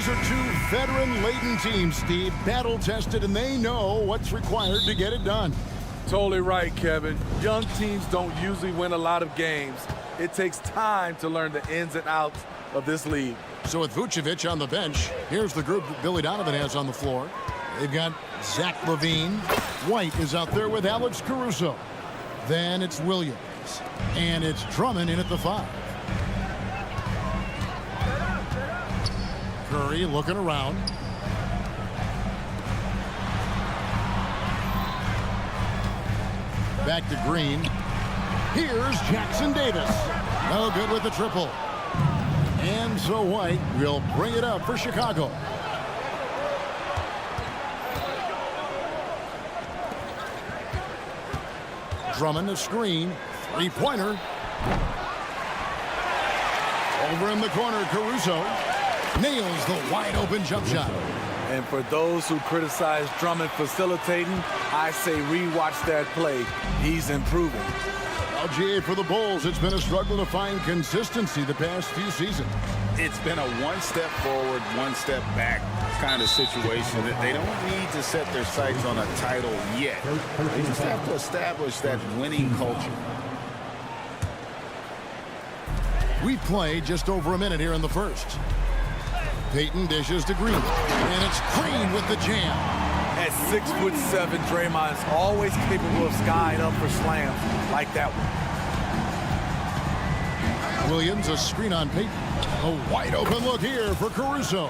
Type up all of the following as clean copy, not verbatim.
These are two veteran-laden teams, Steve. Battle-tested, and they know what's required to get it done. Totally right, Kevin. Young teams don't usually win a lot of games. It takes time to learn the ins and outs of this league. So with Vucevic on the bench, here's the group that Billy Donovan has on the floor. They've got Zach LaVine. White is out there with Alex Caruso. Then it's Williams. And it's Drummond in at the 5. Curry looking around. Back to Green. Here's Jackson Davis. No good with the triple. And so White will bring it up for Chicago. Drummond a screen. Three-pointer. Over in the corner, Caruso nails the wide-open jump shot. And for those who criticize Drummond facilitating, I say rewatch that play. He's improving. LGA for the Bulls. It's been a struggle to find consistency the past few seasons. It's been a one step forward, one step back kind of situation. They don't need to set their sights on a title yet. They just have to establish that winning culture. We play just over a minute here in the first. Peyton dishes to Green. And it's Green with the jam. At 6'7", Draymond is always capable of skying up for slams like that one. Williams a screen on Peyton. A wide open look here for Caruso.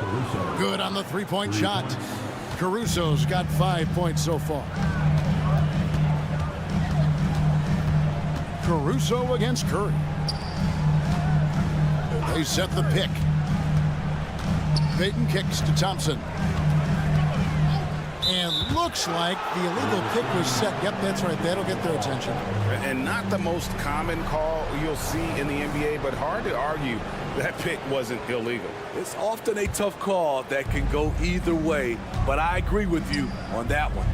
Good on the three-point shot. Caruso's got 5 points so far. Caruso against Curry. They set the pick. Peyton kicks to Thompson. And looks like the illegal kick was set. Yep, that's right. That'll get their attention. And not the most common call you'll see in the NBA, but hard to argue that pick wasn't illegal. It's often a tough call that can go either way, but I agree with you on that one.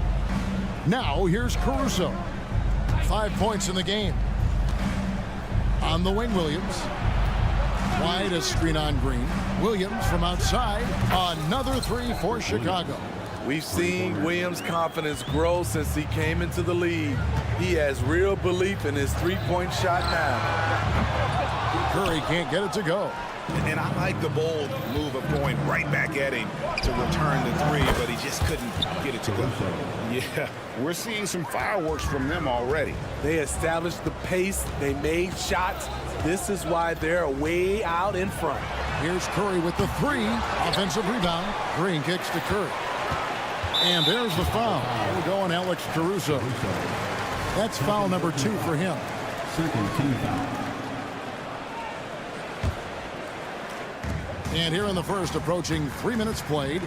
Now here's Caruso. 5 points in the game. On the wing, Williams. Wide a screen on Green. Williams from outside. Another three for Chicago. We've seen Williams' confidence grow since he came into the league. He has real belief in his three-point shot now. Curry can't get it to go. And I like the bold move of going right back at him to return the three, but he just couldn't get it to go. Yeah, we're seeing some fireworks from them already. They established the pace. They made shots. This is why they're way out in front. Here's Curry with the three. Offensive rebound. Green kicks to Curry. And there's the foul. We'll go on Alex Caruso. That's foul number 2 for him. Second team foul. And here in the first, approaching 3 minutes played.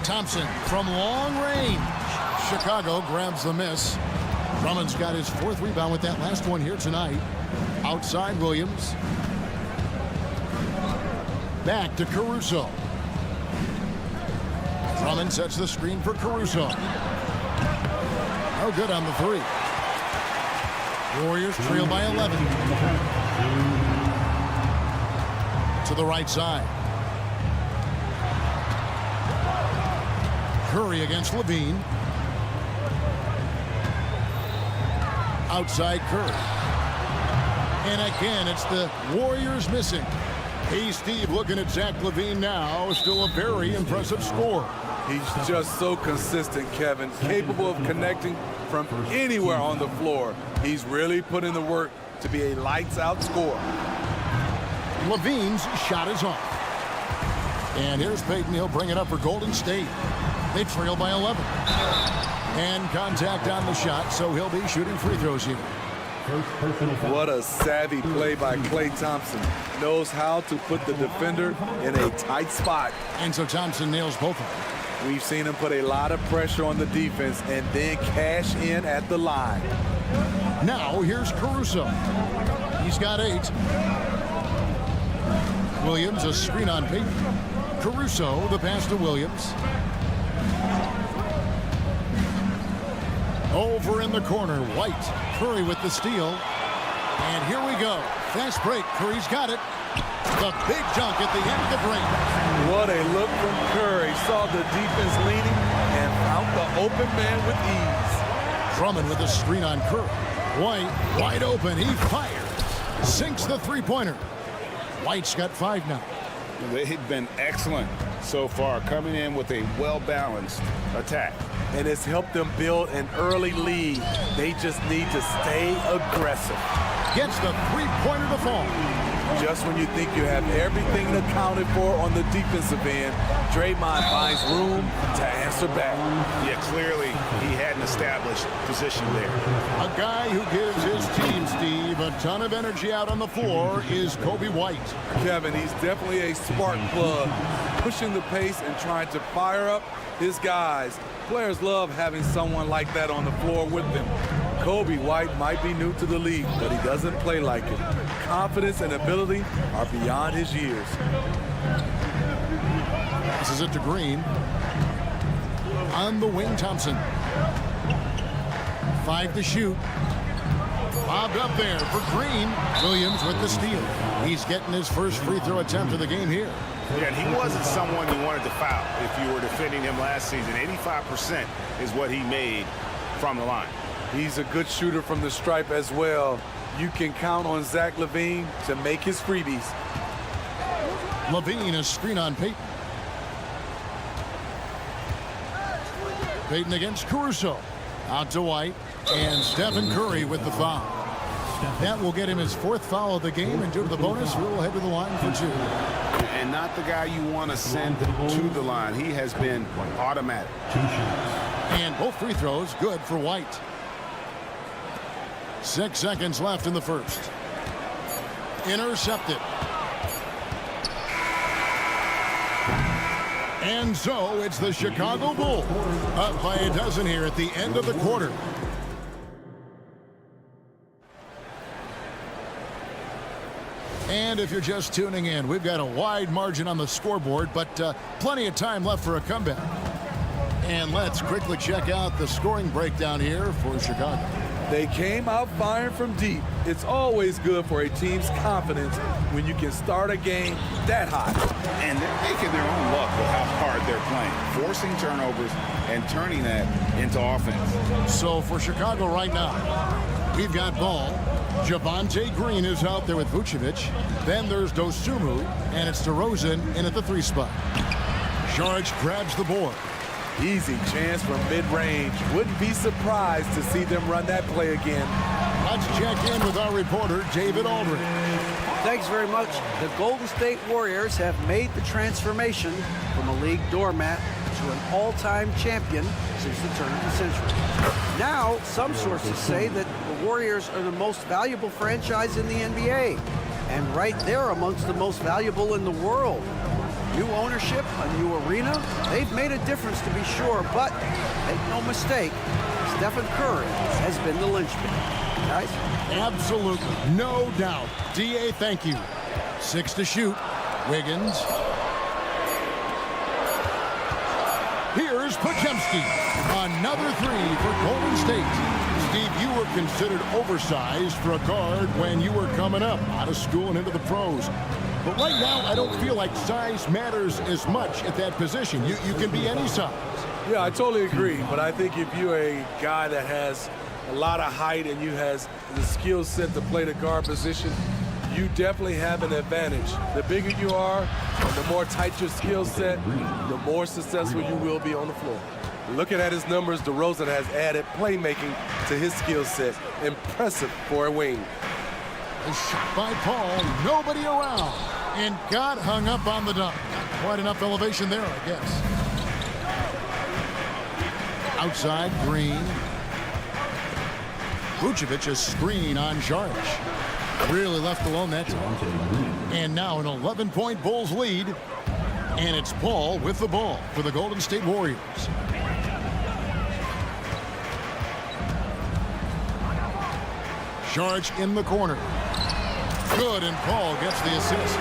Thompson from long range. Chicago grabs the miss. Drummond's got his 4th rebound with that last one here tonight. Outside Williams. Back to Caruso. Drummond sets the screen for Caruso. No good on the 3. Warriors trail by 11. To the right side. Curry against LaVine. Outside Curry. And again, it's the Warriors missing. Hey, Steve, looking at Zach LaVine now. Still a very impressive score. He's just so consistent, Kevin. Capable of connecting from anywhere on the floor. He's really put in the work to be a lights-out scorer. LaVine's shot is off. And here's Peyton. He'll bring it up for Golden State. They trail by 11. And contact on the shot, so he'll be shooting free throws here. What a savvy play by Klay Thompson. Knows how to put the defender in a tight spot. And so Thompson nails both of them. We've seen him put a lot of pressure on the defense and then cash in at the line. Now here's Caruso. He's got 8. Williams a screen on Peyton. Caruso the pass to Williams. Over in the corner, White. Curry with the steal. And here we go. Fast break. Curry's got it. The big dunk at the end of the break. What a look from Curry. Saw the defense leaning and found the open man with ease. Drummond with a screen on Curry. White wide open. He fires. Sinks the three-pointer. White's got 5 now. They've been excellent so far, coming in with a well-balanced attack. And it's helped them build an early lead. They just need to stay aggressive. Gets the three-pointer to fall. Just when you think you have everything accounted for on the defensive end, Draymond finds room to answer back. Yeah, clearly he had an established position there. A guy who gives his team, Steve, a ton of energy out on the floor is Coby White. Kevin, he's definitely a spark plug, pushing the pace and trying to fire up his guys. Players love having someone like that on the floor with them. Coby White might be new to the league, but he doesn't play like it. Confidence and ability are beyond his years. This is it to Green. On the wing, Thompson. 5 to shoot. Bobbed up there for Green. Williams with the steal. He's getting his first free throw attempt of the game here. Yeah, and he wasn't someone you wanted to foul if you were defending him last season. 85% is what he made from the line. He's a good shooter from the stripe as well. You can count on Zach LaVine to make his freebies. LaVine, a screen on Payton. Payton against Caruso. Out to White. And Stephen Curry with the foul. That will get him his 4th foul of the game, and due to the bonus, we'll head to the line for 2. And not the guy you want to send to the line. He has been automatic. And both free throws good for White. 6 seconds left in the first. Intercepted. And so it's the Chicago Bulls up by a dozen here at the end of the quarter. And if you're just tuning in, we've got a wide margin on the scoreboard, but plenty of time left for a comeback. And let's quickly check out the scoring breakdown here for Chicago. They came out firing from deep. It's always good for a team's confidence when you can start a game that hot. And they're making their own luck with how hard they're playing, forcing turnovers and turning that into offense. So for Chicago right now, we've got ball. Javonte Green is out there with Vucevic. Then there's Dosunmu, and it's DeRozan in at the 3 spot. Saric grabs the board. Easy chance from mid-range. Wouldn't be surprised to see them run that play again. Let's check in with our reporter, David Aldridge. Thanks very much. The Golden State Warriors have made the transformation from a league doormat to an all-time champion since the turn of the century. Now, some sources say that the Warriors are the most valuable franchise in the NBA, and right there amongst the most valuable in the world. New ownership, a new arena, they've made a difference to be sure, but make no mistake, Stephen Curry has been the linchpin. Guys? Absolutely, no doubt. D.A., thank you. 6 to shoot. Wiggins. Here's Podziemski. Another 3 for Golden State. Steve, you were considered oversized for a guard when you were coming up out of school and into the pros. But right now, I don't feel like size matters as much at that position. You can be any size. Yeah, I totally agree. But I think if you're a guy that has a lot of height and you has the skill set to play the guard position, you definitely have an advantage. The bigger you are and the more tight your skill set, the more successful you will be on the floor. Looking at his numbers, DeRozan has added playmaking to his skill set. Impressive for a wing. A shot by Paul, nobody around, and got hung up on the dunk. Quite enough elevation there, I guess. Outside, Green. Vucevic, a screen on Saric. Really left alone that time. And now an 11-point Bulls lead, and it's Paul with the ball for the Golden State Warriors. Saric in the corner. Good, and Paul gets the assist.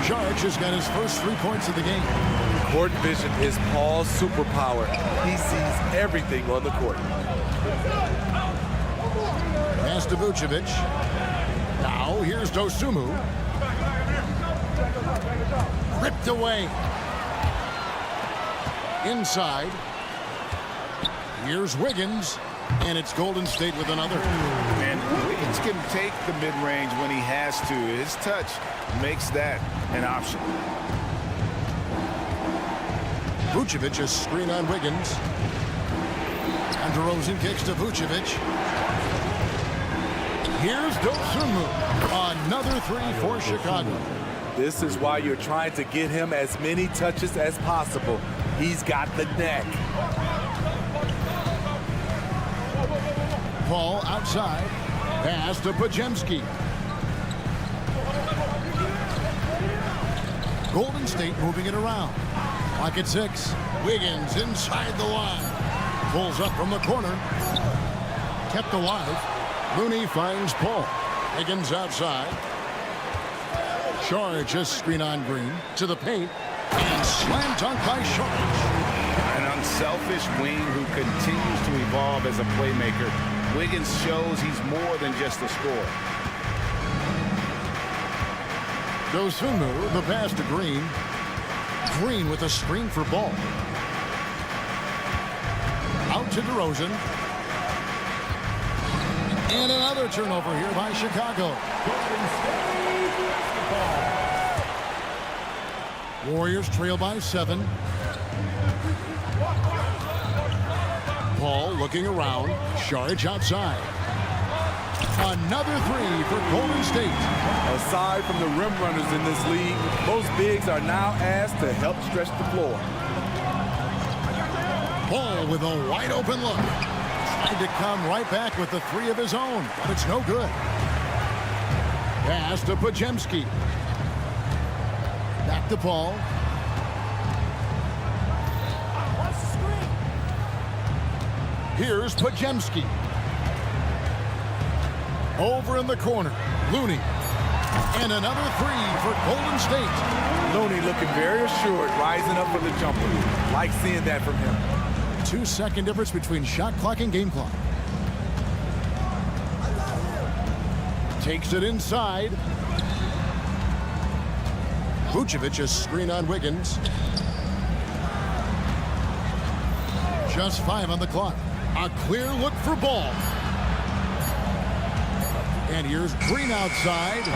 Saric has got his first 3 points of the game. Court vision is Paul's superpower. He sees everything on the court. Pass to Vucevic. Now here's Dosunmu. Ripped away. Inside. Here's Wiggins. And it's Golden State with another. And Wiggins can take the mid-range when he has to. His touch makes that an option. Vucevic, a screen on Wiggins. And DeRozan kicks to Vucevic. Here's Dosunmu. Another three for Chicago. This is why you're trying to get him as many touches as possible. He's got the neck. Paul outside. Pass to Podziemski. Golden State moving it around. Clock at 6. Wiggins inside the line. Pulls up from the corner. Kept alive. Looney finds Paul. Wiggins outside. Sharge a screen on Green. To the paint. And slam dunk by Sharge. An unselfish wing who continues to evolve as a playmaker. Wiggins shows he's more than just a scorer. Dosunmu, the pass to Green. Green with a screen for Ball. Out to DeRozan. And another turnover here by Chicago. Warriors trail by 7. Paul looking around. Sharge outside. Another three for Golden State. Aside from the rim runners in this league, most bigs are now asked to help stretch the floor. Paul with a wide open look. Tried to come right back with the three of his own, but it's no good. Pass to Podziemski. Back to Paul. Here's Podziemski. Over in the corner. Looney. And another three for Golden State. Looney looking very assured, rising up for the jumper. Like seeing that from him. 2-second difference between shot clock and game clock. Takes it inside. Vucevic, a screen on Wiggins. Just 5 on the clock. A clear look for Ball. And here's Green outside.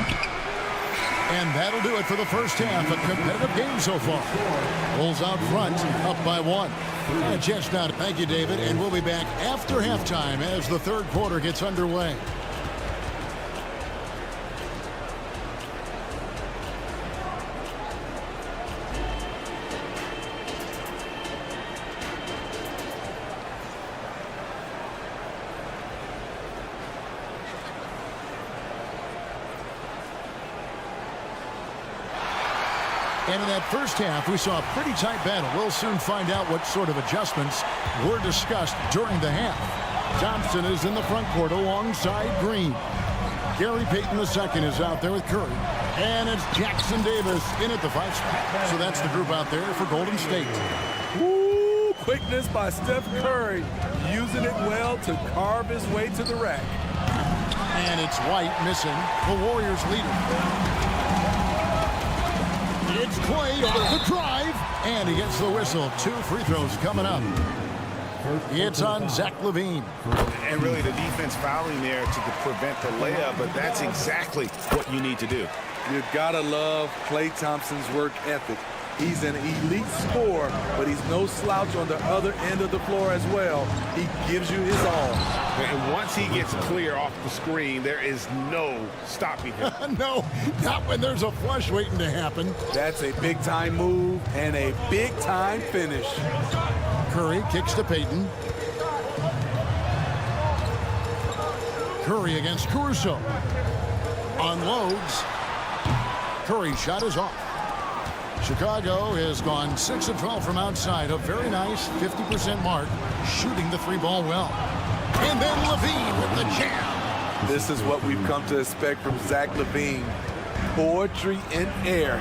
And that'll do it for the first half. A competitive game so far. Bulls out front, up by 1. Jets now. Thank you, David. And we'll be back after halftime as the third quarter gets underway. And in that first half, we saw a pretty tight battle. We'll soon find out what sort of adjustments were discussed during the half. Thompson is in the front court alongside Green. Gary Payton II is out there with Curry. And it's Jackson Davis in at the 5 spot. So that's the group out there for Golden State. Woo! Quickness by Steph Curry. Using it well to carve his way to the rack. And it's White missing, the Warriors leader. It's Clay over the drive, and he gets the whistle. 2 free throws coming up. It's on Zach LaVine. And really the defense fouling there to prevent the layup, but that's exactly what you need to do. You've got to love Klay Thompson's work ethic. He's an elite scorer, but he's no slouch on the other end of the floor as well. He gives you his all. And once he gets clear off the screen, there is no stopping him. No, not when there's a flush waiting to happen. That's a big-time move and a big-time finish. Curry kicks to Payton. Curry against Caruso. Unloads. Curry's shot is off. Chicago has gone 6 of 12 from outside. A very nice 50% mark, shooting the 3-ball well. And then LaVine with the jam. This is what we've come to expect from Zach LaVine. Poetry in air.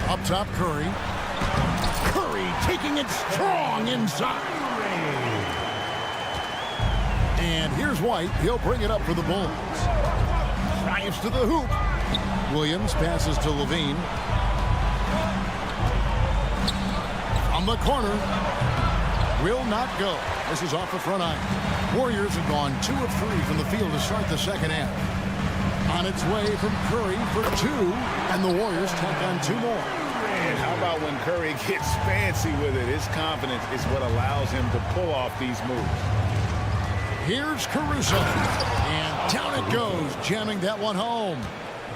Up top, Curry. Curry taking it strong inside. And here's White. He'll bring it up for the Bulls. drives to the hoop. Williams passes to Levine. From the corner. Will not go. This is off the front iron. Warriors have gone 2 of 3 from the field to start the second half. On its way from Curry for 2, and the Warriors tack on 2 more. And how about when Curry gets fancy with it? His confidence is what allows him to pull off these moves. Here's Caruso. And down it goes, jamming that one home.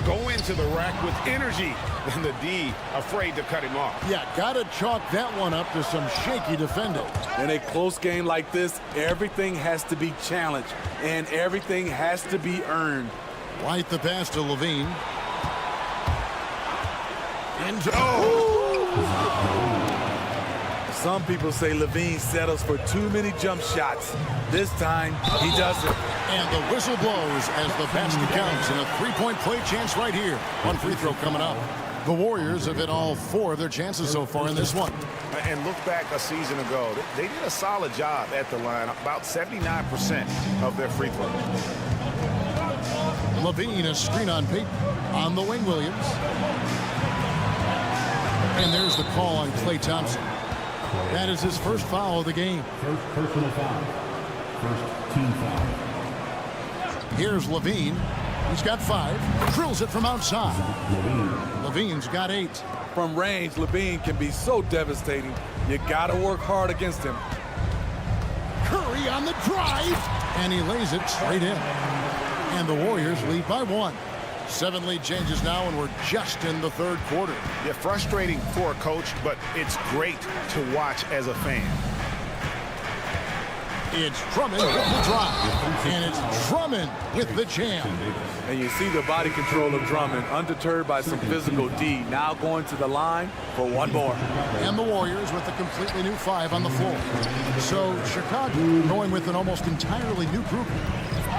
Go into the rack with energy. And the D afraid to cut him off. Yeah, gotta chalk that one up to some shaky defending. In a close game like this, everything has to be challenged, and everything has to be earned. White the pass to Levine. Some people say Levine settles for too many jump shots. This time, he doesn't. And the whistle blows as the basket counts, and a 3-point play chance right here. One free throw coming up. The Warriors have hit all 4 of their chances so far in this one. And look back a season ago. They did a solid job at the line, about 79% of their free throws. Levine, a screen on Peyton. On the wing, Williams. And there's the call on Klay Thompson. That is his first foul of the game. First personal foul. First team foul. Here's Levine. He's got 5. Drills it from outside. Levine's got 8. From range, Levine can be so devastating. You got to work hard against him. Curry on the drive. And he lays it straight in. And the Warriors lead by 1. 7 lead changes now, and we're just in the 3rd quarter. Yeah, frustrating for a coach, but it's great to watch as a fan. It's Drummond with the drive. And it's Drummond with the jam. And you see the body control of Drummond, undeterred by some physical D. Now going to the line for 1 more. And the Warriors with a completely new 5 on the floor. So Chicago going with an almost entirely new group.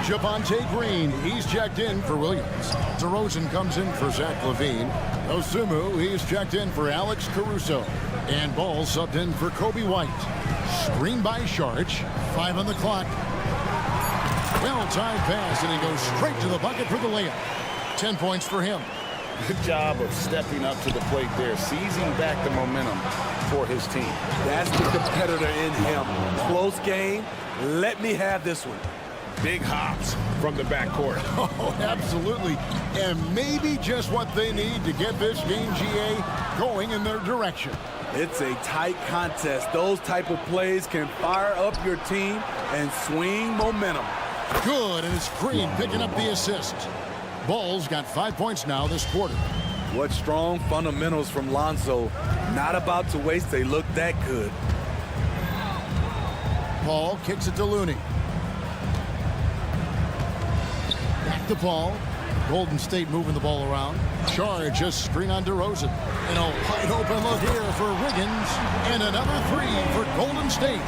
Javonte Green, he's checked in for Williams. DeRozan comes in for Zach LaVine. Osumu, he's checked in for Alex Caruso. And Ball subbed in for Kobe White. Screen by Sharch. 5 on the clock. Well-timed pass, and he goes straight to the bucket for the layup. 10 points for him. Good job of stepping up to the plate there, seizing back the momentum for his team. That's the competitor in him. Close game. Let me have this one. Big hops from the backcourt. Oh, absolutely. And maybe just what they need to get this game, GA, going in their direction. It's a tight contest. Those type of plays can fire up your team and swing momentum. Good, and it's Green picking up the assist. Ball's got 5 points now this quarter. What strong fundamentals from Lonzo. Not about to waste. They look that good. Paul kicks it to Looney. Back to Paul. Golden State moving the ball around. Charge, a screen on DeRozan. And a wide open look here for Wiggins. And another 3 for Golden State.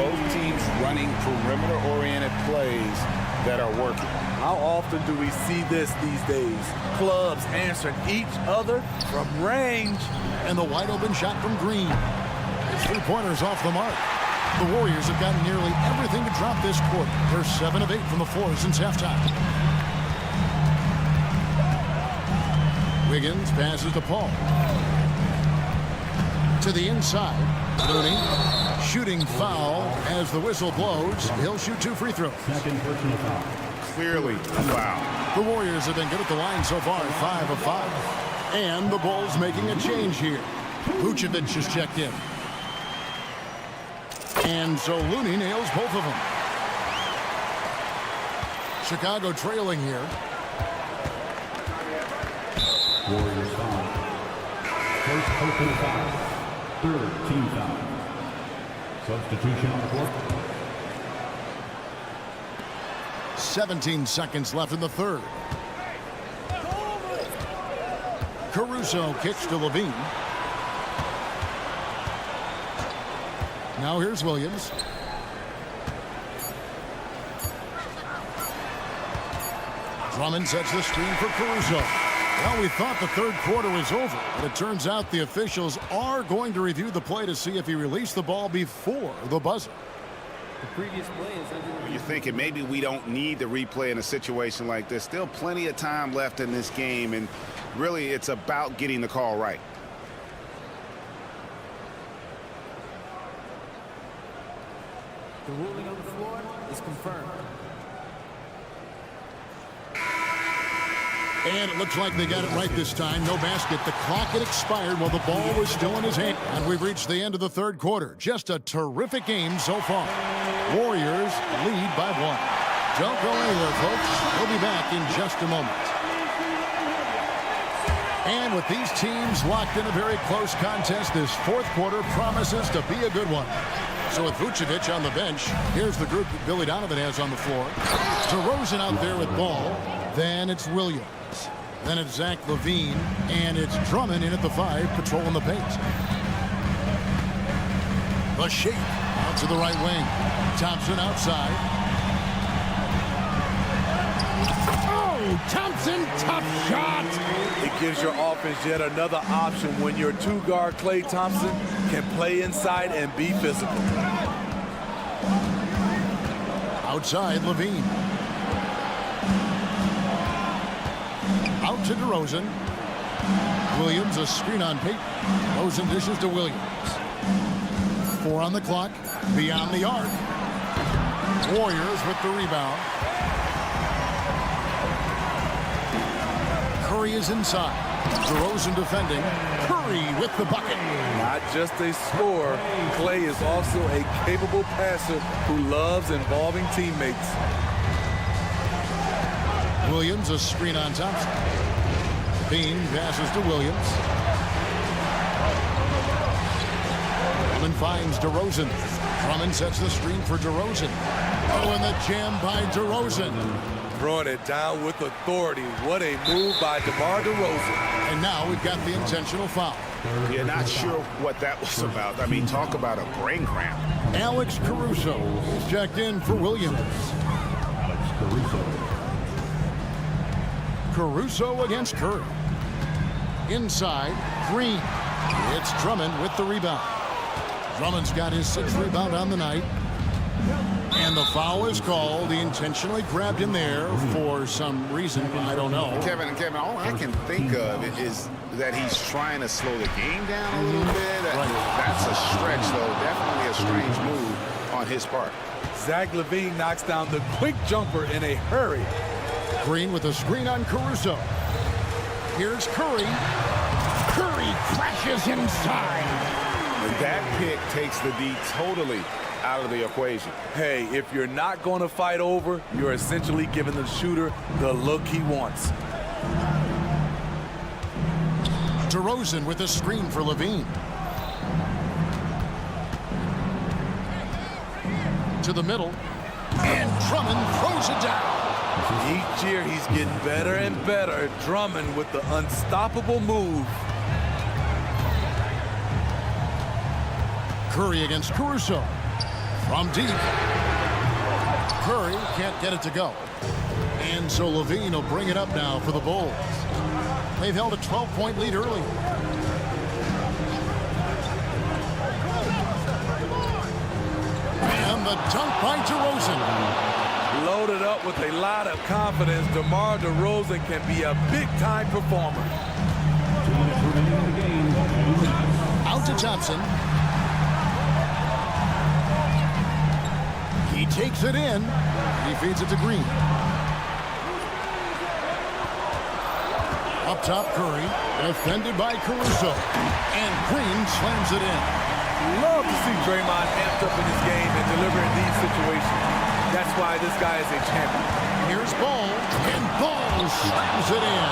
Both teams running perimeter-oriented plays that are working. How often do we see this these days? Clubs answering each other from range. And the wide open shot from Green. His 3-pointers off the mark. The Warriors have gotten nearly everything to drop this quarter. They're 7 of 8 from the floor since halftime. Wiggins passes to Paul. To the inside. Looney. Shooting foul as the whistle blows. He'll shoot 2 free throws. Second personal foul. Clearly a foul. The Warriors have been good at the line so far, 5 of 5. And the Bulls making a change here. Vucevic has checked in. And so Looney nails both of them. Chicago trailing here. Warriors foul. First personal foul. Third team foul. Substitution on the court. 17 seconds left in the 3rd. Caruso kicks to Levine. Now here's Williams. Drummond sets the screen for Caruso. Well, we thought the 3rd quarter was over, but it turns out the officials are going to review the play to see if he released the ball before the buzzer. You're thinking maybe we don't need the replay in a situation like this. Still plenty of time left in this game, and really it's about getting the call right. The ruling on the floor is confirmed. And it looks like they got it right this time. No basket. The clock had expired while the ball was still in his hand. And we've reached the end of the third quarter. Just a terrific game so far. Warriors lead by 1. Don't go anywhere, folks. We'll be back in just a moment. And with these teams locked in a very close contest, this fourth quarter promises to be a good one. So with Vucevic on the bench, here's the group that Billy Donovan has on the floor. DeRozan out there with ball. Then it's Williams. Then it's Zach LaVine. And it's Drummond in at the 5, patrolling the paint. The shape out to the right wing. Thompson outside. Oh, Thompson, tough shot. It gives your offense yet another option when your two-guard Klay Thompson can play inside and be physical. Outside, LaVine. Out to DeRozan. Williams, a screen on Payton. DeRozan dishes to Williams. 4 on the clock. Beyond the arc. Warriors with the rebound. Curry is inside. DeRozan defending. Curry with the bucket. Not just a scorer, Klay is also a capable passer who loves involving teammates. Williams, a screen on Thompson. Bean passes to Williams. Drummond finds DeRozan. Drummond sets the screen for DeRozan. Oh, and the jam by DeRozan. Throwing it down with authority. What a move by DeMar DeRozan. And now we've got the intentional foul. You're not sure what that was about. I mean, talk about a brain cramp. Alex Caruso is checked in for Williams. Alex Caruso. Caruso against Curry. Inside, Green. It's Drummond with the rebound. Drummond's got his 6th rebound on the night. And the foul is called. He intentionally grabbed him there for some reason. I don't know. Kevin, all I can think of is that he's trying to slow the game down a little bit. That's a stretch, though. Definitely a strange move on his part. Zach LaVine knocks down the quick jumper in a hurry. Green with a screen on Caruso. Here's Curry. Curry crashes inside. That pick takes the D totally out of the equation. Hey, if you're not going to fight over, you're essentially giving the shooter the look he wants. DeRozan with a screen for LaVine. To the middle. And Drummond throws it down. Each year he's getting better and better. Drummond with the unstoppable move. Curry against Caruso. From deep. Curry can't get it to go. And so LaVine will bring it up now for the Bulls. They've held a 12-point lead early. And the dunk by DeRozan. Loaded up with a lot of confidence, DeMar DeRozan can be a big-time performer. 2 minutes remaining in the game. Out to Thompson. He takes it in. He feeds it to Green. Up top, Curry. Defended by Caruso. And Green slams it in. Love to see Draymond amped up in this game and deliver in these situations. That's why this guy is a champion. Here's Ball. And Ball slams it in.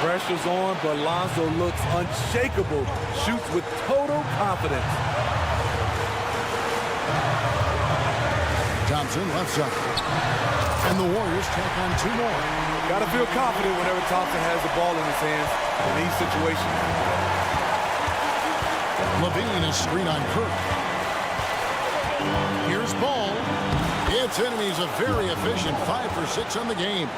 Pressure's on, but Lonzo looks unshakable. Shoots with total confidence. Thompson left side. And the Warriors tack on 2 more. Got to feel confident whenever Thompson has the ball in his hands in these situations. LaVine a screen on Curry. Here's Ball. It's in, and he's a very efficient 5 for 6 on the game.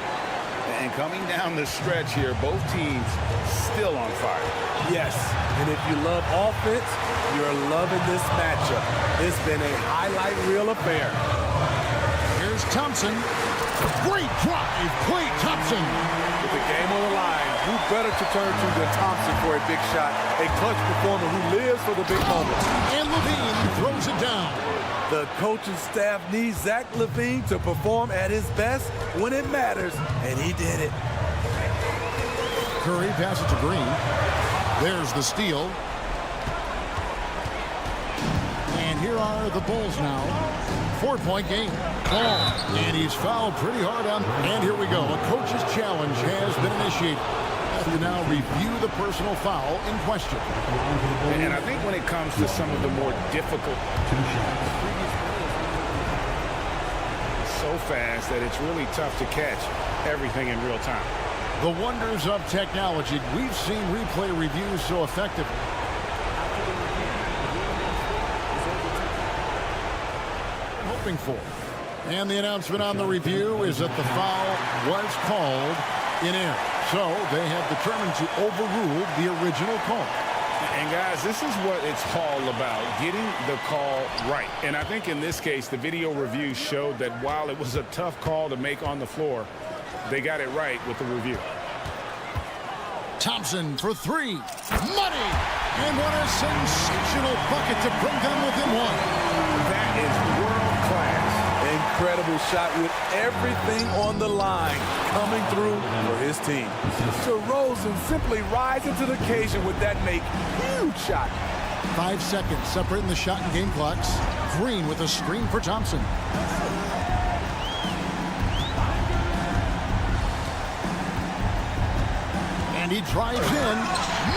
And coming down the stretch here, both teams still on fire. Yes, and if you love offense, you're loving this matchup. It's been a highlight reel affair. Here's Thompson. Great drive, Klay Thompson. With the game on the line, who better to turn to than Thompson for a big shot? A clutch performer who lives for the big moments. And LaVine throws it down. The coaching staff needs Zach LaVine to perform at his best when it matters, and he did it. Curry passes to Green. There's the steal. And here are the Bulls now. 4-point game. And he's fouled pretty hard on. And here we go. A coach's challenge has been initiated. To now review the personal foul in question. And I think when it comes to some of the more difficult, so fast that it's really tough to catch everything in real time. The wonders of technology. We've seen replay reviews so effective. Hoping for. And the announcement on the review is that the foul was called in air. So they have determined to overrule the original call. And guys, this is what it's all about, getting the call right. And I think in this case, the video review showed that while it was a tough call to make on the floor, they got it right with the review. Thompson for three. Money! And what a sensational bucket to bring them within one. That is world-class. Incredible shot with everything on the line coming through for his team. DeRozan simply rising to the occasion with that huge shot. 5 seconds separating the shot and game clocks. Green with a screen for Thompson. And he drives in.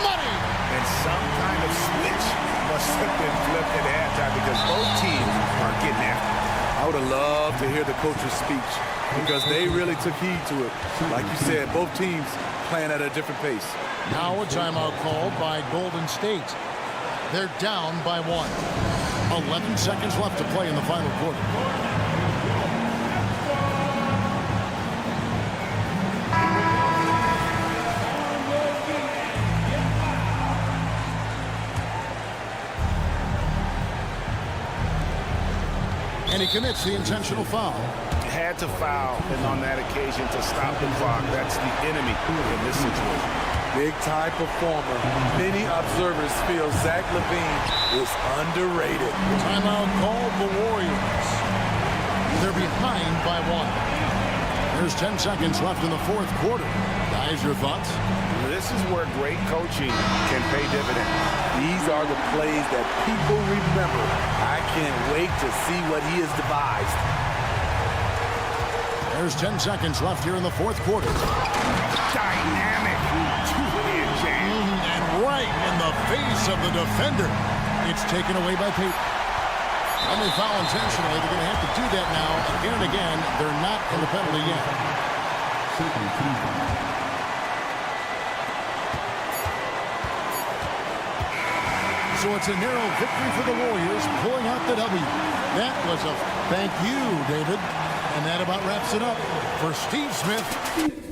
Money! And some kind of switch must have been flipped at halftime because both teams are getting after it. I would have loved to hear the coach's speech because they really took heed to it. Like you said, both teams playing at a different pace. Now a timeout called by Golden State. They're down by 1. 11 seconds left to play in the final quarter. And he commits the intentional foul. Had to foul, and on that occasion to stop the clock. That's the enemy in this situation. Big-time performer. Many observers feel Zach LaVine is underrated. Timeout called the Warriors. They're behind by 1. There's 10 seconds left in the fourth quarter. Guys, your thoughts? This is where great coaching can pay dividends. These are the plays that people remember. I can't wait to see what he has devised. There's 10 seconds left here in the fourth quarter. Dynamic two-hand jam. And right in the face of the defender. It's taken away by Payton. And they foul intentionally. They're going to have to do that now again and again. They're not in the penalty yet. So it's a narrow victory for the Warriors, pulling out the W. That was a thank you, David. And that about wraps it up for Steve Smith.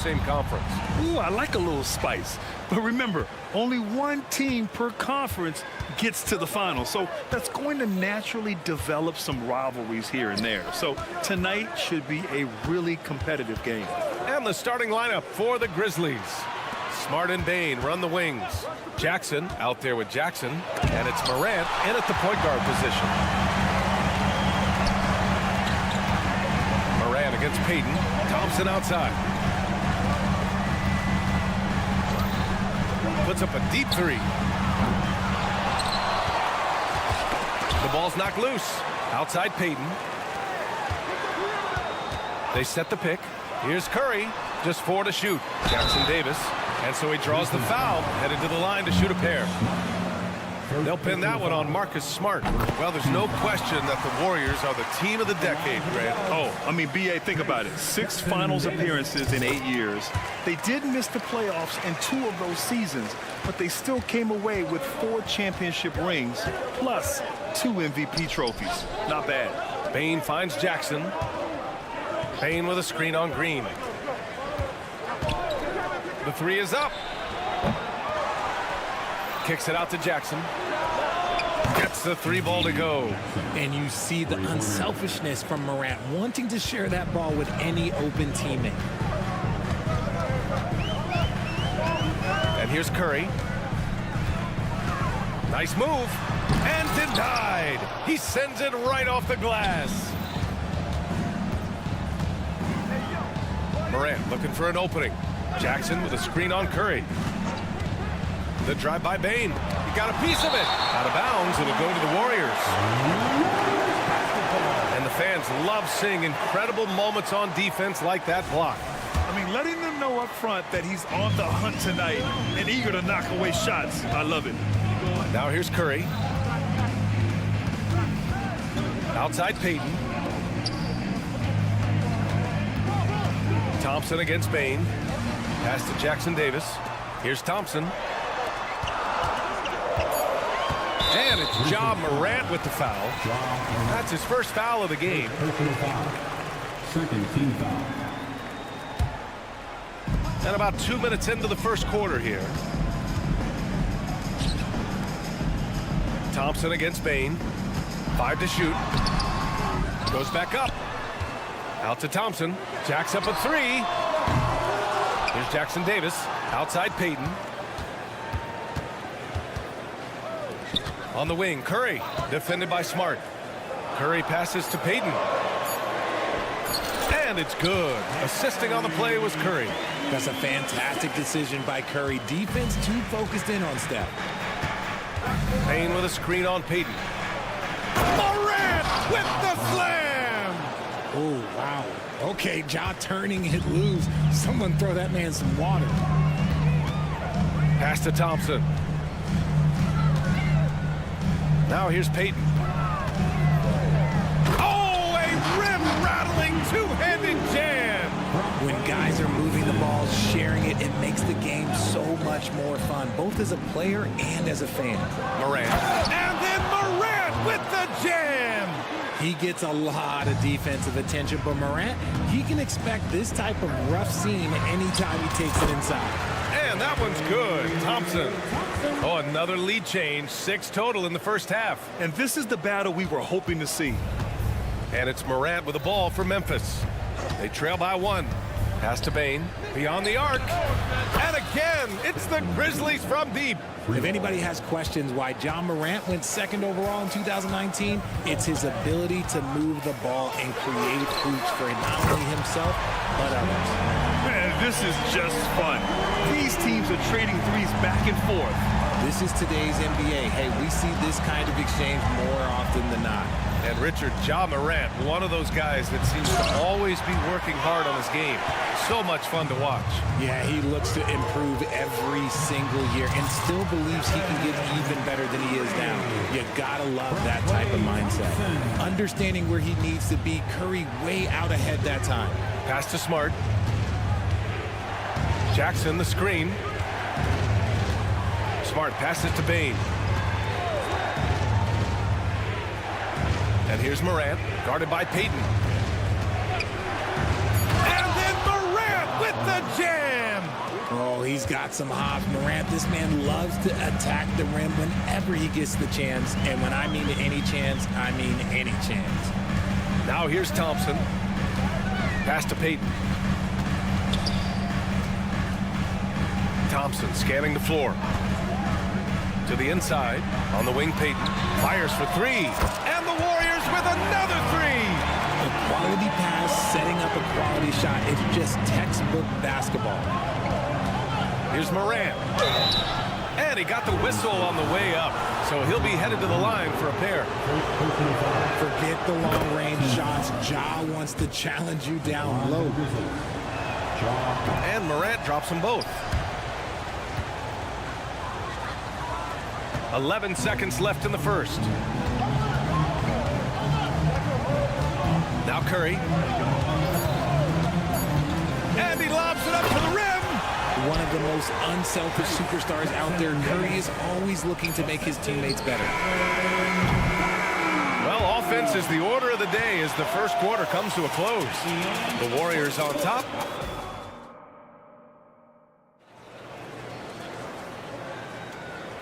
same conference. Ooh, I like a little spice. But remember, only one team per conference gets to the final. So that's going to naturally develop some rivalries here and there. So tonight should be a really competitive game. And the starting lineup for the Grizzlies. Smart and Bain run the wings. Jackson out there with Jackson. And it's Morant in at the point guard position. Morant against Payton. Thompson outside. Puts up a deep three. The ball's knocked loose. Outside Payton. They set the pick. Here's Curry. Just 4 to shoot. Jackson Davis. And so he draws the foul. Headed to the line to shoot a pair. They'll pin that one on Marcus Smart. Well, there's no question that the Warriors are the team of the decade, Grant. Oh, I mean, B.A., think about it. 6 finals appearances in 8 years. They did miss the playoffs in 2 of those seasons, but they still came away with 4 championship rings, plus 2 MVP trophies. Not bad. Bain finds Jackson. Bain with a screen on Green. The three is up. Kicks it out to Jackson. Gets the 3 ball to go. And you see the unselfishness from Morant, wanting to share that ball with any open teammate. And here's Curry. Nice move. And denied. He sends it right off the glass. Morant looking for an opening. Jackson with a screen on Curry. The drive by Bain. He got a piece of it. Out of bounds. It'll go to the Warriors. And the fans love seeing incredible moments on defense like that block. I mean, letting them know up front that he's on the hunt tonight and eager to knock away shots. I love it. Now here's Curry. Outside Payton. Thompson against Bain. Pass to Jackson Davis. Here's Thompson. And it's Ja Morant with the foul. That's his first foul of the game. Second team foul. And about 2 minutes into the first quarter here. Thompson against Bain. 5 to shoot. Goes back up. Out to Thompson. Jacks up a 3. Here's Jackson Davis. Outside Payton. On the wing, Curry. Defended by Smart. Curry passes to Payton. And it's good. Assisting on the play was Curry. That's a fantastic decision by Curry. Defense too focused in on Steph. Payne with a screen on Payton. Morant with the slam! Oh, wow. Okay, Ja turning it loose. Someone throw that man some water. Pass to Thompson. Now here's Payton. Oh, a rim-rattling two-handed jam! When guys are moving the ball, sharing it, it makes the game so much more fun, both as a player and as a fan. Morant. And then Morant with the jam! He gets a lot of defensive attention, but Morant, he can expect this type of rough scene anytime he takes it inside. And that one's good. Thompson. Oh, another lead change. 6 total in the first half. And this is the battle we were hoping to see. And it's Morant with the ball for Memphis. They trail by 1. Pass to Bain. Beyond the arc. And again, it's the Grizzlies from deep. If anybody has questions why Ja Morant went 2nd overall in 2019, it's his ability to move the ball and create hoops for not only himself, but others. Man, this is just fun. These teams are trading threes back and forth. This is today's NBA. Hey, we see this kind of exchange more often than not. And Richard, Ja Morant, one of those guys that seems to always be working hard on his game. So much fun to watch. Yeah, he looks to improve every single year and still believes he can get even better than he is now. You gotta love that type of mindset. Understanding where he needs to be, Curry way out ahead that time. Pass to Smart. Jackson, the screen. Smart passes to Bain. And here's Morant, guarded by Payton. And then Morant with the jam. Oh, he's got some hops. Morant, this man loves to attack the rim whenever he gets the chance. And when I mean any chance, I mean any chance. Now here's Thompson. Pass to Payton. Thompson scanning the floor. To the inside. On the wing, Payton. Fires for three. And the Warriors with another three. A quality pass, setting up a quality shot. It's just textbook basketball. Here's Morant. And he got the whistle on the way up. So he'll be headed to the line for a pair. Forget the long-range shots. Ja wants to challenge you down low. And Morant drops them both. 11 seconds left in the first. Now Curry. And he lobs it up to the rim. One of the most unselfish superstars out there. Curry is always looking to make his teammates better. Well, offense is the order of the day as the first quarter comes to a close. The Warriors on top.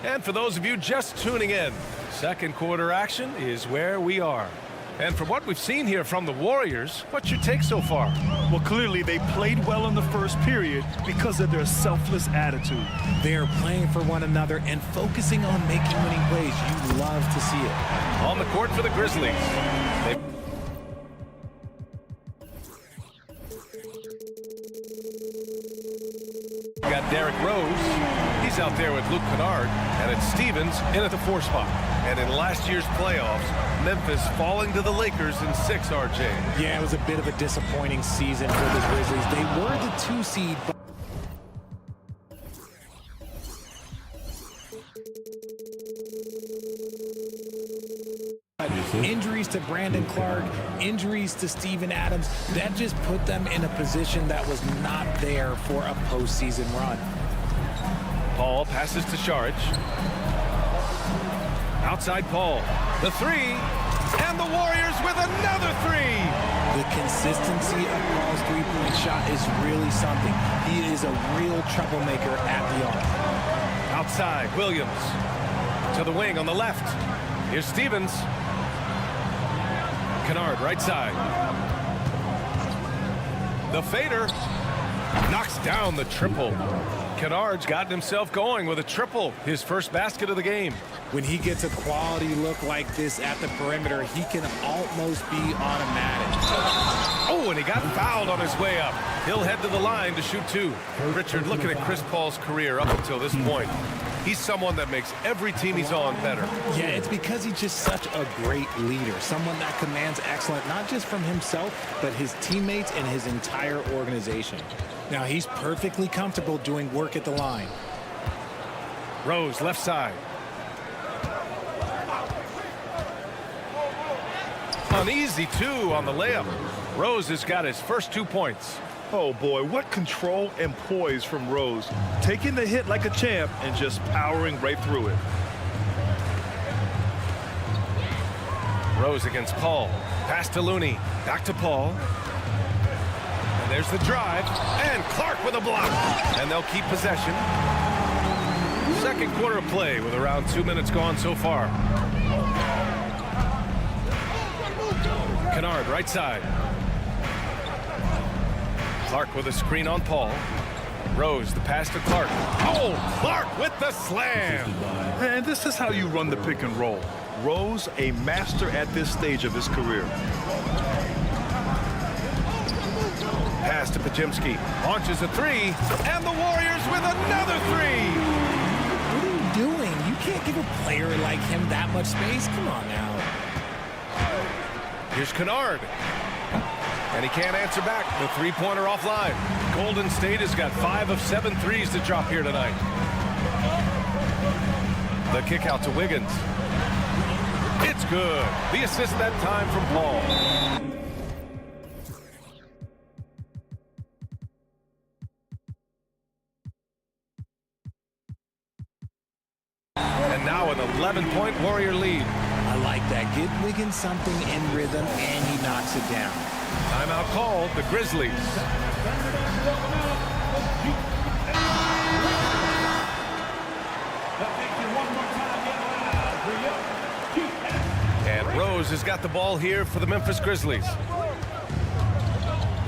And for those of you just tuning in, second quarter action is where we are. And from what we've seen here from the Warriors, what's your take so far? Well, clearly they played well in the first period because of their selfless attitude. They are playing for one another and focusing on making winning plays. You love to see it. On the court for the Grizzlies. Got Derrick Rose. He's out there with Luke Kennard. And it's Stevens in at the 4 spot. And in last year's playoffs, Memphis falling to the Lakers in 6, RJ. Yeah, it was a bit of a disappointing season for the Grizzlies. They were the 2 seed. Injuries to Brandon Clark, injuries to Steven Adams, that just put them in a position that was not there for a postseason run. Paul passes to Saric. Outside Paul. The three. And the Warriors with another three. The consistency of Paul's three-point shot is really something. He is a real troublemaker at the arc. Outside, Williams. To the wing on the left. Here's Stevens. Kennard, right side. The fader knocks down the triple. Kennard's gotten himself going with a triple, his first basket of the game. When he gets a quality look like this at the perimeter, he can almost be automatic. Oh, and he got fouled on his way up. He'll head to the line to shoot 2. Richard, looking at Chris Paul's career up until this point, he's someone that makes every team he's on better. Yeah, it's because he's just such a great leader. Someone that commands excellence, not just from himself, but his teammates and his entire organization. Now, he's perfectly comfortable doing work at the line. Rose, left side. An easy 2 on the layup. Rose has got his first 2 points. Oh boy, what control and poise from Rose. Taking the hit like a champ and just powering right through it. Rose against Paul. Pass to Looney. Back to Paul. And there's the drive. And Clark with a block. And they'll keep possession. Second quarter of play with around 2 minutes gone so far. Kennard, right side. Clark with a screen on Paul. Rose, the pass to Clark. Oh, Clark with the slam. And this is how you run the pick and roll. Rose, a master at this stage of his career. Pass to Pajemski. Launches a 3. And the Warriors with another 3. What are you doing? You can't give a player like him that much space. Come on now. Here's Kennard. And he can't answer back. The three-pointer offline. Golden State has got 5 of 7 threes to drop here tonight. The kick out to Wiggins. It's good. The assist that time from Paul. And now an 11-point Warrior lead. I like that. Give Wiggins something in rhythm, and he knocks it down. Timeout called, the Grizzlies. Rose has got the ball here for the Memphis Grizzlies.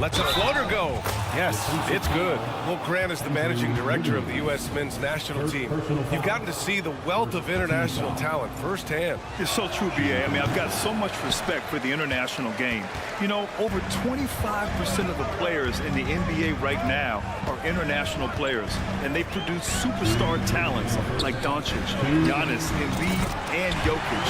Lets a floater go. Yes, it's good. Well, Grant is the managing director of the U.S. men's national team. You've gotten to see the wealth of international talent firsthand. It's so true, B.A. I mean, I've got so much respect for the international game. You know, over 25% of the players in the NBA right now are international players, and they produce superstar talents like Doncic, Giannis, Embiid, and Jokic.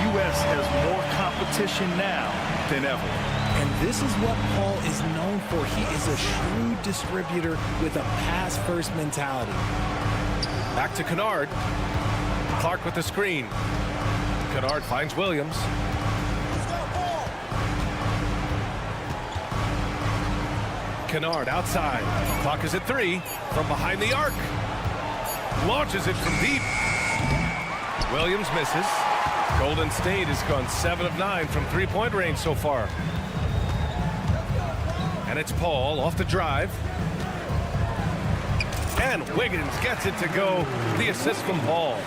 The U.S. has more competition now than ever. And this is what Paul is known for. He is a shrewd distributor with a pass-first mentality. Back to Kennard. Clark with the screen. Kennard finds Williams. Kennard outside. Clock is at 3. From behind the arc. Launches it from deep. Williams misses. Golden State has gone 7 of 9 from three-point range so far. And it's Paul off the drive. And Wiggins gets it to go. The assist from Paul.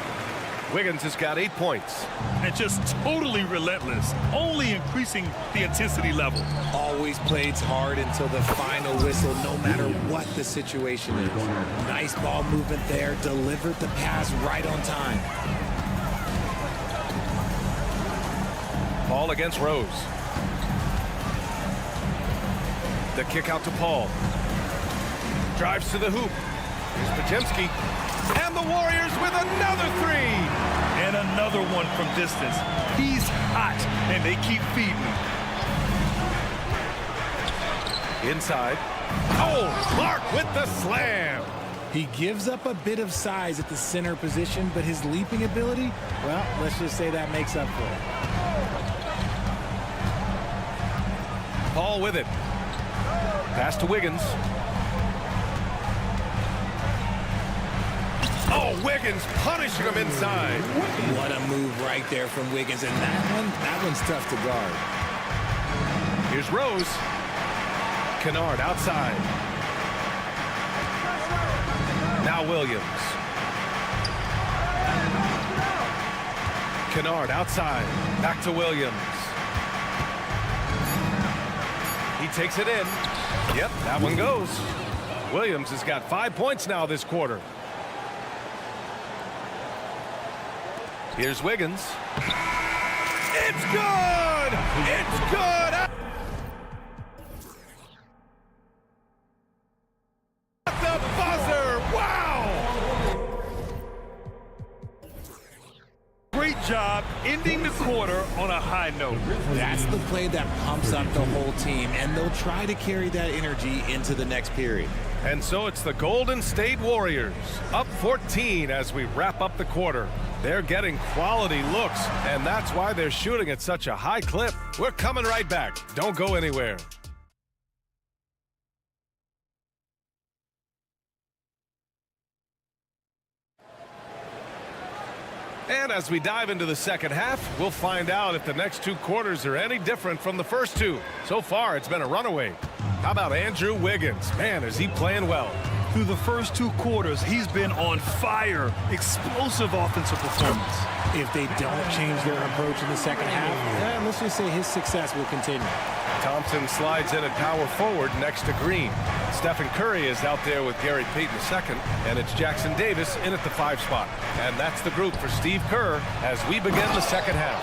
Wiggins has got 8 points. And just totally relentless, only increasing the intensity level. Always plays hard until the final whistle, no matter what the situation is. Nice ball movement there. Delivered the pass right on time. Paul against Rose. The kick out to Paul. Drives to the hoop. Here's Pajemski. And the Warriors with another 3. And another one from distance. He's hot, and they keep feeding him. Inside. Oh, Clark with the slam. He gives up a bit of size at the center position, but his leaping ability, well, let's just say that makes up for it. Paul with it. Pass to Wiggins. Oh, Wiggins punishing him inside. What a move right there from Wiggins, and that one's tough to guard. Here's Rose. Kennard outside. Now Williams. Kennard outside. Back to Williams. He takes it in. Yep, that one goes. Williams has got 5 points now this quarter. Here's Wiggins. It's good! It's good! At the buzzer! Wow! Great job ending the quarter on a high note. That's the play that pumps up the whole team, and they'll try to carry that energy into the next period. And so it's the Golden State Warriors, up 14 as we wrap up the quarter. They're getting quality looks, and that's why they're shooting at such a high clip. We're coming right back. Don't go anywhere. And as we dive into the second half, we'll find out if the next 2 quarters are any different from the first 2. So far, it's been a runaway. How about Andrew Wiggins? Man, is he playing well. Through the first 2 quarters, he's been on fire. Explosive offensive performance. If they don't change their approach in the second half, let's just say his success will continue. Thompson slides in at power forward next to Green. Stephen Curry is out there with Gary Payton II, and it's Jackson Davis in at the 5 spot. And that's the group for Steve Kerr as we begin the second half.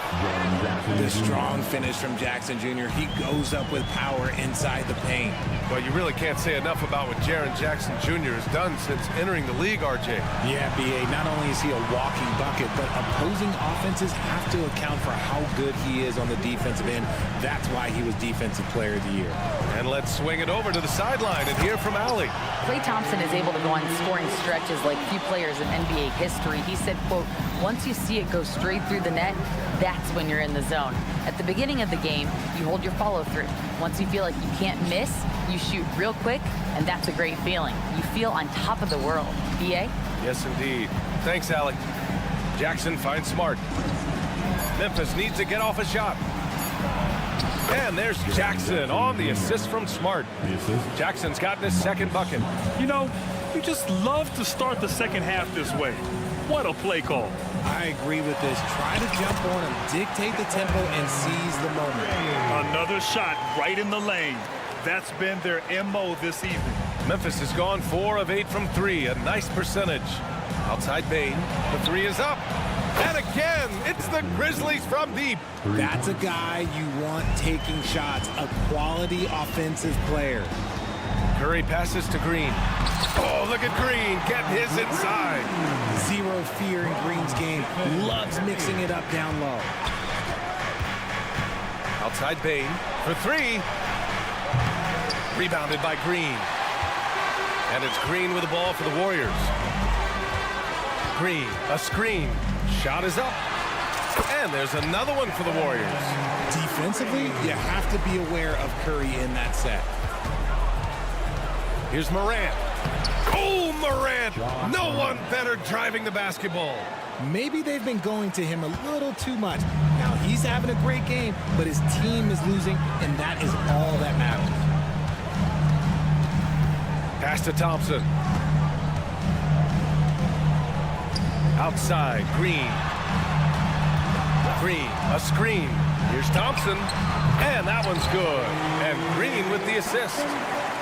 The strong finish from Jackson Jr. He goes up with power inside the paint. Well, you really can't say enough about what Jaren Jackson Jr. has done since entering the league, RJ. Yeah, B.A., not only is he a walking bucket, but opposing offenses have to account for how good he is on the defensive end. That's why he was Defensive Player of the Year. And let's swing it over to the sideline and hear from Allie. Klay Thompson is able to go on scoring stretches like few players in NBA history. He said, quote, once you see it go straight through the net, that's when you're in the zone. At the beginning of the game, you hold your follow through. Once you feel like you can't miss, you shoot real quick, and that's a great feeling. You feel on top of the world. B.A.? Yes, indeed. Thanks, Allie. Jackson finds Smart. Memphis needs to get off a shot. And there's Jackson on the assist from Smart. Jackson's gotten his second bucket. You know, you just love to start the second half this way. What a play call. I agree with this. Try to jump on him, dictate the tempo, and seize the moment. Another shot right in the lane. That's been their MO this evening. Memphis has gone 4 of 8 from 3, a nice percentage. Outside Bain, the 3 is up. And again, it's the Grizzlies from deep. That's a guy you want taking shots, a quality offensive player. Curry passes to Green. Oh, look at Green getting his inside. Zero fear in Green's game. Loves mixing it up down low. Outside Bain for 3. Rebounded by Green. And it's Green with the ball for the Warriors. Green, a screen. Shot is up. And there's another one for the Warriors. Defensively, you have to be aware of Curry in that set. Here's Morant. Oh, Morant! No one better driving the basketball. Maybe they've been going to him a little too much. Now, he's having a great game, but his team is losing, and that is all that matters. Pass to Thompson. Outside, Green. Green, a screen. Here's Thompson, and that one's good. And Green with the assist.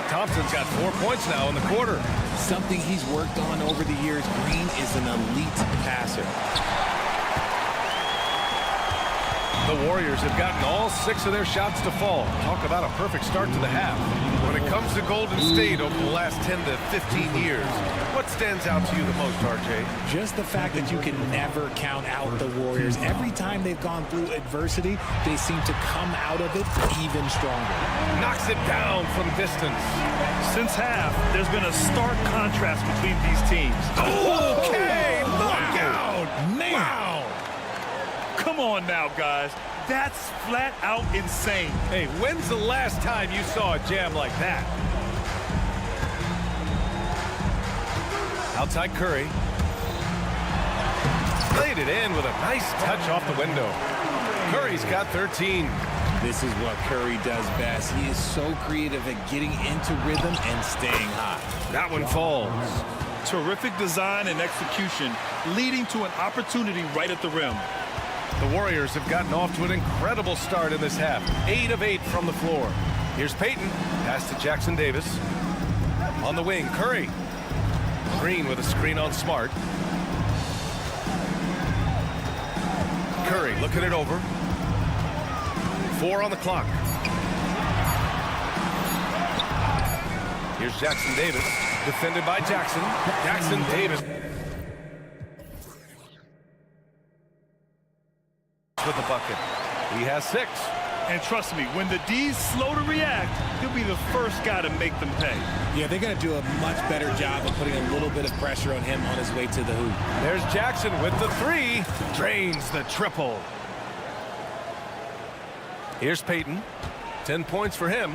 Thompson's got 4 points now in the quarter. Something he's worked on over the years. Green is an elite passer. The Warriors have gotten all 6 of their shots to fall. Talk about a perfect start to the half. When it comes to Golden State over the last 10 to 15 years, what stands out to you the most, RJ? Just the fact that you can never count out the Warriors. Every time they've gone through adversity, they seem to come out of it even stronger. Knocks it down from distance. Since half, there's been a stark contrast between these teams. Okay, look out! Man! Wow! Come on now, guys. That's flat out insane. Hey, when's the last time you saw a jam like that? Outside Curry. Played it in with a nice touch off the window. Curry's got 13. This is what Curry does best. He is so creative at getting into rhythm and staying hot. That one falls. Terrific design and execution, leading to an opportunity right at the rim. The Warriors have gotten off to an incredible start in this half. 8 of 8 from the floor. Here's Payton. Pass to Jackson Davis. On the wing, Curry. Green with a screen on Smart. Curry looking it over. 4 on the clock. Here's Jackson Davis. Defended by Jackson. Jackson Davis. With the bucket. He has 6. And trust me, when the D's slow to react, he'll be the first guy to make them pay. Yeah, they're going to do a much better job of putting a little bit of pressure on him on his way to the hoop. There's Jackson with the 3. Drains the triple. Here's Payton. 10 points for him.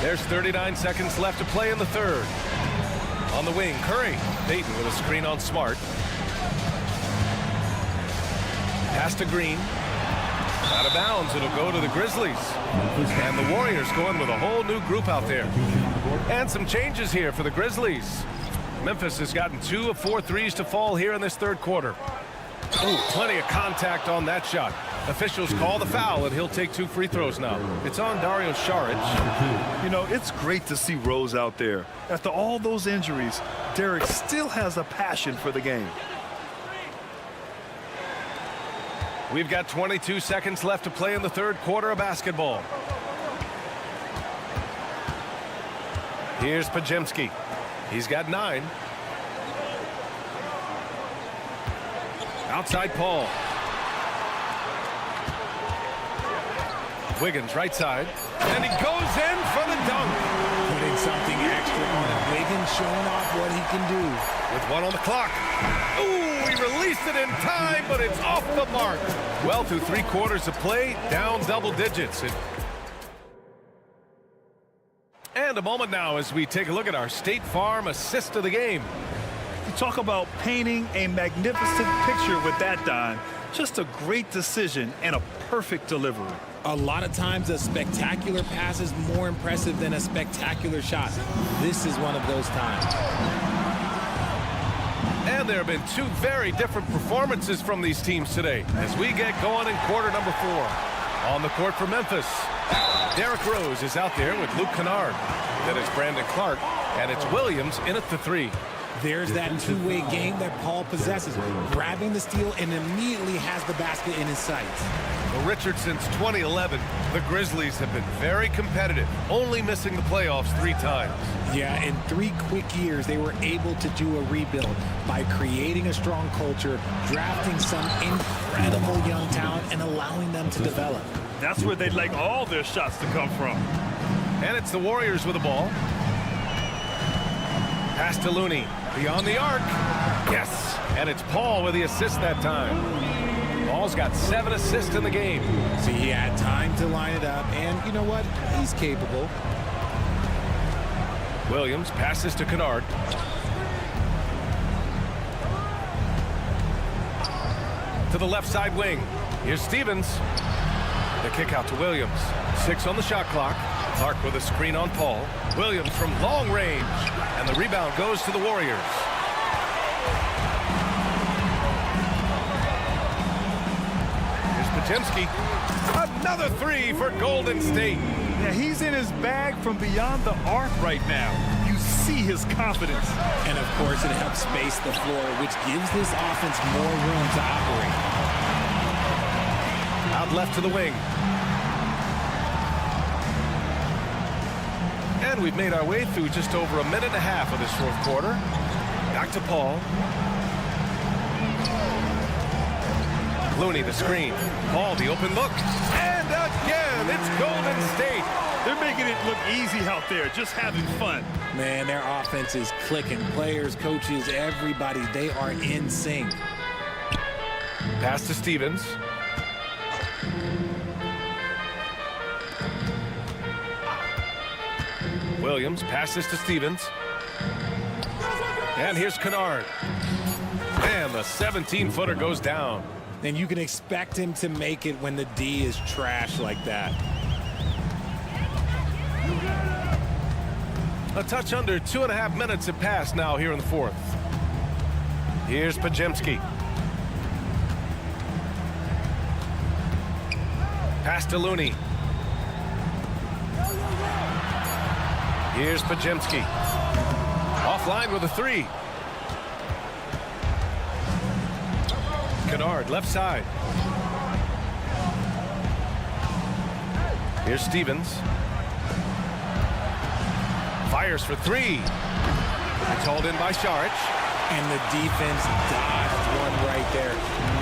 There's 39 seconds left to play in the third. On the wing, Curry. Payton with a screen on Smart. Pass to Green. Out of bounds. It'll go to the Grizzlies. And the Warriors going with a whole new group out there. And some changes here for the Grizzlies. Memphis has gotten 2 of 4 threes to fall here in this third quarter. Oh, plenty of contact on that shot. Officials call the foul, and he'll take 2 free throws now. It's on Dario Saric. You know, it's great to see Rose out there. After all those injuries, Derek still has a passion for the game. We've got 22 seconds left to play in the third quarter of basketball. Here's Pajemski. He's got 9. Outside Paul. Wiggins right side. And he goes in for the dunk. Putting something extra on it. Wiggins showing off what he can do. With 1 on the clock. Ooh, he released it in time, but it's off the mark. Well, through 3 quarters of play, down double digits. And a moment now as we take a look at our State Farm assist of the game. You talk about painting a magnificent picture with that dime. Just a great decision and a perfect delivery. A lot of times a spectacular pass is more impressive than a spectacular shot. This is one of those times. And there have been two very different performances from these teams today as we get going in quarter number 4. On the court for Memphis, Derrick Rose is out there with Luke Kennard. Then it's Brandon Clark, and it's Williams in at the 3. There's that two-way game that Paul possesses, grabbing the steal and immediately has the basket in his sights. For Richard, since 2011, the Grizzlies have been very competitive, only missing the playoffs 3 times. Yeah, in 3 quick years, they were able to do a rebuild by creating a strong culture, drafting some incredible young talent, and allowing them to develop. That's where they'd like all their shots to come from. And it's the Warriors with the ball. Pass to Looney. Beyond the arc. Yes. And it's Paul with the assist that time. Paul's got 7 assists in the game. See, he had time to line it up, and you know what? He's capable. Williams passes to Kennard. To the left side wing. Here's Stevens. The kick out to Williams. 6 on the shot clock. Clark with a screen on Paul. Williams from long range. And the rebound goes to the Warriors. Here's Podziemski. Another 3 for Golden State. Yeah, he's in his bag from beyond the arc right now. You see his confidence. And of course, it helps space the floor, which gives this offense more room to operate. Out left to the wing. And we've made our way through just over 1.5 minutes of this 4th quarter. Back to Paul. Looney, the screen. Paul, the open look. And again, it's Golden State. They're making it look easy out there, just having fun. Man, their offense is clicking. Players, coaches, everybody, they are in sync. Pass to Stevens. Williams passes to Stevens. And here's Kennard. And the 17-footer goes down. And you can expect him to make it when the D is trash like that. A touch under 2.5 minutes have passed now here in the 4th. Here's Podziemski. Pass to Looney. Here's Podziemski. Offline with a 3. Kennard, left side. Here's Stevens. Fires for 3. It's hauled in by Saric. And the defense dodged one right there.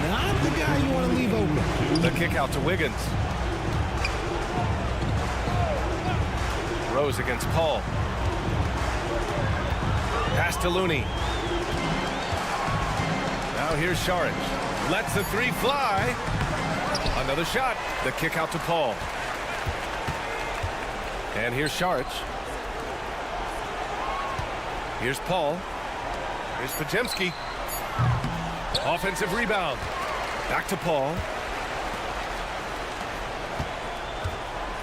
Not the guy you want to leave open. The kick out to Wiggins. Rose against Paul. Pass to Looney. Now here's Saric. Lets the 3 fly. Another shot. The kick out to Paul. And here's Saric. Here's Paul. Here's Podziemski. Offensive rebound. Back to Paul.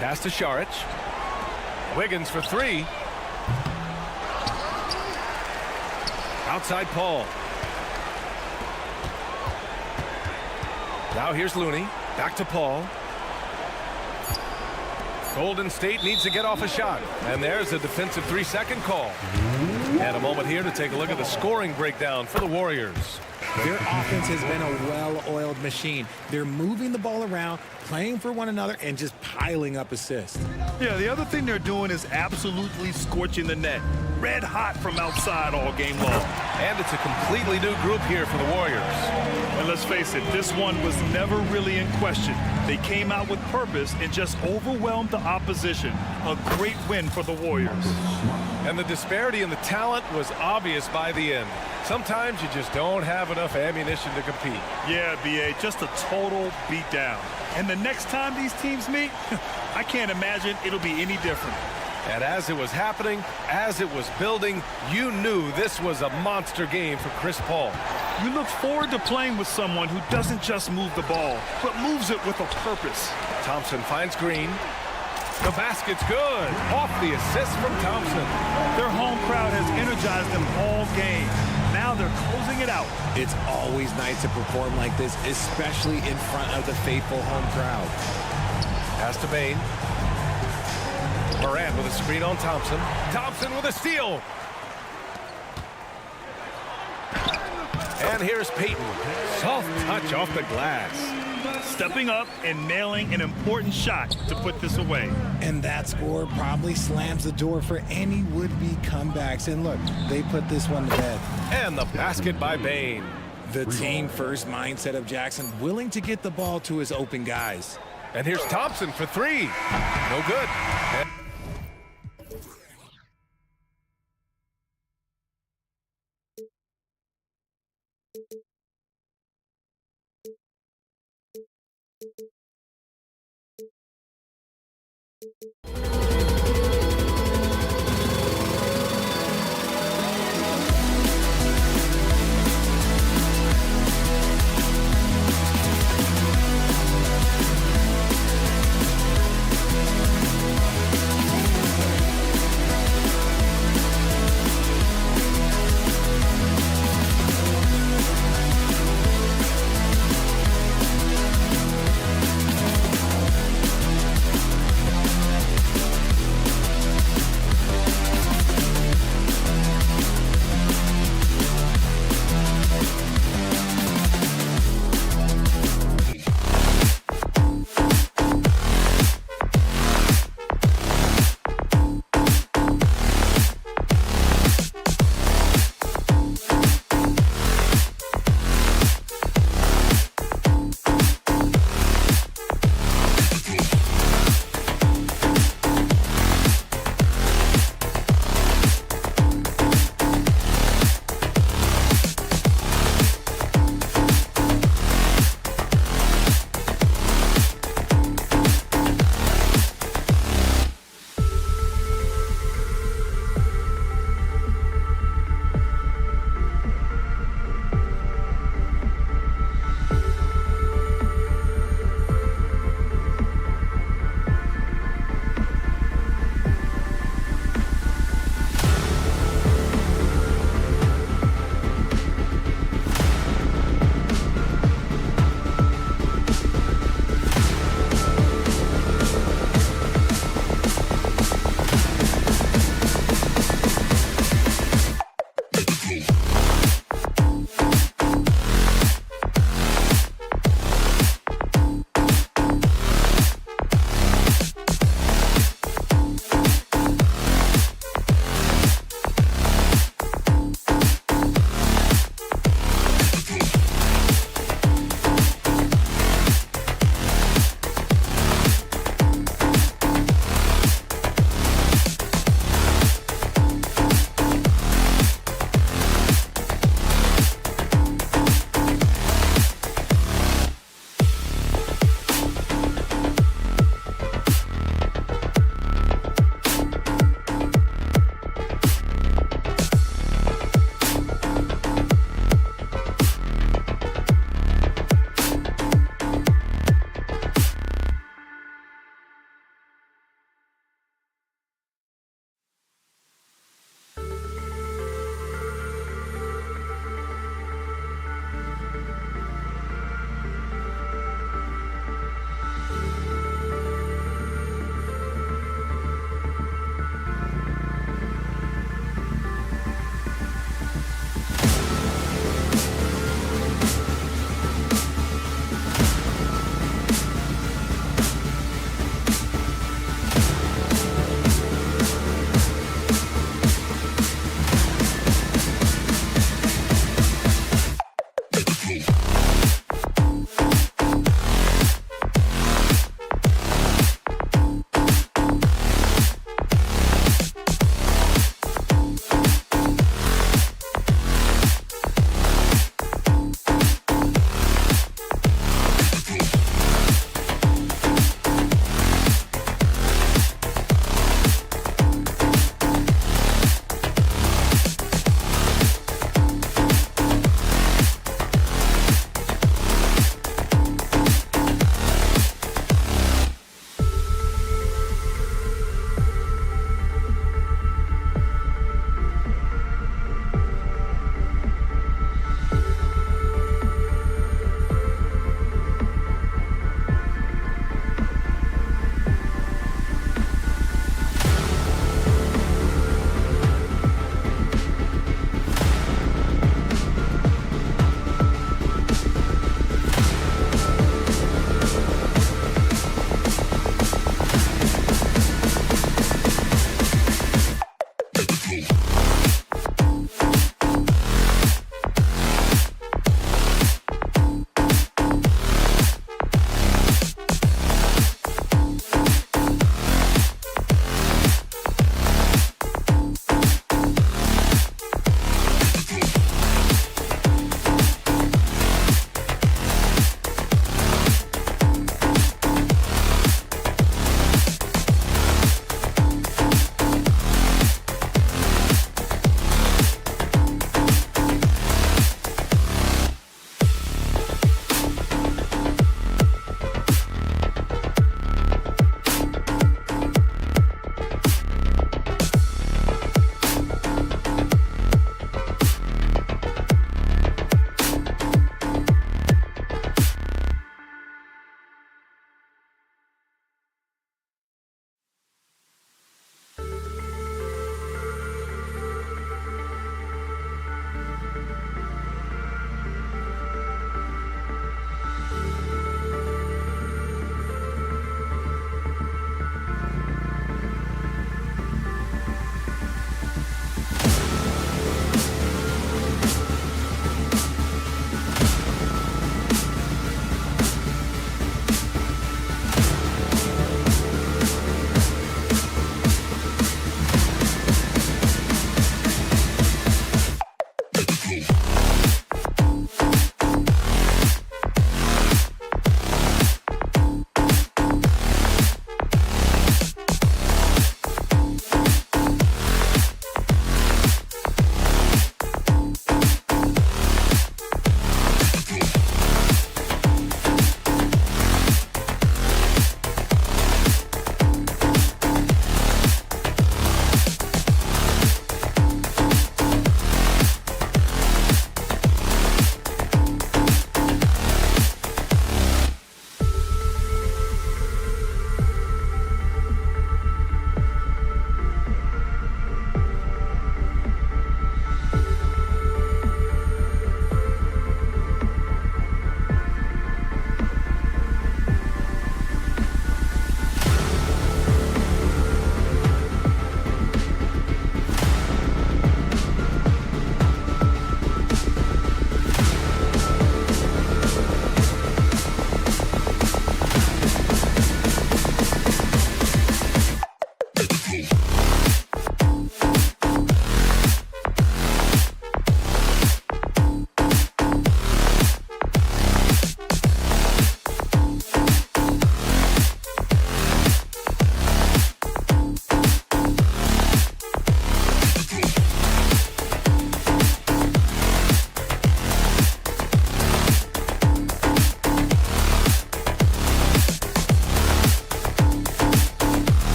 Pass to Saric. Wiggins for 3. Outside Paul. Now here's Looney. Back to Paul. Golden State needs to get off a shot. And there's a defensive 3-second call. And a moment here to take a look at the scoring breakdown for the Warriors. Their offense has been a well-oiled machine. They're moving the ball around, playing for one another, and just piling up assists. Yeah, the other thing they're doing is absolutely scorching the net. Red hot from outside all game long. And it's a completely new group here for the Warriors. And let's face it, this one was never really in question. They came out with purpose and just overwhelmed the opposition. A great win for the Warriors. And the disparity in the talent was obvious by the end. Sometimes you just don't have enough ammunition to compete. Yeah, B.A., just a total beatdown. And the next time these teams meet, I can't imagine it'll be any different. And as it was happening, as it was building, you knew this was a monster game for Chris Paul. You look forward to playing with someone who doesn't just move the ball, but moves it with a purpose. Thompson finds Green. The basket's good. Off the assist from Thompson. Their home crowd has energized them all game. Now now they're closing it out. It's always nice to perform like this, especially in front of the faithful home crowd. Pass to Bain. Morant with a screen on Thompson. Thompson with a steal. And here's Payton. Soft touch off the glass. Stepping up and nailing an important shot to put this away. And that score probably slams the door for any would-be comebacks. And look, they put this one to bed. And the basket by Bain. The team-first mindset of Jackson, willing to get the ball to his open guys. And here's Thompson for three. No good.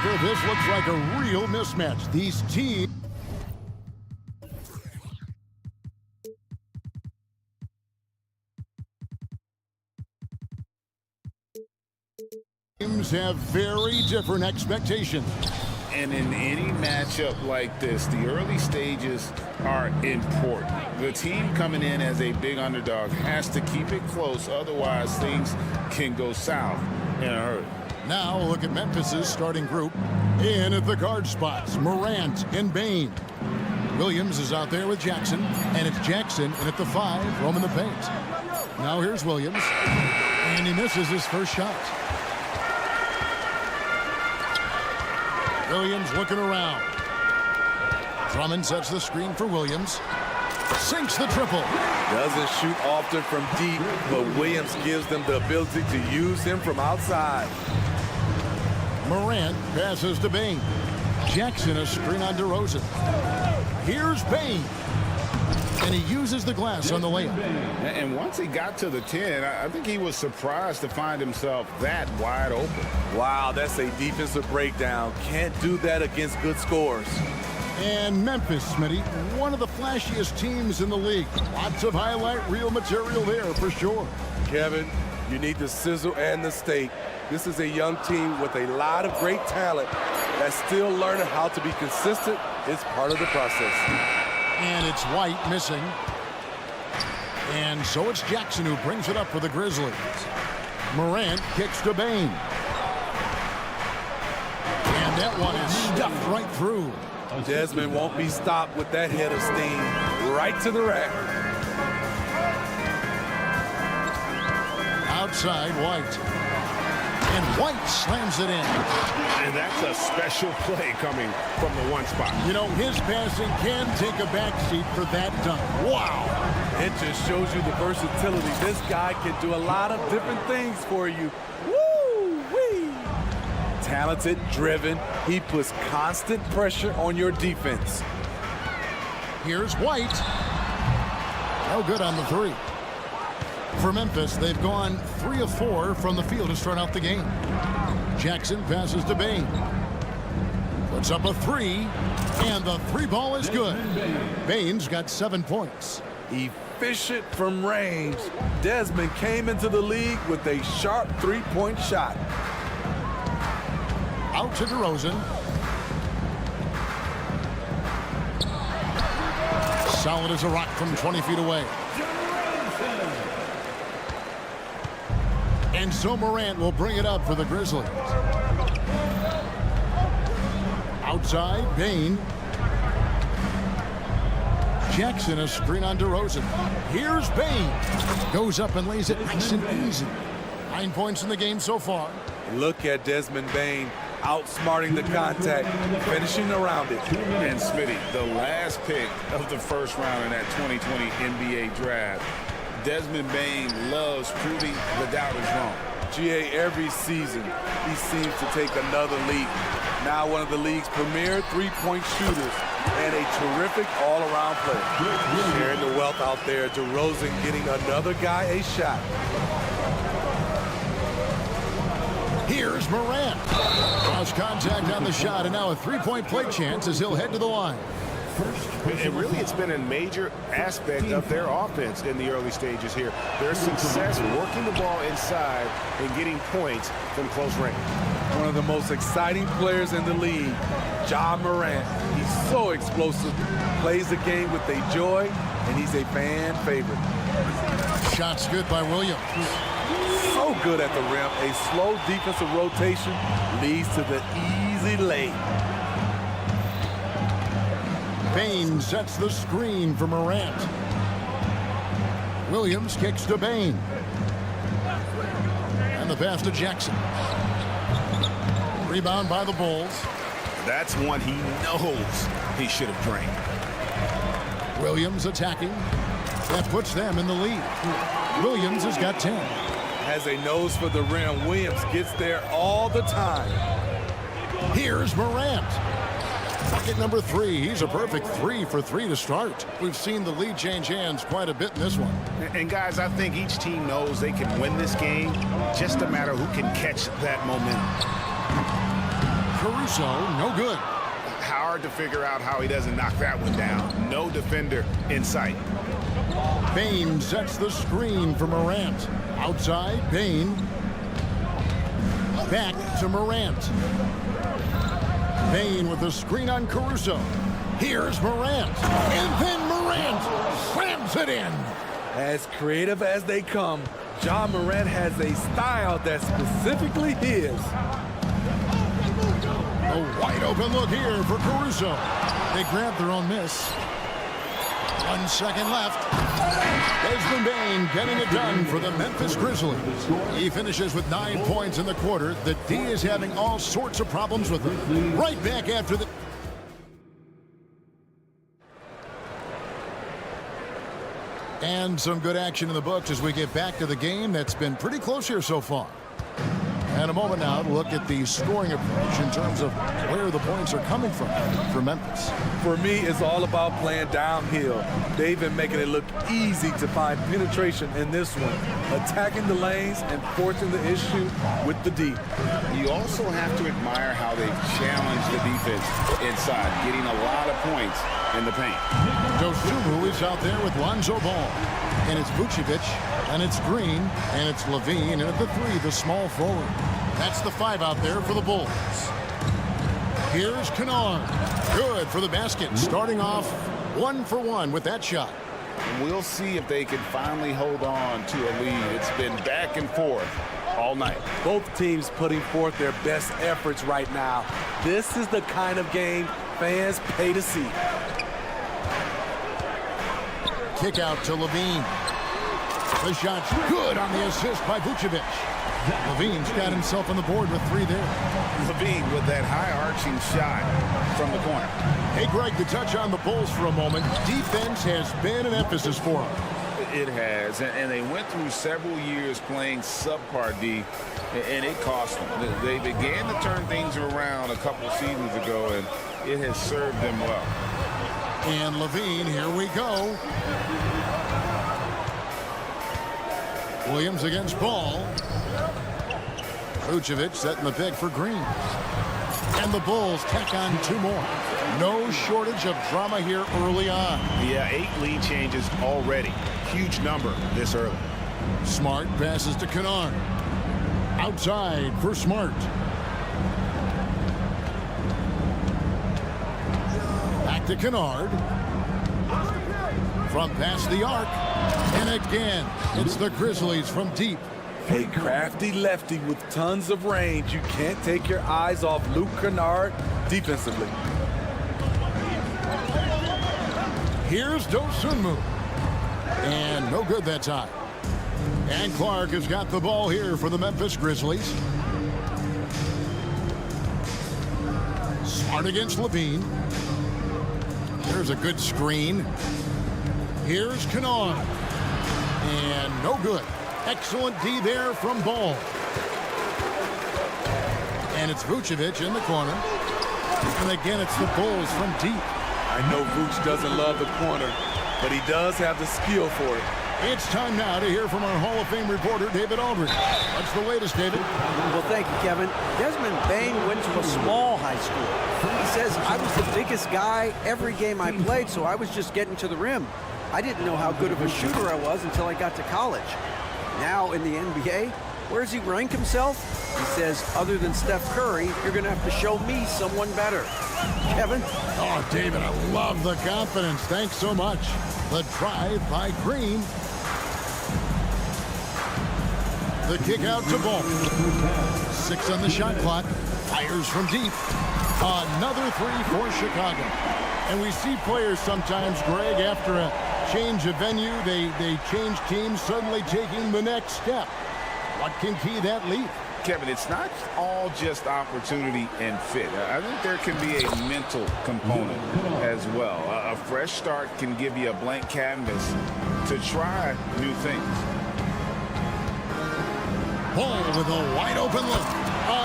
paper, this looks like a real mismatch. These teams have very different expectations. And in any matchup like this, the early stages are important. The team coming in as a big underdog has to keep it close, otherwise things can go south in a hurry. Now look at Memphis's starting group. In at the guard spots, Morant and Bain. Williams is out there with Jackson, and it's Jackson in at the 5, roaming the paint. Now here's Williams, and he misses his first shot. Williams looking around. Drummond sets the screen for Williams. Sinks the triple. Doesn't shoot often from deep, but Williams gives them the ability to use him from outside. Morant passes to Bain. Jackson a screen on DeRozan. Here's Bain. And he uses the glass on the layup. And once he got to the 10, I think he was surprised to find himself that wide open. Wow, that's a defensive breakdown. Can't do that against good scores. And Memphis, Smitty, one of the flashiest teams in the league. Lots of highlight reel material there for sure. Kevin, you need the sizzle and the steak. This is a young team with a lot of great talent that's still learning how to be consistent. It's part of the process. And it's White missing. And so it's Jackson who brings it up for the Grizzlies. Morant kicks to Bain. And that one is stuffed right through. Desmond won't be stopped with that head of steam. Right to the rack. Outside, White. And White slams it in. And that's a special play coming from the one spot. You know, his passing can take a backseat for that dunk. Wow. It just shows you the versatility. This guy can do a lot of different things for you. Woo-wee. Talented, driven. He puts constant pressure on your defense. Here's White. No good on the 3. For Memphis, they've gone 3 of 4 from the field to start out the game. Jackson passes to Bain. Puts up a 3, and the 3 ball is good. Bain's got 7 points. Efficient from range. Desmond came into the league with a sharp 3-point shot. Out to DeRozan. Solid as a rock from 20 feet away. And so Morant will bring it up for the Grizzlies. Outside, Bain. Jackson a screen on DeRozan. Here's Bain. Goes up and lays it nice and easy. 9 points in the game so far. Look at Desmond Bain outsmarting the contact, finishing around it. And Smitty, the last pick of the first round in that 2020 NBA draft. Desmond Bain loves proving the doubters wrong. GA, every season, he seems to take another leap. Now one of the league's premier 3-point shooters and a terrific all-around player. Sharing the wealth out there. DeRozan getting another guy a shot. Here's Morant. Cross contact on the shot, and now a 3-point play chance as he'll head to the line. And really, it's been a major aspect of their offense in the early stages here. Their success working the ball inside and getting points from close range. One of the most exciting players in the league, Ja Morant. He's so explosive, plays the game with a joy, and he's a fan favorite. Shot's good by Williams. So good at the rim. A slow defensive rotation leads to the easy lay. Bain sets the screen for Morant. Williams kicks to Bain. And the pass to Jackson. Rebound by the Bulls. That's one he knows he should have drained. Williams attacking. That puts them in the lead. Williams has got 10. Has a nose for the rim. Williams gets there all the time. Here's Morant. Bucket number 3. He's a perfect 3 for 3 to start. We've seen the lead change hands quite a bit in this one. And guys, I think each team knows they can win this game. Just a matter who can catch that momentum. Caruso, no good. Hard to figure out how he doesn't knock that one down. No defender in sight. Bain sets the screen for Morant. Outside, Bain. Back to Morant. Bain with the screen on Caruso. Here's Morant. And then Morant slams it in. As creative as they come, John Morant has a style that's specifically his. A wide open look here for Caruso. They grab their own miss. 1 second left. Desmond Bain getting it done for the Memphis Grizzlies. He finishes with 9 points in the quarter. The D is having all sorts of problems with him. Right back after the... And some good action in the books as we get back to the game that's been pretty close here so far. And a moment now to look at the scoring approach in terms of where the points are coming from for Memphis. For me, it's all about playing downhill. They've been making it look easy to find penetration in this one, attacking the lanes and forcing the issue with the D. You also have to admire how they've challenged the defense inside, getting a lot of points in the paint. Dosunmu is out there with Lonzo Ball. And it's Vucevic, and it's Green, and it's Levine, and at the 3, the small forward. That's the 5 out there for the Bulls. Here's Kennard. Good for the basket. Starting off 1 for 1 with that shot. We'll see if they can finally hold on to a lead. It's been back and forth all night. Both teams putting forth their best efforts right now. This is the kind of game fans pay to see. Kick out to Levine. The shot's good on the assist by Vucevic. Levine's got himself on the board with 3 there. Levine with that high-arching shot from the corner. Hey, Greg, to touch on the Bulls for a moment, defense has been an emphasis for them. It has, and they went through several years playing subpar D, and it cost them. They began to turn things around a couple seasons ago, and it has served them well. And Levine, here we go. Williams against Ball. Vucevic setting the pick for Green. And the Bulls tack on 2 more. No shortage of drama here early on. Yeah, 8 lead changes already. Huge number this early. Smart passes to Kennard. Outside for Smart. Back to Kennard. From past the arc. And again, it's the Grizzlies from deep. A crafty lefty with tons of range. You can't take your eyes off Luke Kennard defensively. Here's Dosunmu. And no good that time. And Clark has got the ball here for the Memphis Grizzlies. Smart against Levine. There's a good screen. Here's Kennard. And no good. Excellent D there from Ball. And it's Vucevic in the corner. And again, it's the Bulls from deep. I know Vooch doesn't love the corner, but he does have the skill for it. It's time now to hear from our Hall of Fame reporter, David Aldridge. What's the latest, David? Well, thank you, Kevin. Desmond Bain went to a small high school. He says, I was the biggest guy every game I played, so I was just getting to the rim. I didn't know how good of a shooter I was until I got to college. Now in the NBA, where does he rank himself? He says, other than Steph Curry, you're going to have to show me someone better. Kevin? Oh, David, I love the confidence. Thanks so much. The drive by Green. The kick out to Ball. 6 on the shot clock. Fires from deep. Another 3 for Chicago. And we see players sometimes, Greg, after a change of venue, they change teams, suddenly taking the next step. What can key that leap? Kevin, it's not all just opportunity and fit. I think there can be a mental component as well. A fresh start can give you a blank canvas to try new things. Ball with a wide open look.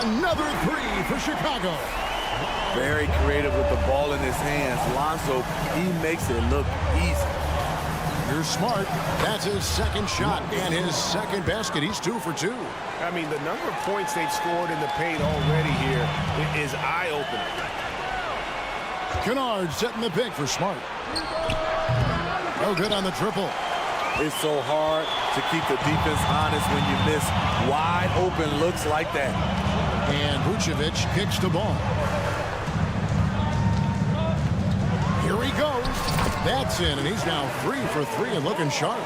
Another 3 for Chicago. Very creative with the ball in his hands. Lonzo, he makes it look easy. Here's Smart. That's his second shot and his second basket. He's 2 for 2. I mean, the number of points they've scored in the paint already here is eye-opening. Kennard setting the pick for Smart. No good on the triple. It's so hard to keep the defense honest when you miss wide open looks like that. And Vucevic kicks the ball. Here he goes. That's in, and he's now 3 for 3 and looking sharp.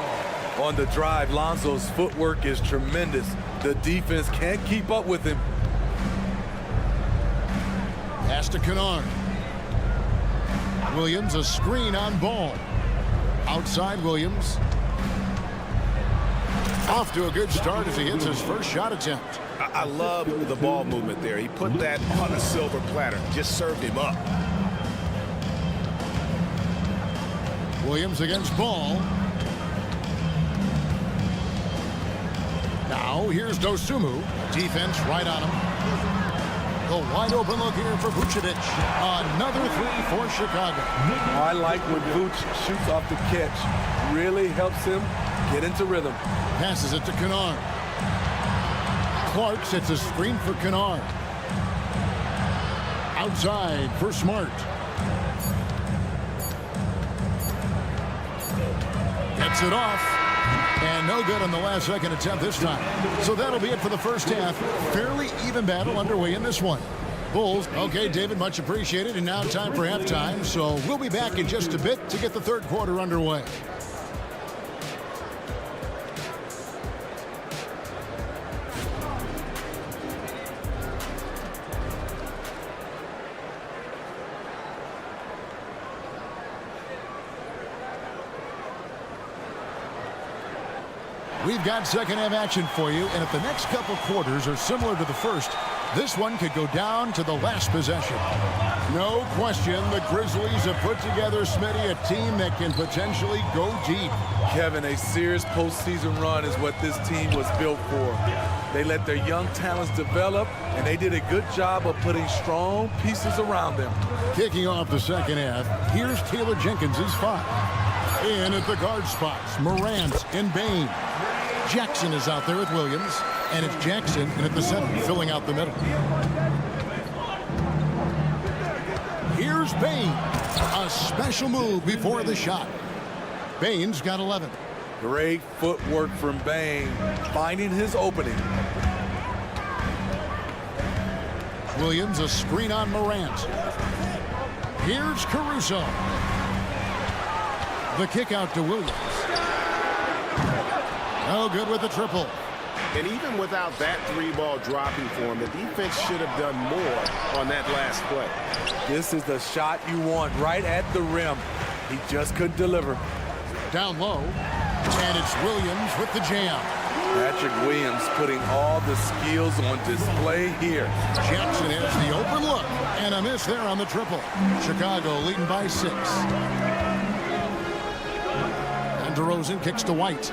On the drive, Lonzo's footwork is tremendous. The defense can't keep up with him. Pass to Kennard. Williams, a screen on Ball. Outside Williams. Off to a good start as he hits his first shot attempt. I love the ball movement there. He put that on a silver platter. Just served him up. Williams against Ball. Now here's Dosunmu. Defense right on him. The wide open look here for Vucevic. Another 3 for Chicago. I like when Vuce shoots off the catch. Really helps him get into rhythm. Passes it to Kennard. Clark sets a screen for Kennard. Outside for Smart. Gets it off. And no good on the last second attempt this time. So that'll be it for the first half. Fairly even battle underway in this one. Bulls. Okay, David, much appreciated. And now time for halftime. So we'll be back in just a bit to get the third quarter underway. We've got second half action for you, and if the next couple quarters are similar to the first, this one could go down to the last possession. No question, the Grizzlies have put together, Smitty, a team that can potentially go deep. Kevin, a serious postseason run is what this team was built for. They let their young talents develop, and they did a good job of putting strong pieces around them. Kicking off the second half, here's Taylor Jenkins' 5. In at the guard spots, Morant and Bain. Jackson is out there with Williams, and it's Jackson in at the center, filling out the middle. Here's Bain. A special move before the shot. Bain's got 11. Great footwork from Bain, finding his opening. Williams, a screen on Morant. Here's Caruso. The kick out to Williams. No good with the triple. And even without that 3-ball dropping for him, the defense should have done more on that last play. This is the shot you want right at the rim. He just couldn't deliver. Down low. And it's Williams with the jam. Patrick Williams putting all the skills on display here. Jackson has the open look. And a miss there on the triple. Chicago leading by 6. And DeRozan kicks to White.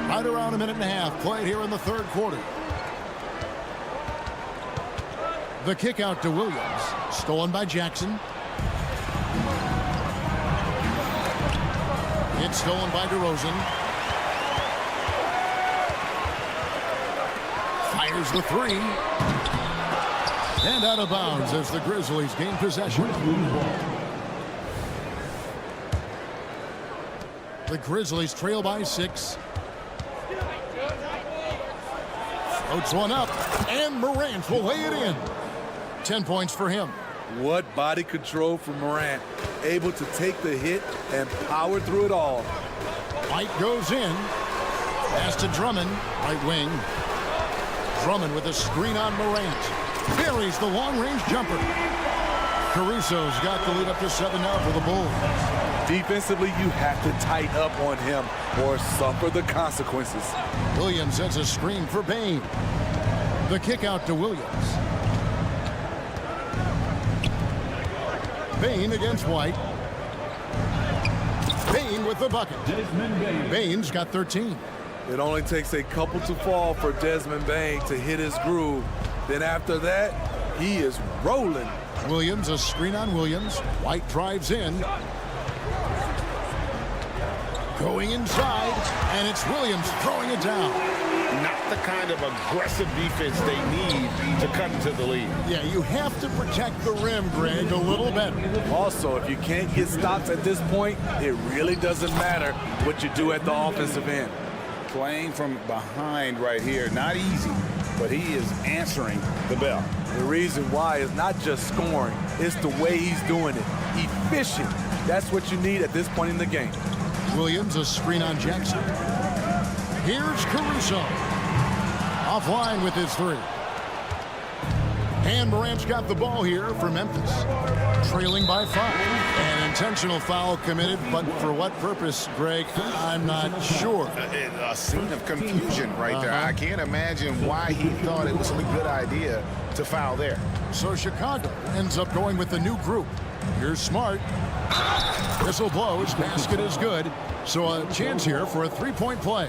Right around a minute and a half played here in the third quarter. The kick out to Williams. Stolen by Jackson. It's stolen by DeRozan. Fires the 3. And out of bounds as the Grizzlies gain possession. The Grizzlies trail by 6. Floats one up, and Morant will lay it in. 10 points for him. What body control from Morant. Able to take the hit and power through it all. White goes in. Pass to Drummond, right wing. Drummond with a screen on Morant. Buries the long-range jumper. Caruso's got the lead up to 7 now for the Bulls. Defensively, you have to tighten up on him or suffer the consequences. Williams sets a screen for Bain. The kick out to Williams. Bain against White. Bain with the bucket. Bain's got 13. It only takes a couple to fall for Desmond Bain to hit his groove. Then after that, he is rolling. Williams, a screen on Williams. White drives in. Going inside, and it's Williams throwing it down. Not the kind of aggressive defense they need to cut into the lead. Yeah, you have to protect the rim, Greg, a little better. Also, if you can't get stops at this point, it really doesn't matter what you do at the offensive end. Playing from behind right here, not easy, but he is answering the bell. The reason why is not just scoring, it's the way he's doing it. Efficient. That's what you need at this point in the game. Williams, a screen on Jackson. Here's Caruso. Offline with his three. And Morant's got the ball here for Memphis. Trailing by 5. An intentional foul committed, but for what purpose, Greg, I'm not sure. A scene of confusion right there. I can't imagine why he thought it was a good idea to foul there. So Chicago ends up going with the new group. Here's Smart. Whistle blows. Basket is good. So a chance here for a three-point play.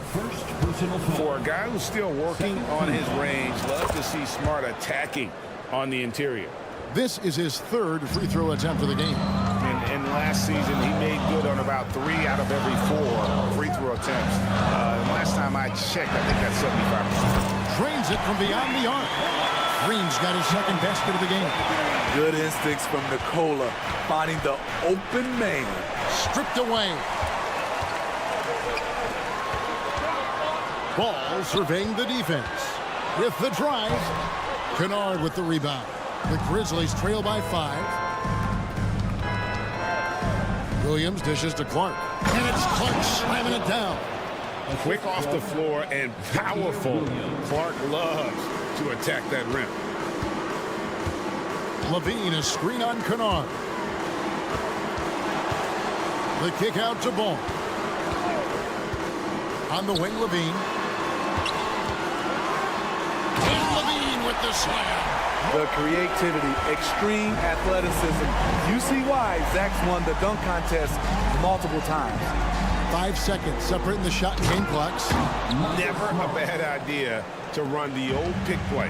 For a guy who's still working on his range, love to see Smart attacking on the interior. This is his third free throw attempt of the game. And last season, he made good on about 3 out of every 4 free throw attempts. Last time I checked, I think that's 75%. Drains it from beyond the arc. Green's got his second basket of the game. Good instincts from Nikola, finding the open man. Stripped away. Ball surveying the defense. With the drive, Kennard with the rebound. The Grizzlies trail by 5. Williams dishes to Clark. And it's Clark slamming it down. Quick off the floor and powerful. Clark loves to attack that rim. Levine, a screen on Kennard. The kick out to Ball. On the wing, Levine. And Levine with the slam. The creativity, extreme athleticism. You see why Zach's won the dunk contest multiple times. 5 seconds separating the shot and game clocks. Never a bad idea to run the old pick play.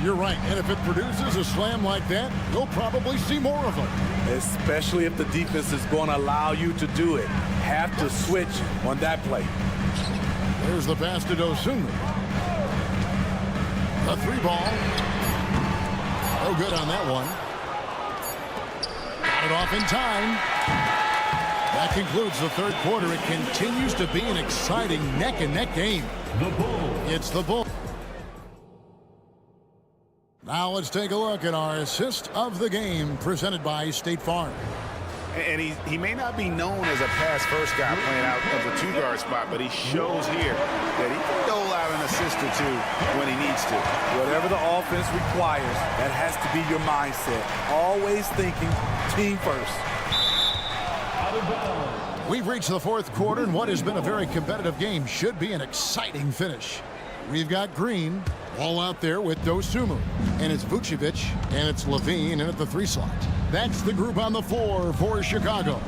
You're right. And if it produces a slam like that, you'll probably see more of them. Especially if the defense is going to allow you to do it. Have to switch on that play. There's the pass to Dosunmu. A 3-ball. No good on that one. Got it off in time. That concludes the third quarter. It continues to be an exciting neck-and-neck game. The Bull. It's the Bull. Now let's take a look at our assist of the game presented by State Farm. And he may not be known as a pass-first guy playing out of the 2-guard spot, but he shows here that he can dole out an assist or 2 when he needs to. Whatever the offense requires, that has to be your mindset. Always thinking team first. We've reached the fourth quarter, and what has been a very competitive game should be an exciting finish. We've got Green all out there with Dosunmu, and it's Vucevic, and it's Levine, and at the 3 slot. That's the group on the floor for Chicago.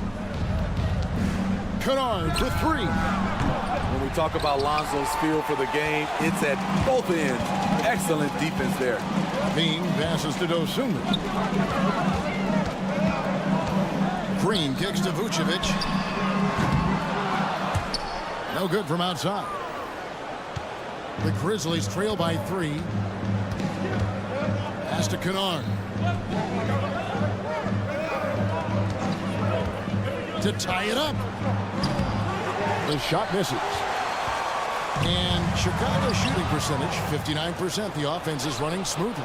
Kennard for 3. When we talk about Lonzo's feel for the game, it's at both ends. Excellent defense there. Levine passes to Dosunmu. Green kicks to Vucevic. No good from outside. The Grizzlies trail by 3. Pass to Kennard. To tie it up. The shot misses. And Chicago's shooting percentage, 59%. The offense is running smoothly.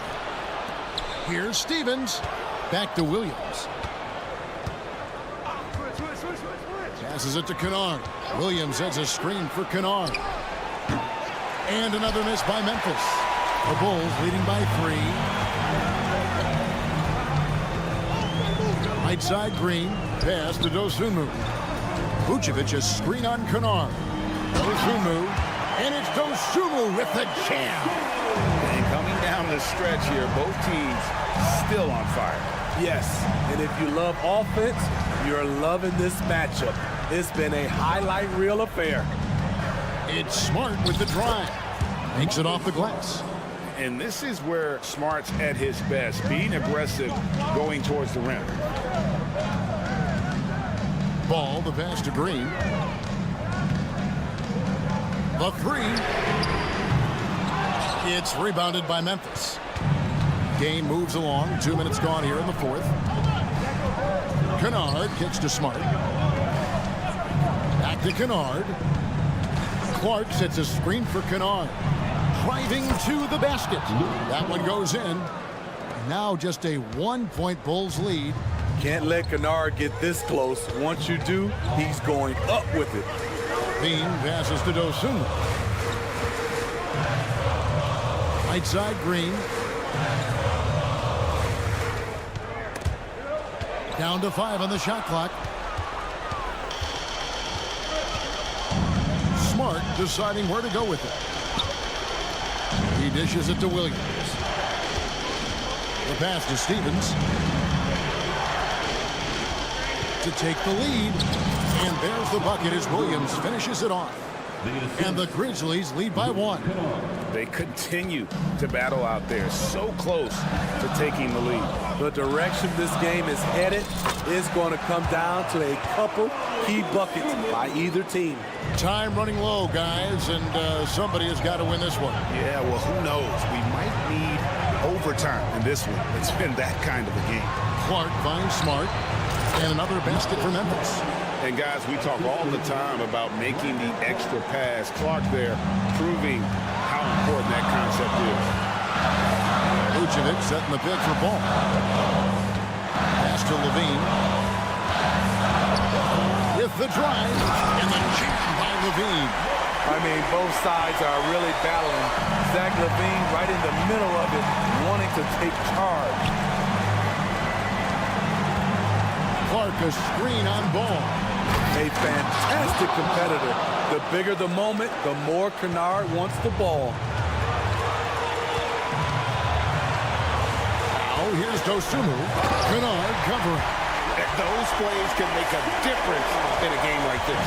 Here's Stevens. Back to Williams. Passes it to Kennard. Williams heads a screen for Kennard. And another miss by Memphis. The Bulls leading by 3. Right side, Green. Pass to Dosunmu. Vucevic a screen on Kennard. Dosunmu. And it's Dosunmu with the jam. And coming down the stretch here, both teams still on fire. Yes, and if you love offense, you're loving this matchup. It's been a highlight reel affair. It's Smart with the drive. Makes it off the glass. And this is where Smart's at his best, being aggressive, going towards the rim. Ball, the pass to Green. The three. It's rebounded by Memphis. Game moves along. 2 minutes gone here in the fourth. Kennard kicks to Smart. Back to Kennard. Clark sets a screen for Kennard. Driving to the basket. That one goes in. Now just a 1-point Bulls lead. Can't let Kennard get this close. Once you do, he's going up with it. Bean passes to Dosunmu. Right side, Green. Down to 5 on the shot clock. Smart deciding where to go with it. He dishes it to Williams. The pass to Stevens. To take the lead. And there's the bucket as Williams finishes it off. And the Grizzlies lead by 1. They continue to battle out there, so close to taking the lead. The direction this game is headed is going to come down to a couple key buckets by either team. Time running low, guys, and somebody has got to win this one. Yeah, well, who knows? We might need overtime in this one. It's been that kind of a game. Clark finds Smart, and another basket for Memphis. And, guys, we talk all the time about making the extra pass. Clark there proving how important that concept is. Vucevic setting the pick for Ball. Pass to Levine. With the drive, and the jam by Levine. I mean, both sides are really battling. Zach Levine right in the middle of it, wanting to take charge. Clark a screen on Ball. A fantastic competitor. The bigger the moment, the more Kennard wants the ball. Now here's Dosunmu. Kennard covering. Those plays can make a difference in a game like this.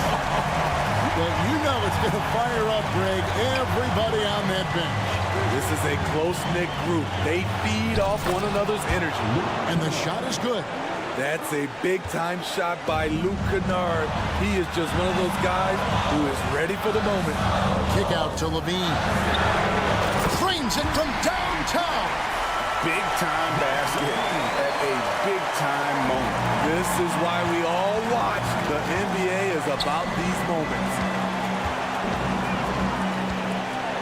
Well, you know it's going to fire up, Greg, everybody on that bench. This is a close-knit group. They feed off one another's energy. And the shot is good. That's a big-time shot by Luke Kennard. He is just one of those guys who is ready for the moment. Kick out to Levine. Frames it from downtown. Big-time basket at a big-time moment. This is why we all watch. The NBA is about these moments.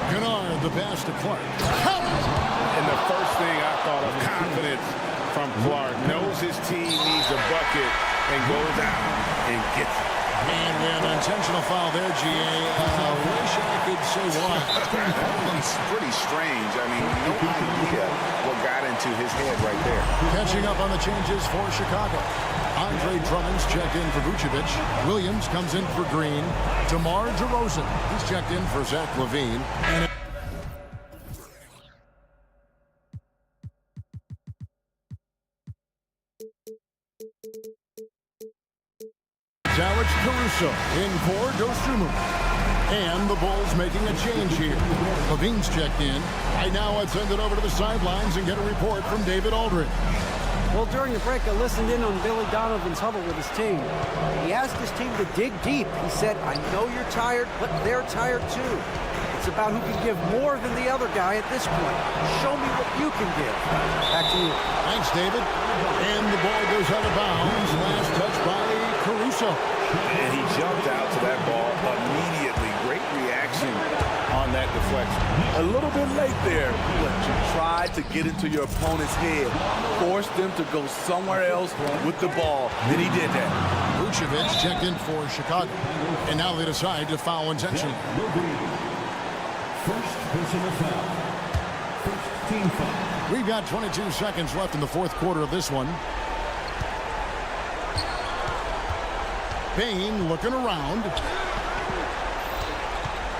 Kennard, the pass to Clark. And the first thing I thought of, confidence from Clark. Knows his team needs a bucket and goes out and gets it. And an intentional foul there, GA. Wish I could say why. It's pretty strange. I mean, no idea what got into his head right there. Catching up on the changes for Chicago. Andre Drummond's checked in for Vucevic. Williams comes in for Green. DeMar DeRozan, he's checked in for Zach Levine. And Alex Caruso in for Dosunmu. And the Bulls making a change here. Levine's checked in. I now send it over to the sidelines and get a report from David Aldridge. Well, during the break, I listened in on Billy Donovan's huddle with his team. He asked his team to dig deep. He said, I know you're tired, but they're tired too. It's about who can give more than the other guy at this point. Show me what you can give. Back to you. Thanks, David. And the ball goes out of bounds. Last touch by Caruso. And he jumped out to that ball immediately. Great reaction on that deflection. A little bit late there, but you tried to get into your opponent's head. Force them to go somewhere else with the ball. And he did that. Vucevic checked in for Chicago. And now they decide to foul intentionally. First personal foul. First team foul. We've got 22 seconds left in the fourth quarter of this one. Payne looking around.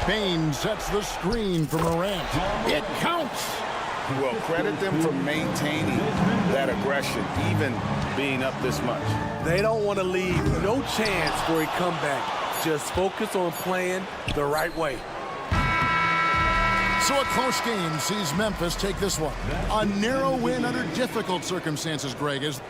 Payne sets the screen for Morant. It counts. Well, credit them for maintaining that aggression, even being up this much. They don't want to leave no chance for a comeback. Just focus on playing the right way. So a close game sees Memphis take this one. A narrow win under difficult circumstances, Greg. Is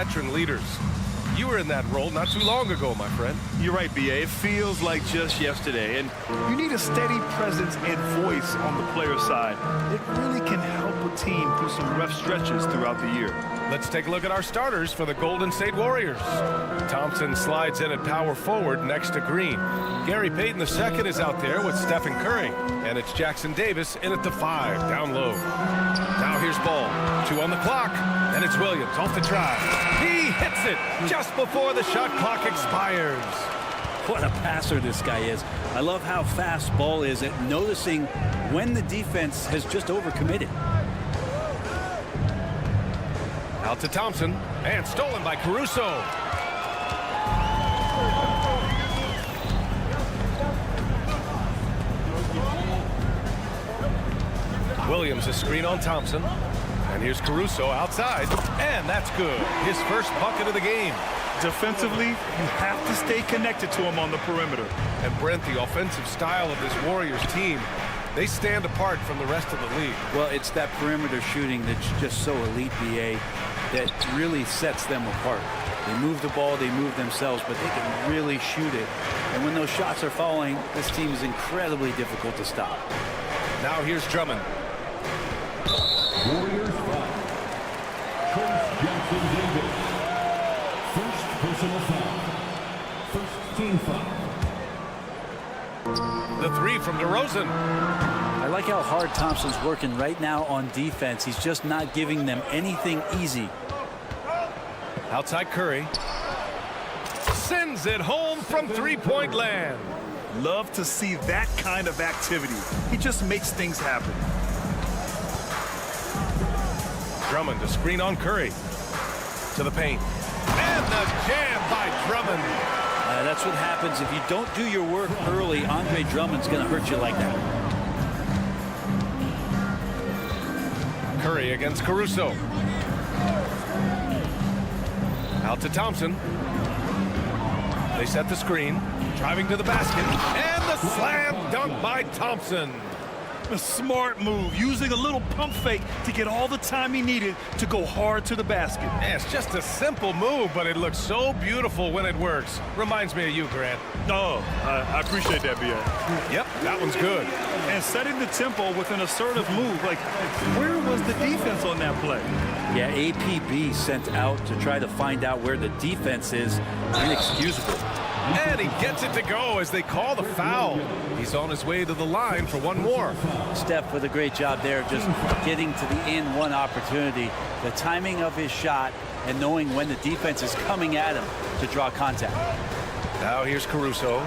veteran leaders. You were in that role not too long ago, my friend. You're right, B.A. It feels like just yesterday. And you need a steady presence and voice on the player side. It really can help a team through some rough stretches throughout the year. Let's take a look at our starters for the Golden State Warriors. Thompson slides in at power forward next to Green. Gary Payton II is out there with Stephen Curry. And it's Jackson Davis in at the 5, down low. Now here's Ball. 2 on the clock. And it's Williams off the drive. He hits it just before the shot clock expires. What a passer this guy is. I love how fast Ball is at noticing when the defense has just overcommitted. Out to Thompson, and stolen by Caruso. Williams a screen on Thompson. And here's Caruso outside, and that's good. His first bucket of the game. Defensively, you have to stay connected to him on the perimeter. And Brent, the offensive style of this Warriors team, they stand apart from the rest of the league. Well, it's that perimeter shooting that's just so elite, BA, that really sets them apart. They move the ball, they move themselves, but they can really shoot it. And when those shots are falling, this team is incredibly difficult to stop. Now here's Drummond. Warriors 5. Coach Jackson Davis. First personal foul. First team foul. The 3 from DeRozan. I like how hard Thompson's working right now on defense. He's just not giving them anything easy. Outside Curry. Sends it home from three-point land. Love to see that kind of activity. He just makes things happen. Drummond, a screen on Curry. To the paint. And the jam by Drummond. That's what happens if you don't do your work early. Andre Drummond's going to hurt you like that. Curry against Caruso. Out to Thompson. They set the screen. Driving to the basket. And the slam dunk by Thompson. A smart move, using a little pump fake to get all the time he needed to go hard to the basket. Yeah, it's just a simple move, but it looks so beautiful when it works. Reminds me of you, Grant. Oh, I appreciate that, B.A. Yep, that one's good. And setting the tempo with an assertive move. Like, where was the defense on that play? Yeah, APB sent out to try to find out where the defense is. Inexcusable. And he gets it to go as they call the foul. He's on his way to the line for one more. Steph with a great job there, just getting to the and-one opportunity. The timing of his shot and knowing when the defense is coming at him to draw contact. Now here's Caruso.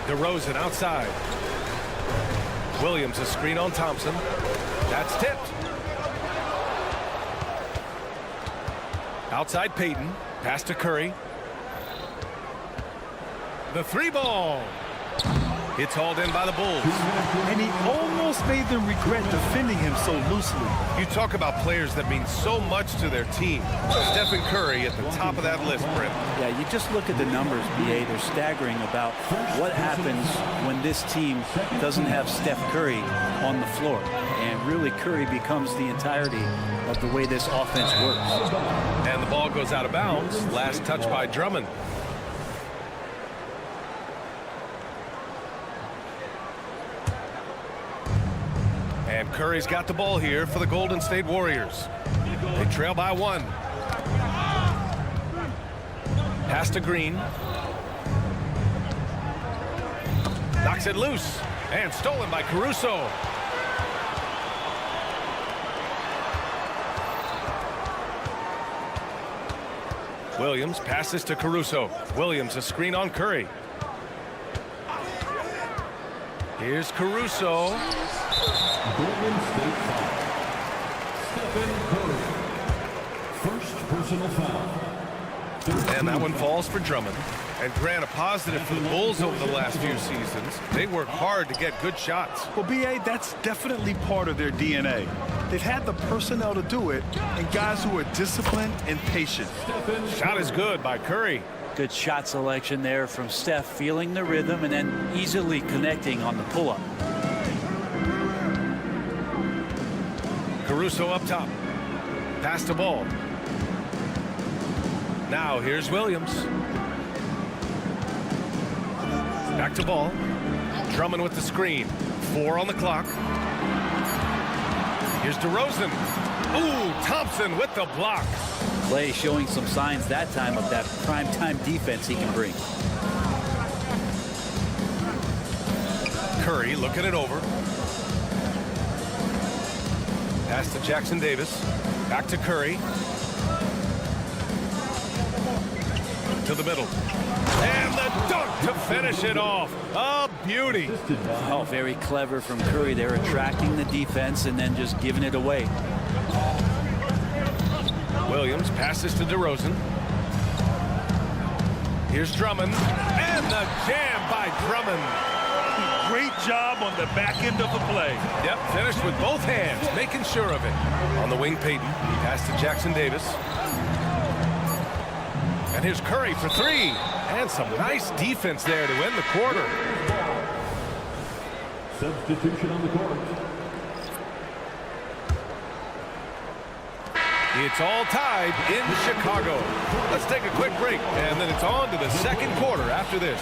DeRozan outside. Williams a screen on Thompson. That's tipped. Outside Payton. Pass to Curry. The 3-ball. It's hauled in by the Bulls. And he almost made them regret defending him so loosely. You talk about players that mean so much to their team. Stephen Curry at the top of that list, Brent. Yeah, you just look at the numbers, BA. They're staggering about what happens when this team doesn't have Steph Curry on the floor. And really, Curry becomes the entirety of the way this offense works. And the ball goes out of bounds. Last touch by Drummond. And Curry's got the ball here for the Golden State Warriors. They trail by 1. Pass to Green. Knocks it loose. And stolen by Caruso. Williams passes to Caruso. Williams a screen on Curry. Here's Caruso. Golden State foul. Stephen Curry. First personal foul. And that one falls for Drummond. And Grant, a positive for the Bulls over the last few seasons. They work hard to get good shots. Well, B.A., that's definitely part of their DNA. They've had the personnel to do it, and guys who are disciplined and patient. Shot is good by Curry. Good shot selection there from Steph, feeling the rhythm and then easily connecting on the pull-up. Caruso up top. Pass the ball. Now here's Williams. Back to ball. Drummond with the screen. 4 on the clock. Here's DeRozan. Ooh, Thompson with the block. Clay showing some signs that time of that prime-time defense he can bring. Curry looking it over. Pass to Jackson Davis. Back to Curry. To the middle. And the dunk to finish it off. A beauty. Oh, very clever from Curry. They're attracting the defense and then just giving it away. Williams passes to DeRozan. Here's Drummond. And the jam by Drummond. Great job on the back end of the play. Yep, finished with both hands, making sure of it. On the wing, Payton. Pass to Jackson Davis. And here's Curry for 3. And some nice defense there to end the quarter. Substitution on the court. It's all tied in Chicago. Let's take a quick break, and then it's on to the second quarter after this.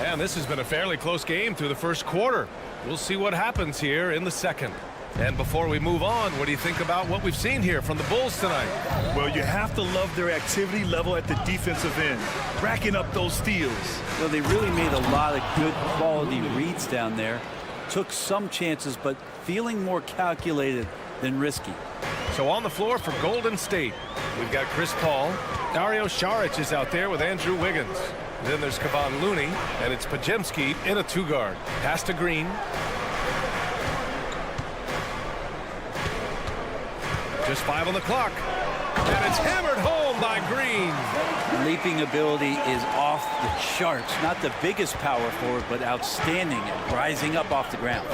And this has been a fairly close game through the first quarter. We'll see what happens here in the second. And before we move on, what do you think about what we've seen here from the Bulls tonight? Well, you have to love their activity level at the defensive end, racking up those steals. Well, they really made a lot of good quality reads down there. Took some chances, but feeling more calculated than risky. So on the floor for Golden State, we've got Chris Paul. Dario Saric is out there with Andrew Wiggins. Then there's Kevon Looney, and it's Podziemski in a 2-guard. Pass to Green. Just 5 on the clock. And it's hammered home by Green. Leaping ability is off the charts. Not the biggest power forward, but outstanding at rising up off the ground.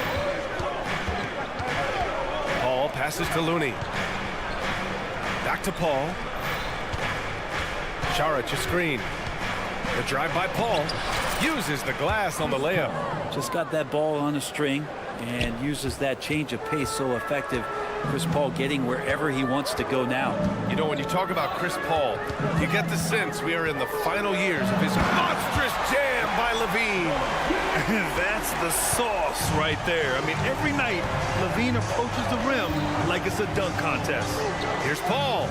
Paul passes to Looney. Back to Paul. Saric a screen. The drive by Paul. Uses the glass on the layup. Just got that ball on a string and uses that change of pace so effective. Chris Paul getting wherever he wants to go now. You know, when you talk about Chris Paul, you get the sense we are in the final years of his monstrous jam by Levine. That's the sauce right there. I mean, every night, Levine approaches the rim like it's a dunk contest. Here's Paul.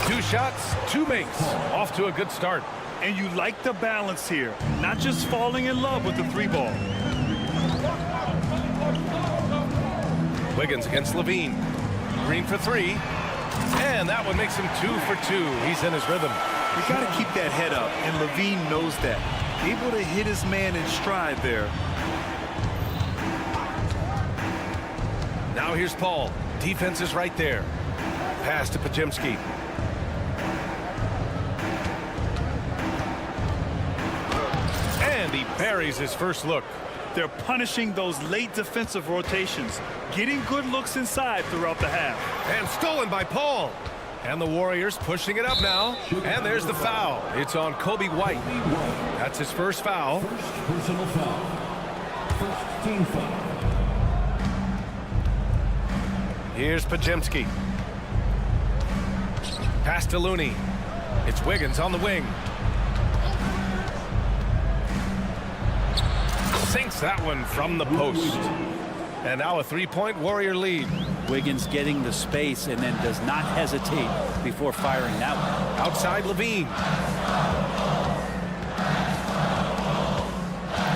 2 shots, 2 makes. Off to a good start. And you like the balance here, not just falling in love with the 3-ball. Wiggins against Levine. Green for 3. And that one makes him 2 for 2. He's in his rhythm. You got to keep that head up, and Levine knows that. Able to hit his man in stride there. Now here's Paul. Defense is right there. Pass to Podziemski. And he buries his first look. They're punishing those late defensive rotations, getting good looks inside throughout the half. And stolen by Paul. And the Warriors pushing it up now. And there's the foul. It's on Kobe White. That's his first foul. First personal foul. First team foul. Here's Podziemski. Pass to Looney. It's Wiggins on the wing. Sinks that one from the post. And now a 3-point Warrior lead. Wiggins getting the space and then does not hesitate before firing that one. Outside Levine.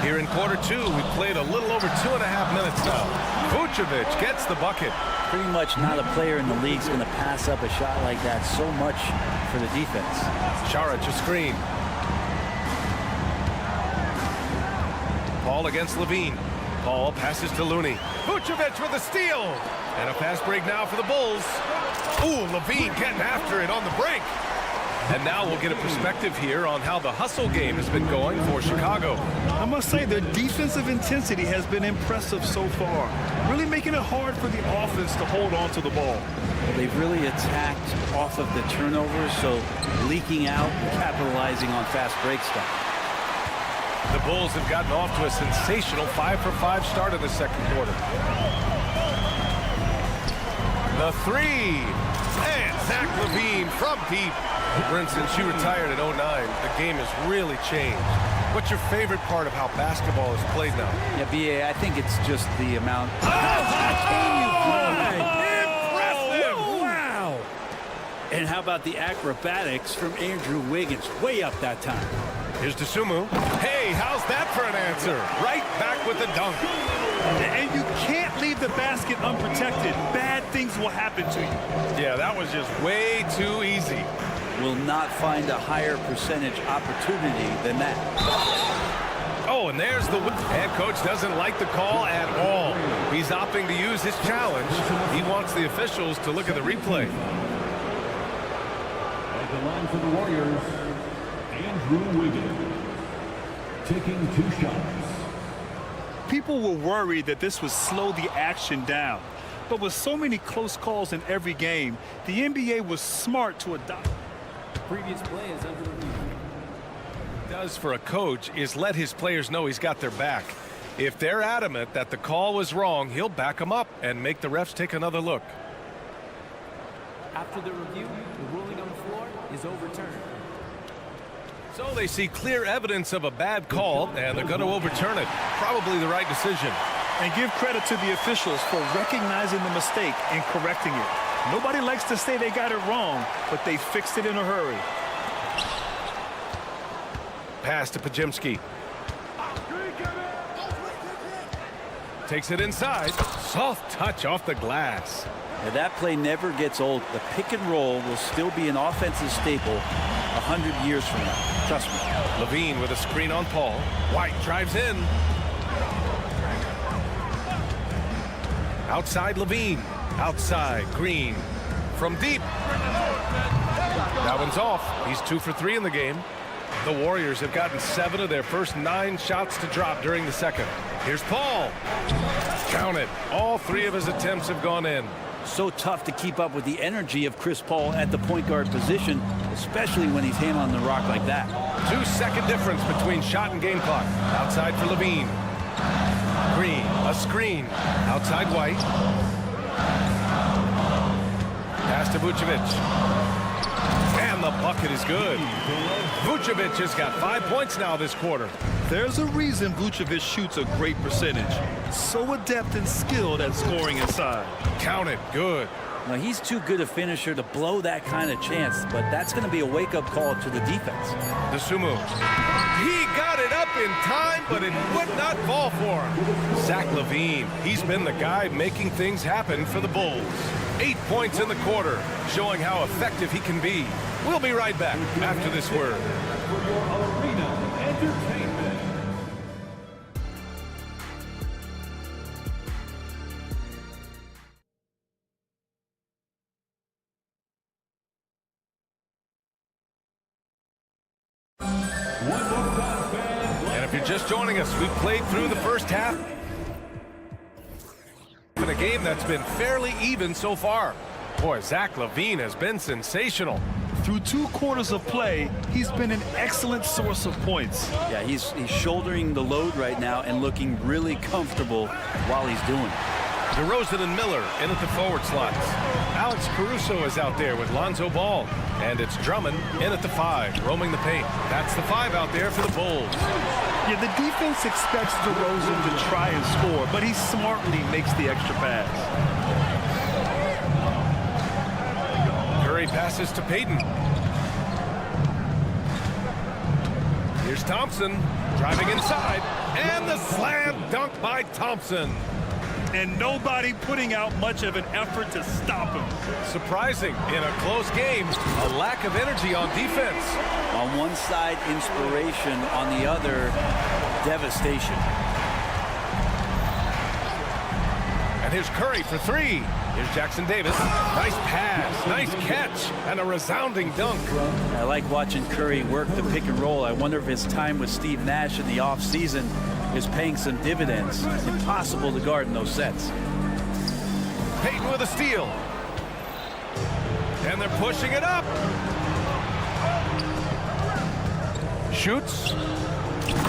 Here in quarter 2, we've played a little over 2.5 minutes now. Vucevic gets the bucket. Pretty much not a player in the league is going to pass up a shot like that so much for the defense. Saric a screen. Paul against Levine. Paul passes to Looney. Vucevic with a steal. And a fast break now for the Bulls. Ooh, Levine getting after it on the break. And now we'll get a perspective here on how the hustle game has been going for Chicago. I must say their defensive intensity has been impressive so far, really making it hard for the offense to hold on to the ball. Well, they've really attacked off of the turnovers, so leaking out and capitalizing on fast break stuff. The Bulls have gotten off to a sensational 5-for-5 start in the second quarter. The three. And Zach LaVine from deep. Brent, since you retired in 09, the game has really changed. What's your favorite part of how basketball is played now? Yeah, B.A., I think it's just the amount. Impressive! Wow! And how about the acrobatics from Andrew Wiggins? Way up that time. Here's Dosunmu. Hey, how's that for an answer? Right back with the dunk. And you can't leave the basket unprotected. Bad things will happen to you. Yeah, that was just way too easy. Will not find a higher percentage opportunity than that. Oh, and there's the head coach doesn't like the call at all. He's opting to use his challenge. He wants the officials to look at the replay. At the line for the Warriors, Andrew Wiggins taking 2 shots. People were worried that this would slow the action down. But with so many close calls in every game, the NBA was smart to adopt. Previous play is under review. Does for a coach is let his players know he's got their back. If they're adamant that the call was wrong, he'll back them up and make the refs take another look. After the review, the ruling on the floor is overturned. So they see clear evidence of a bad call, and they're going to overturn it. Probably the right decision. And give credit to the officials for recognizing the mistake and correcting it. Nobody likes to say they got it wrong, but they fixed it in a hurry. Pass to Pajemski. Takes it inside. Soft touch off the glass. Now, that play never gets old. The pick and roll will still be an offensive staple 100 years from now. Trust me. LaVine with a screen on Paul. White drives in. Outside LaVine. Outside Green. From deep. That one's off. He's 2 for 3 in the game. The Warriors have gotten 7 of their first 9 shots to drop during the second. Here's Paul. Count it. All 3 of his attempts have gone in. So tough to keep up with the energy of Chris Paul at the point guard position, especially when he's hand on the rock like that. 2-second difference between shot and game clock. Outside for LaVine. Green, a screen. Outside White. Pass to Vucevic. And the bucket is good. Vucevic has got 5 points now this quarter. There's a reason Vucevic shoots a great percentage. So adept and skilled at scoring inside. Count it. Good. Now, he's too good a finisher to blow that kind of chance, but that's going to be a wake-up call to the defense. Dosunmu. He got it up in time, but it would not fall for him. Zach LaVine. He's been the guy making things happen for the Bulls. 8 points in the quarter, showing how effective he can be. We'll be right back after this word. For your arena entertainment. And if you're just joining us, we've played through the first half in a game that's been fairly even so far. Boy, Zach LaVine has been sensational. Through 2 quarters of play, he's been an excellent source of points. Yeah, he's shouldering the load right now and looking really comfortable while he's doing it. DeRozan and Miller in at the forward slots. Alex Caruso is out there with Lonzo Ball. And it's Drummond in at the 5, roaming the paint. That's the 5 out there for the Bulls. Yeah, the defense expects DeRozan to try and score, but he smartly makes the extra pass. Curry passes to Payton. Here's Thompson driving inside. And the slam dunk by Thompson. And nobody putting out much of an effort to stop him. Surprising in a close game, a lack of energy on defense. On one side, inspiration. On the other, devastation. And here's Curry for 3. Here's Jackson Davis. Nice pass, nice catch, and a resounding dunk. I like watching Curry work the pick and roll. I wonder if his time with Steve Nash in the offseason is paying some dividends. It's impossible to guard in those sets. Payton with a steal. And they're pushing it up. Shoots.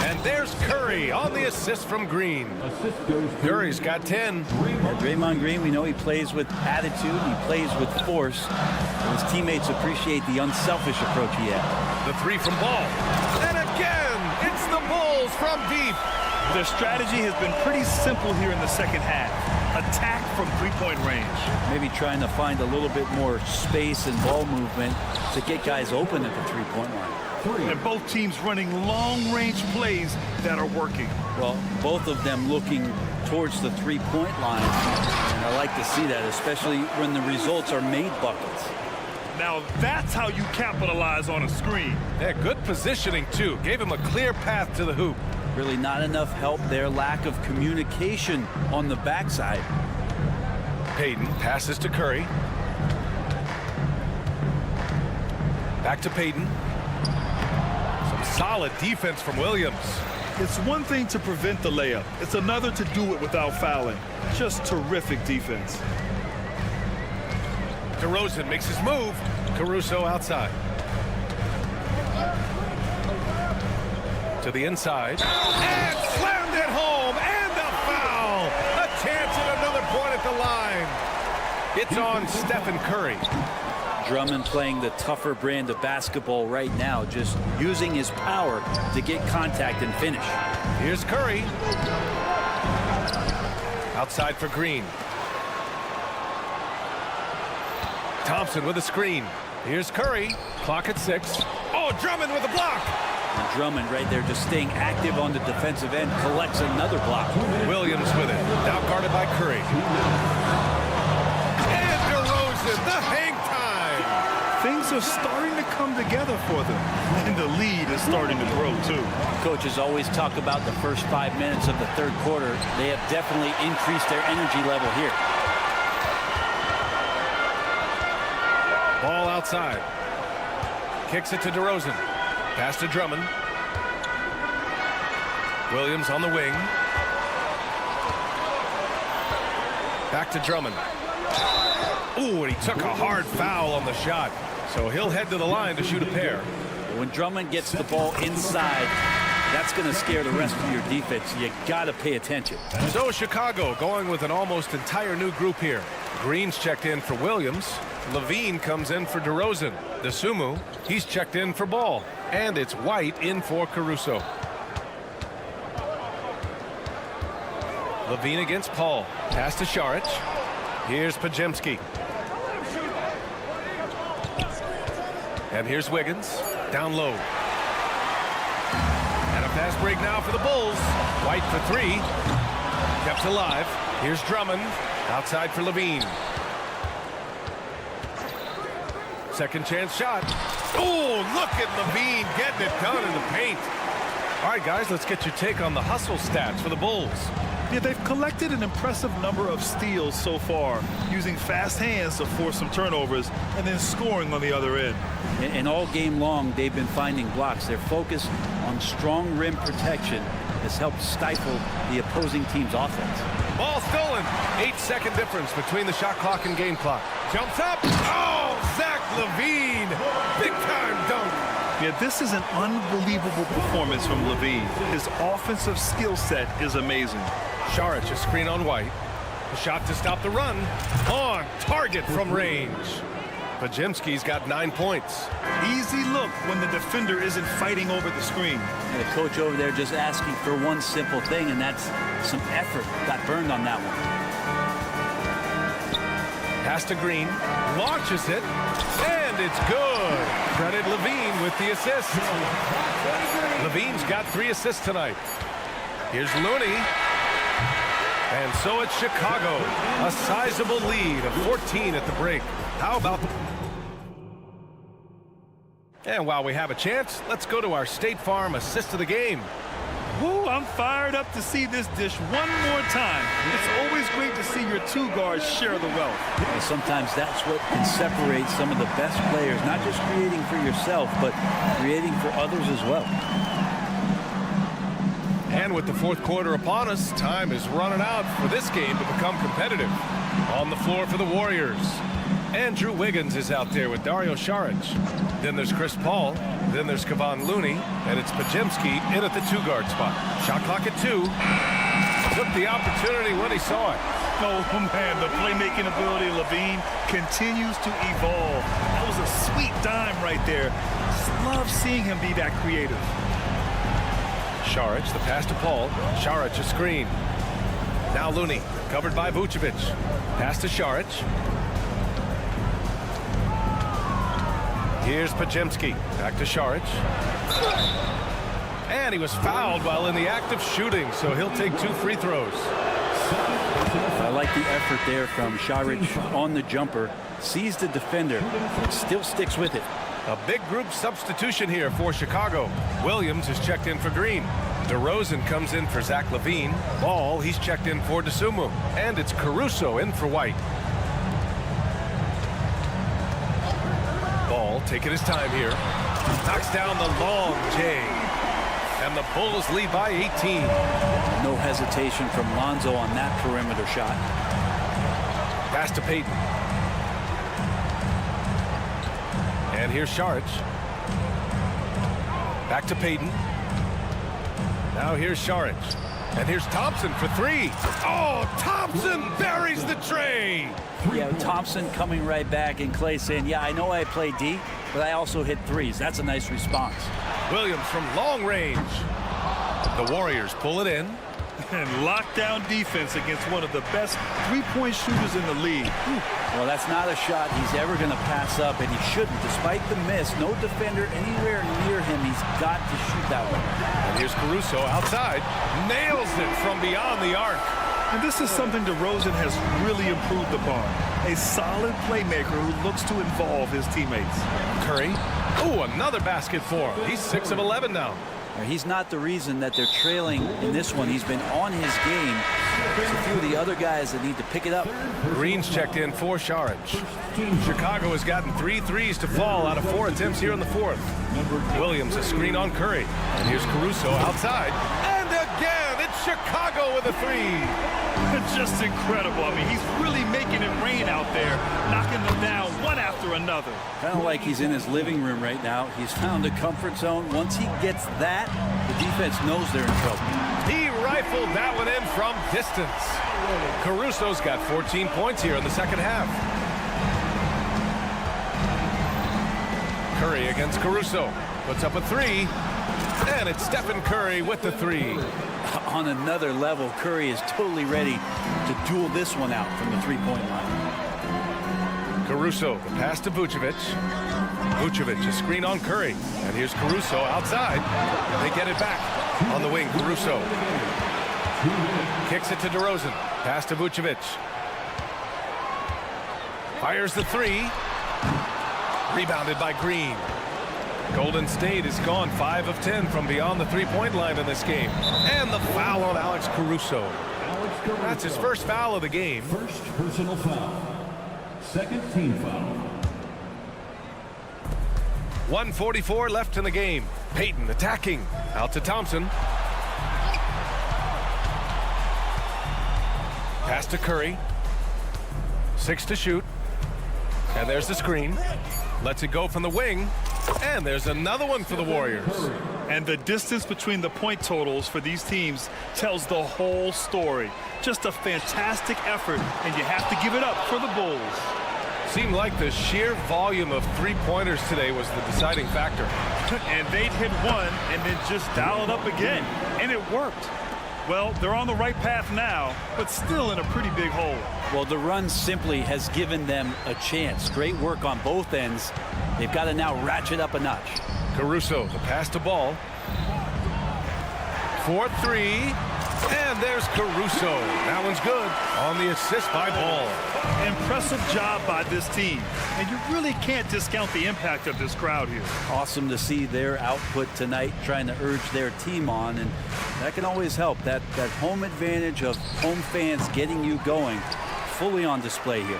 And there's Curry on the assist from Green. Assist goes to Curry's got 10. Draymond Green, we know he plays with attitude, he plays with force. And his teammates appreciate the unselfish approach he has. The three from Ball. And again, it's the Bulls from deep. Their strategy has been pretty simple here in the second half. Attack from three-point range. Maybe trying to find a little bit more space and ball movement to get guys open at the three-point line. And both teams running long-range plays that are working. Well, both of them looking towards the three-point line. And I like to see that, especially when the results are made buckets. Now that's how you capitalize on a screen. Yeah, good positioning, too. Gave him a clear path to the hoop. Really not enough help there. Lack of communication on the backside. Payton passes to Curry. Back to Payton. Some solid defense from Williams. It's one thing to prevent the layup. It's another to do it without fouling. Just terrific defense. DeRozan makes his move. Caruso outside. To the inside. And slammed it home. And a foul. A chance at another point at the line. It's on Stephen Curry. Drummond playing the tougher brand of basketball right now, just using his power to get contact and finish. Here's Curry. Outside for Green. Thompson with a screen. Here's Curry. Clock at 6. Oh, Drummond with a block. And Drummond right there just staying active on the defensive end, collects another block. Williams with it. Now guarded by Curry. And DeRozan, the hang time. Things are starting to come together for them. And the lead is starting to grow, too. Coaches always talk about the first 5 minutes of the third quarter. They have definitely increased their energy level here. Ball outside. Kicks it to DeRozan. Pass to Drummond. Williams on the wing. Back to Drummond. Ooh, and he took a hard foul on the shot. So he'll head to the line to shoot a pair. When Drummond gets the ball inside, that's going to scare the rest of your defense. You got to pay attention. So Chicago going with an almost entire new group here. Green's checked in for Williams. Levine comes in for DeRozan. Dosunmu, he's checked in for Ball. And it's White in for Caruso. Levine against Paul. Pass to Šarić. Here's Podziemski. And here's Wiggins. Down low. And a fast break now for the Bulls. White for 3. Kept alive. Here's Drummond. Outside for Levine. Second chance shot. Oh, look at Levine getting it done in the paint. All right, guys, let's get your take on the hustle stats for the Bulls. Yeah, they've collected an impressive number of steals so far, using fast hands to force some turnovers and then scoring on the other end. And all game long, they've been finding blocks. Their focus on strong rim protection has helped stifle the opposing team's offense. Ball stolen. 8-second difference between the shot clock and game clock. Jumps up. Oh, Zach LaVine. Big time dunk. Yeah, this is an unbelievable performance from Levine. His offensive skill set is amazing. Šarić, a screen on White. A shot to stop the run. On target from range. Podziemski's got 9 points. Easy look when the defender isn't fighting over the screen. And the coach over there just asking for one simple thing, and that's some effort. Got burned on that one. Pass to Green. Launches it. And it's good. Credit Levine with the assist. Levine's got 3 assists tonight. Here's Looney. And so it's Chicago. A sizable lead of 14 at the break. How about the... And while we have a chance, let's go to our State Farm assist of the game. Woo, I'm fired up to see this dish one more time. It's always great to see your 2 guards share the wealth. And sometimes that's what can separate some of the best players, not just creating for yourself, but creating for others as well. And with the fourth quarter upon us, time is running out for this game to become competitive. On the floor for the Warriors. Andrew Wiggins is out there with Dario Saric. Then there's Chris Paul. Then there's Kevon Looney. And it's Pajemski in at the 2-guard spot. Shot clock at 2. Took the opportunity when he saw it. Oh, man, the playmaking ability of Levine continues to evolve. That was a sweet dime right there. Just love seeing him be that creative. Saric, the pass to Paul. Saric, a screen. Now Looney, covered by Vucevic. Pass to Saric. Here's Pajemski. Back to Saric. And he was fouled while in the act of shooting, so he'll take 2 free throws. I like the effort there from Saric on the jumper. Sees the defender, but still sticks with it. A big group substitution here for Chicago. Williams is checked in for Green. DeRozan comes in for Zach LaVine. Ball, he's checked in for DeSumo. And it's Caruso in for White. Ball taking his time here. Knocks down the long J. And the Bulls lead by 18. No hesitation from Lonzo on that perimeter shot. Pass to Payton. And here's Saric. Back to Payton. Now here's Saric. And here's Thompson for 3. Oh, Thompson buries the tray. Yeah, Thompson coming right back, and Clay saying, yeah, I know I play D, but I also hit 3s. That's a nice response. Williams from long range. The Warriors pull it in. And lockdown defense against one of the best three-point shooters in the league. Well, that's not a shot he's ever going to pass up, and he shouldn't. Despite the miss, no defender anywhere near him. He's got to shoot that one. And here's Caruso outside. Nails it from beyond the arc. And this is something DeRozan has really improved upon. A solid playmaker who looks to involve his teammates. Curry. Oh, another basket for him. He's 6 of 11 now. He's not the reason that they're trailing in this one. He's been on his game. There's a few of the other guys that need to pick it up. Green's checked in for Saric. Chicago has gotten 3 threes to fall out of 4 attempts here in the 4th. Williams a screen on Curry. And here's Caruso outside. And again, it's Chicago with a 3. Just incredible. I mean, he's really making it rain out there, knocking them down one after another. Kind of like he's in his living room right now. He's found a comfort zone. Once he gets that, the defense knows they're in trouble. He rifled that one in from distance. Caruso's got 14 points here in the second half. Curry against Caruso. Puts up a 3. And it's Stephen Curry with the 3. On another level, Curry is totally ready to duel this one out from the 3-point line. Caruso, the pass to Vucevic. Vucevic, a screen on Curry. And here's Caruso outside. They get it back on the wing. Caruso kicks it to DeRozan. Pass to Vucevic. Fires the 3. Rebounded by Green. Golden State has gone 5 of 10 from beyond the 3-point line in this game. And the foul on Alex Caruso. That's his first foul of the game. First personal foul. Second team foul. 1:44 left in the game. Payton attacking. Out to Thompson. Pass to Curry. 6 to shoot. And there's the screen. Lets it go from the wing. And there's another one for the Warriors. And the distance between the point totals for these teams tells the whole story. Just a fantastic effort, and you have to give it up for the Bulls. Seemed like the sheer volume of 3-pointers today was the deciding factor. And they'd hit one and then just dial it up again. And it worked. Well, they're on the right path now, but still in a pretty big hole. Well, the run simply has given them a chance. Great work on both ends. They've got to now ratchet up a notch. Caruso, the pass to Ball. 4-3. And there's Caruso. That one's good on the assist by Ball. Impressive job by this team. And you really can't discount the impact of this crowd here. Awesome to see their output tonight, trying to urge their team on, and that can always help. That home advantage of home fans getting you going, fully on display here.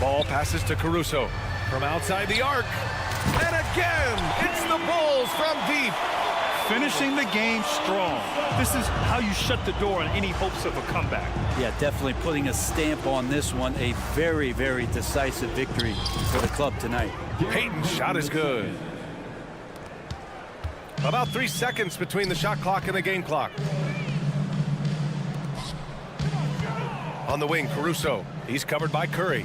Ball passes to Caruso from outside the arc. And again, it's the Bulls from deep. finishing the game strong. This is how you shut the door on any hopes of a comeback. Yeah, definitely putting a stamp on this one. A very, very decisive victory for the club tonight. Peyton's shot is good. About 3 seconds between the shot clock and the game clock. On the wing, Caruso. He's covered by Curry.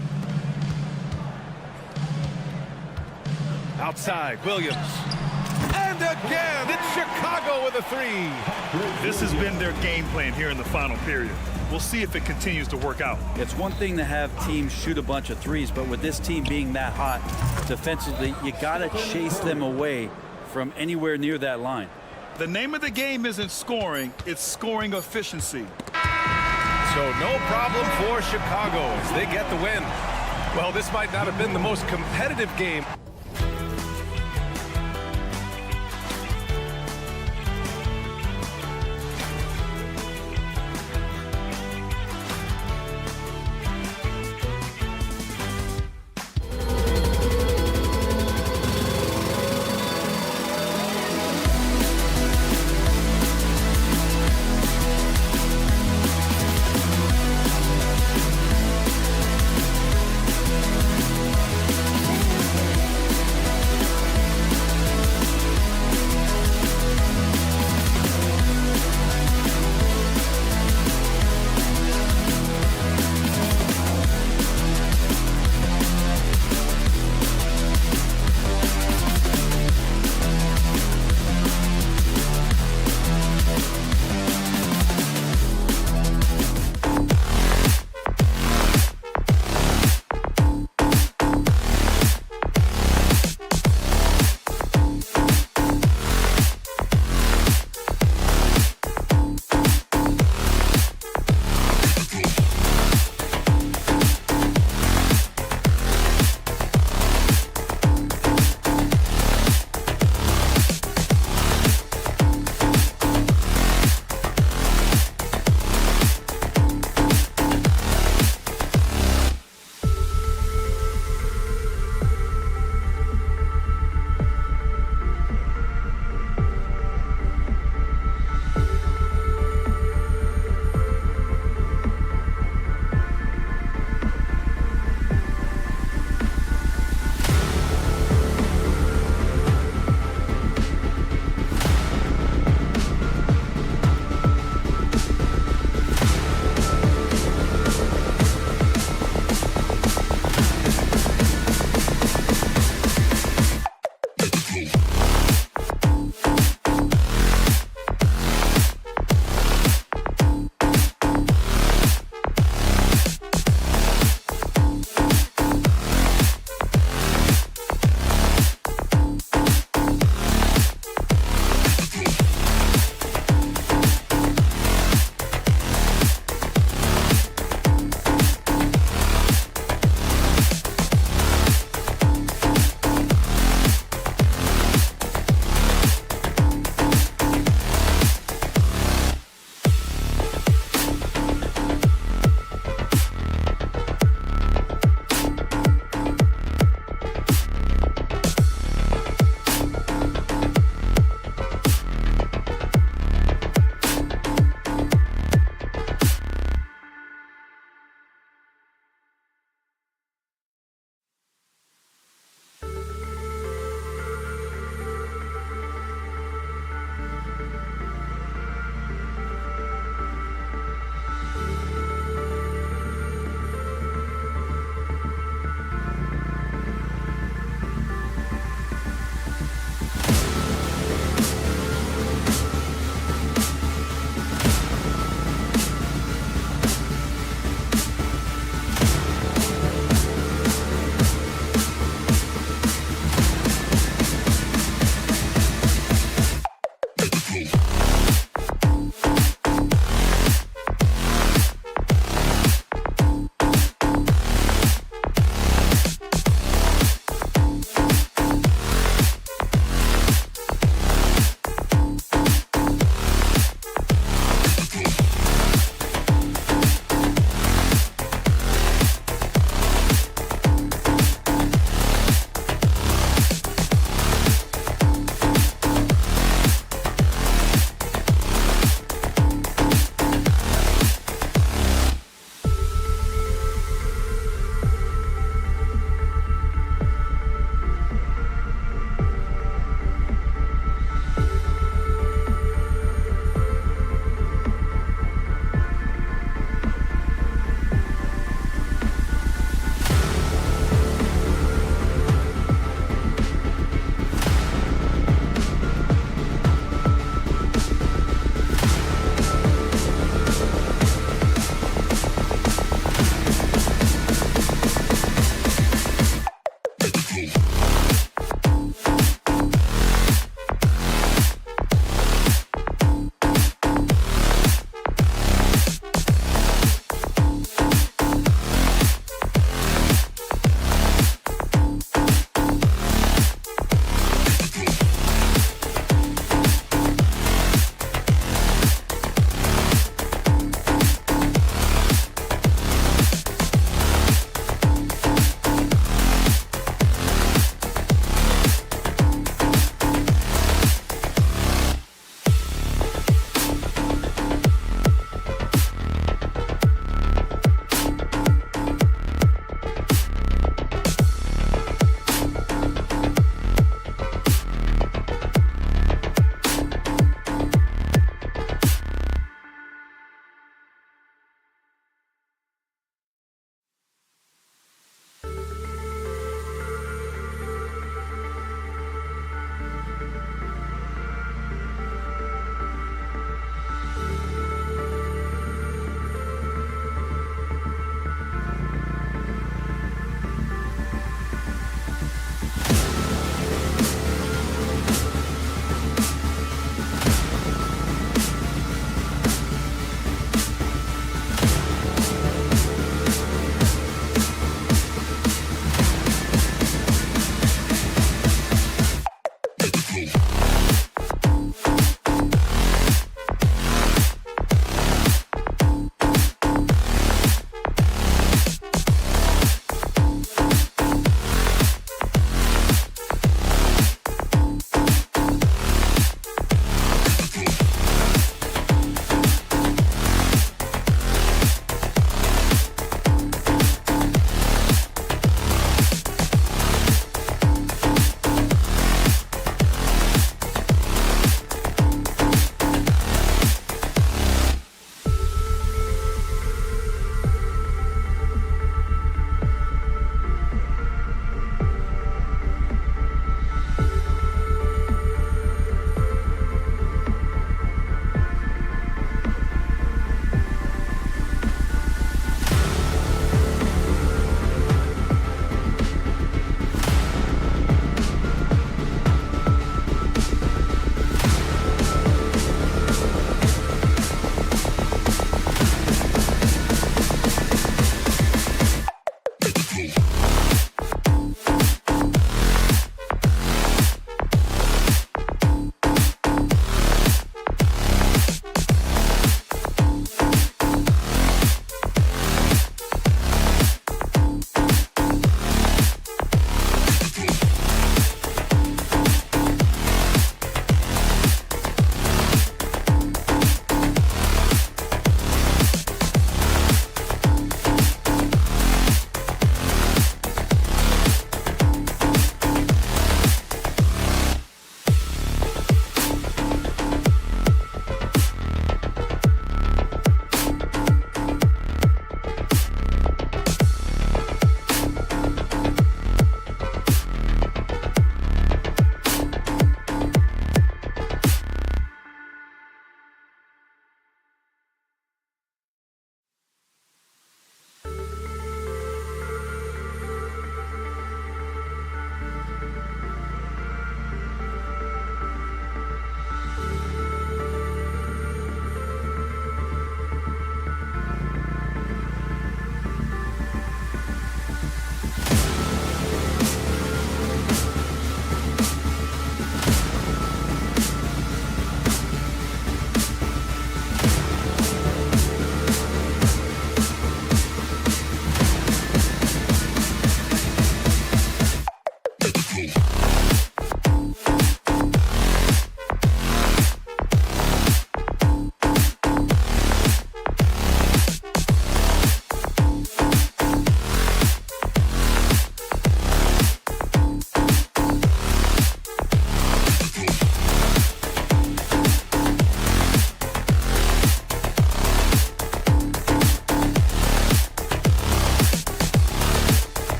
Outside, Williams. And again, it's Chicago with a 3. This has been their game plan here in the final period. We'll see if it continues to work out. It's one thing to have teams shoot a bunch of threes, but with this team being that hot defensively, you got to chase them away from anywhere near that line. The name of the game isn't scoring, it's scoring efficiency. So no problem for Chicago as they get the win. Well, this might not have been the most competitive game.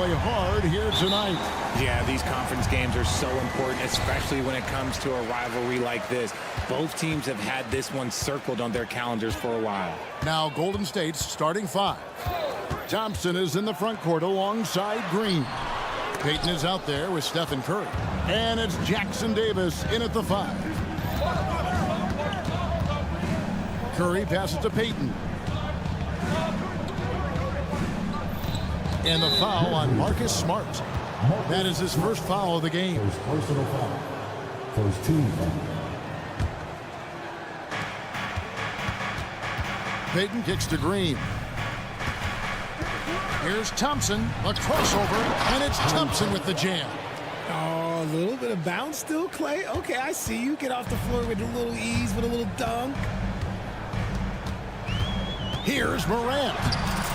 play hard here tonight. Yeah, these conference games are so important, especially when it comes to a rivalry like this. Both teams have had this one circled on their calendars for a while. Now Golden State's starting 5. Thompson is in the front court alongside Green. Payton is out there with Stephen Curry. And it's Jackson Davis in at the 5. Curry passes to Payton. And the foul on Marcus Smart. That is his first foul of the game. First personal foul. First team foul. Payton kicks to Green. Here's Thompson, a crossover, and it's Thompson with the jam. Oh, a little bit of bounce still, Clay. Okay, I see you. Get off the floor with a little ease, with a little dunk. Here's Morant.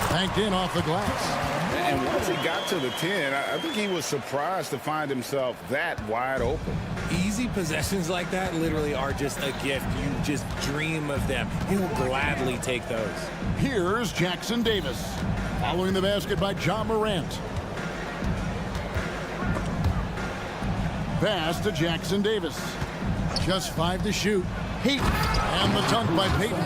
Banked in off the glass. And once he got to the 10, I think he was surprised to find himself that wide open. Easy possessions like that literally are just a gift. You just dream of them. He'll gladly take those. Here's Jackson Davis. Following the basket by John Morant. Pass to Jackson Davis. Just 5 to shoot. Heat. And the dunk by Payton.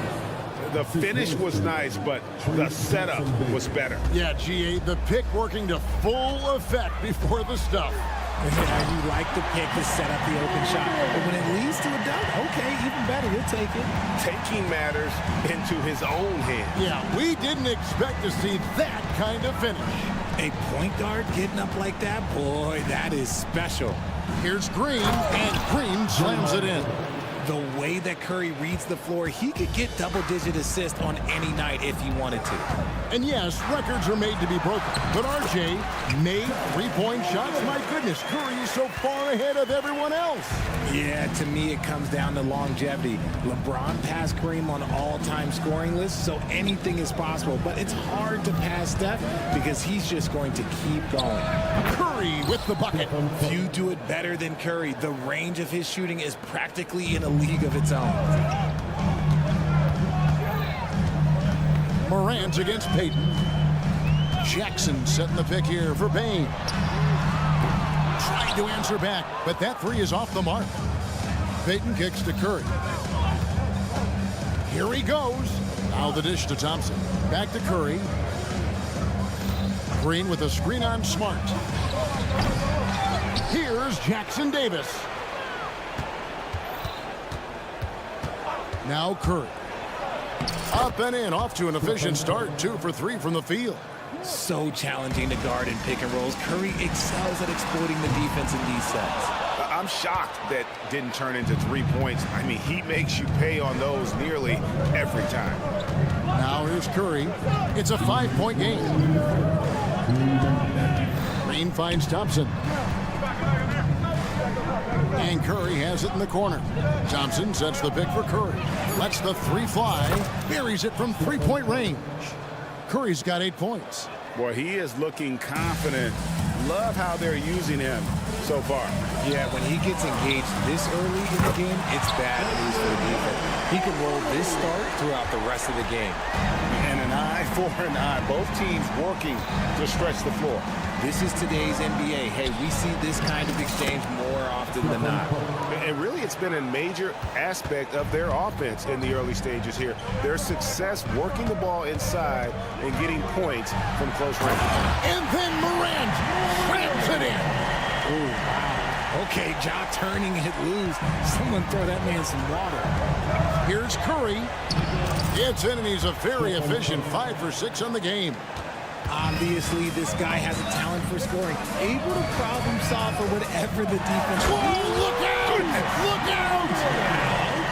The finish was nice, but the setup was better. Yeah, GA, the pick working to full effect before the stuff. Yeah, you like the pick to set up the open shot. But when it leads to a dunk, okay, even better, you'll take it. Taking matters into his own hands. Yeah, we didn't expect to see that kind of finish. A point guard getting up like that, boy, that is special. Here's Green, and Green slams it in. The way that Curry reads the floor, he could get double-digit assists on any night if he wanted to. And yes, records are made to be broken. But RJ made 3-point shots. My goodness, Curry is so far ahead of everyone else. Yeah, to me, it comes down to longevity. LeBron passed Kareem on all-time scoring lists, so anything is possible. But it's hard to pass Steph because he's just going to keep going. Curry with the bucket. Few do it better than Curry. The range of his shooting is practically in a league of its own. Morant against Payton. Jackson setting the pick here for Payne. Trying to answer back, but that 3 is off the mark. Payton kicks to Curry. Here he goes. Now the dish to Thompson. Back to Curry. Green with a screen on Smart. Here's Jackson Davis. Now Curry. Up and in, off to an efficient start. 2 for 3 from the field. So challenging to guard in pick and rolls. Curry excels at exploiting the defense in these sets. I'm shocked that didn't turn into 3 points. I mean, he makes you pay on those nearly every time. Now here's Curry. It's a 5-point game. Green finds Thompson. And Curry has it in the corner. Thompson sets the pick for Curry. Lets the 3 fly. Buries it from 3-point range. Curry's got 8 points. Boy, he is looking confident. Love how they're using him so far. Yeah, when he gets engaged this early in the game, it's bad news for the defense. He can roll this start throughout the rest of the game. And an eye for an eye. Both teams working to stretch the floor. This is today's NBA. Hey, we see this kind of exchange more often than not. And really, it's been a major aspect of their offense in the early stages here. Their success working the ball inside and getting points from close range. And then Morant slams it in. Oh, wow. Okay, Ja turning it loose. Someone throw that man some water. Here's Curry. It's in, and he's a very efficient 5 for 6 on the game. Obviously, this guy has a talent for scoring. Able to problem solve for whatever the defense wants. Oh, look out! Look out!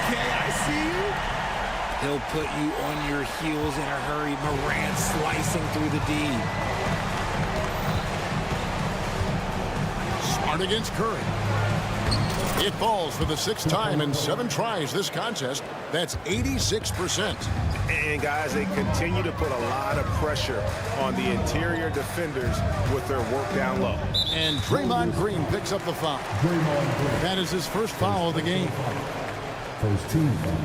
Okay, I see you. He'll put you on your heels in a hurry. Morant slicing through the D. Smart against Curry. It falls for the 6th time in 7 tries this contest. That's 86%. And guys, they continue to put a lot of pressure on the interior defenders with their work down low. And Draymond Green picks up the foul. That is his first foul of the game. First team foul.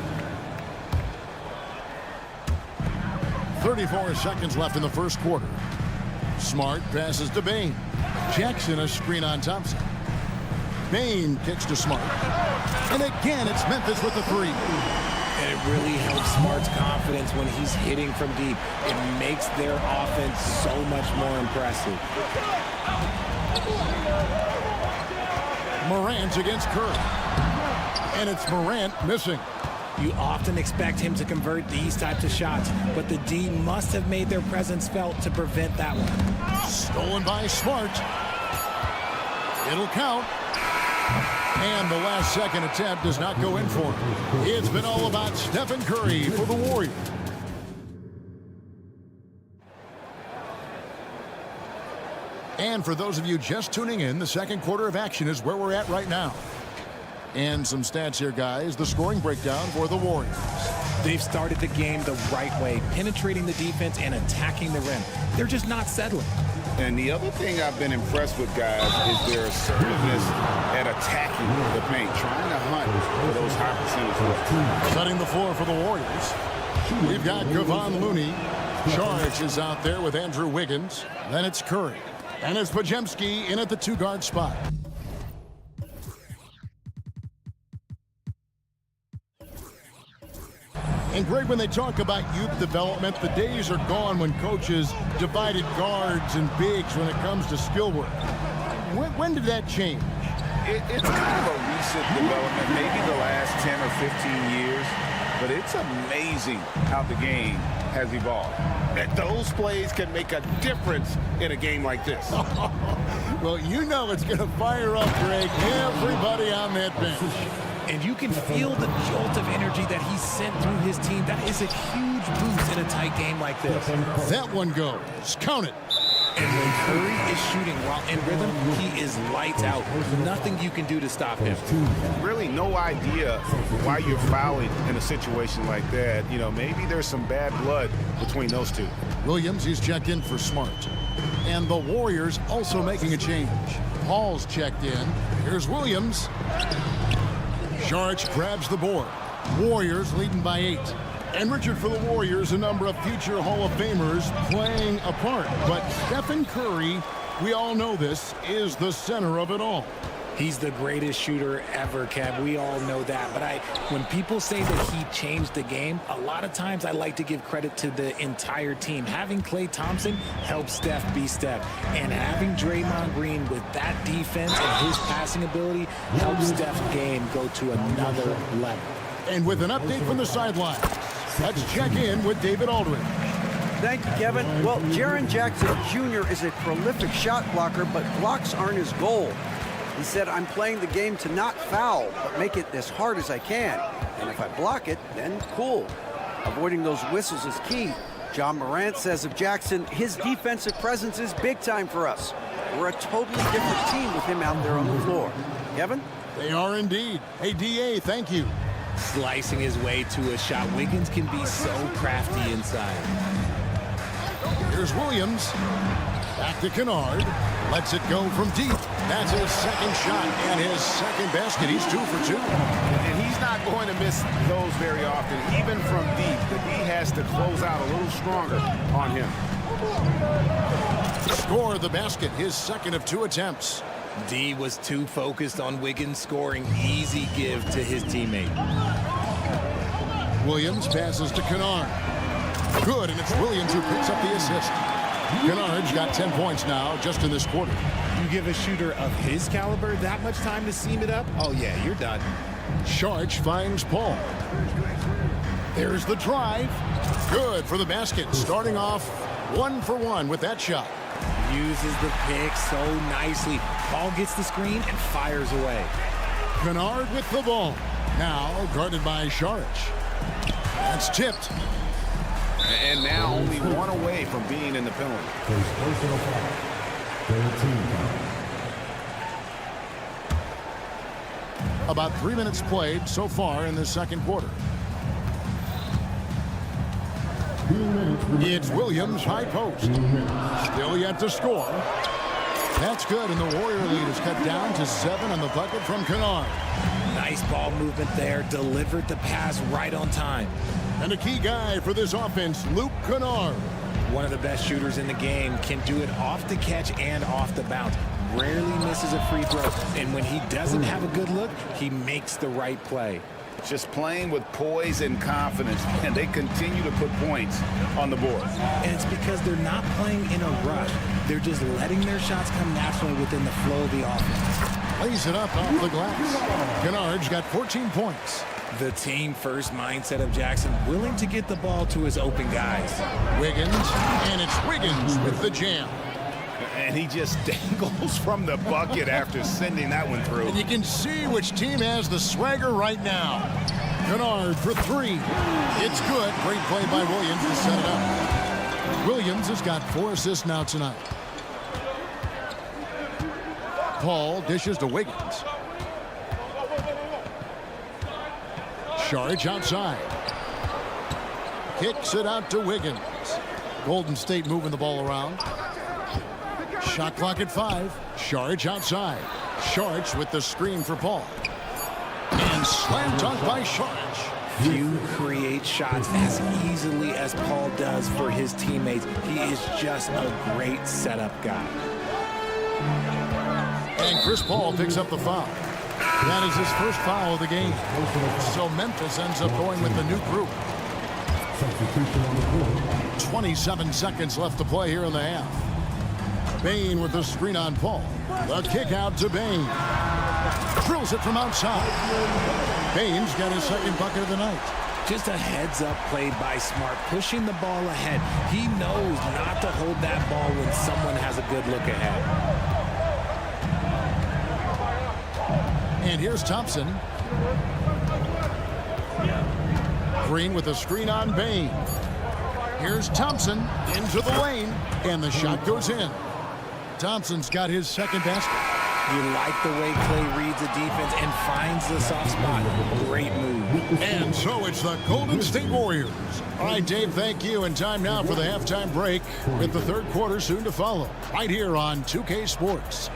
34 seconds left in the first quarter. Smart passes to Bain. Jackson a screen on Thompson. Bain kicks to Smart. And again, it's Memphis with the three. And it really helps Smart's confidence when he's hitting from deep. It makes their offense so much more impressive. Morant against Curry. And it's Morant missing. You often expect him to convert these types of shots, but the D must have made their presence felt to prevent that one. Stolen by Smart. It'll count. And the last second attempt does not go in for him. It's been all about Stephen Curry for the Warriors. And for those of you just tuning in, the second quarter of action is where we're at right now. And some stats here, guys. The scoring breakdown for the Warriors. They've started the game the right way, penetrating the defense and attacking the rim. They're just not settling. And the other thing I've been impressed with, guys, is their assertiveness at attacking the paint, trying to hunt for those high percentages. Setting the floor for the Warriors. We've got Kevon Looney. Charge is out there with Andrew Wiggins. Then it's Curry. And it's Podziemski in at the two-guard spot. And Greg, when they talk about youth development, the days are gone when coaches divided guards and bigs when it comes to skill work. When did that change? It's kind of a recent development, maybe the last 10 or 15 years, but it's amazing how the game has evolved. And those plays can make a difference in a game like this. Well, you know it's going to fire up, Greg, everybody on that bench. And you can feel the jolt of energy that he sent through his team. That is a huge boost in a tight game like this. That one goes. Count it. And when Curry is shooting while in rhythm, he is lights out. Nothing you can do to stop him. Really no idea why you're fouling in a situation like that. You know, maybe there's some bad blood between those two. Williams, he's checked in for Smart. And the Warriors also making a change. Paul's checked in. Here's Williams. Saric grabs the board. Warriors leading by 8. And Richard, for the Warriors, a number of future Hall of Famers playing a part. But Stephen Curry, we all know this, is the center of it all. He's the greatest shooter ever, Kev. We all know that. But when people say that he changed the game, a lot of times I like to give credit to the entire team. Having Klay Thompson helps Steph be Steph. And having Draymond Green with that defense and his passing ability helps Steph's game go to another level. And with an update from the sideline, let's check in with David Aldridge. Thank you, Kevin. Well, Jaren Jackson Jr. is a prolific shot blocker, but blocks aren't his goal. He said, I'm playing the game to not foul, but make it as hard as I can. And if I block it, then cool. Avoiding those whistles is key. John Morant says of Jackson, his defensive presence is big time for us. We're a totally different team with him out there on the floor. Kevin? They are indeed. Hey, DA, thank you. Slicing his way to a shot. Wiggins can be so crafty inside. Here's Williams. Back to Kennard. Lets it go from deep. That's his second shot and his second basket. He's 2 for 2. And he's not going to miss those very often. Even from deep, the D has to close out a little stronger on him. Score the basket, his second of 2 attempts. D was too focused on Wiggins scoring. Easy give to his teammate. Williams passes to Kennard. Good, and it's Williams who picks up the assist. Kennard's got 10 points now just in this quarter. You give a shooter of his caliber that much time to seam it up? Oh, yeah, you're done. Saric finds Paul. There's the drive. Good for the basket. Starting off 1 for 1 with that shot. Uses the pick so nicely. Paul gets the screen and fires away. Kennard with the ball. Now guarded by Saric. That's tipped. And now only 1 away from being in the penalty. About 3 minutes played so far in this second quarter. It's Williams, high post. Still yet to score. That's good, and the Warrior lead is cut down to 7 on the bucket from Kennard. Nice ball movement there. Delivered the pass right on time. And a key guy for this offense, Luke Kennard. One of the best shooters in the game, can do it off the catch and off the bounce. Rarely misses a free throw. And when he doesn't have a good look, he makes the right play. Just playing with poise and confidence, and they continue to put points on the board. And it's because they're not playing in a rush. They're just letting their shots come naturally within the flow of the offense. Lays it up off the glass. Kennard's got 14 points. The team-first mindset of Jackson, willing to get the ball to his open guys. Wiggins, and it's Wiggins with the jam. And he just dangles from the bucket after sending that one through. And you can see which team has the swagger right now. Kennard for three. It's good. Great play by Williams to set it up. Williams has got 4 assists now tonight. Paul dishes to Wiggins. Charge outside. Kicks it out to Wiggins. Golden State moving the ball around. Shot clock at 5. Charge outside. Charge with the screen for Paul. And slam dunk by Charge. Few create shots as easily as Paul does for his teammates. He is just a great setup guy. And Chris Paul picks up the foul. That is his first foul of the game. So Memphis ends up going with the new group. 27 seconds left to play here in the half. Bain with the screen on Paul. The kick out to Bain. Drills it from outside. Bain's got his second bucket of the night. Just a heads-up play by Smart, pushing the ball ahead. He knows not to hold that ball when someone has a good look ahead. And here's Thompson. Green with a screen on Bain. Here's Thompson into the lane, and the shot goes in. Thompson's got his second basket. You like the way Clay reads the defense and finds the soft spot. Great move. And so it's the Golden State Warriors. All right, Dave, thank you. And time now for the halftime break with the third quarter soon to follow. Right here on 2K Sports.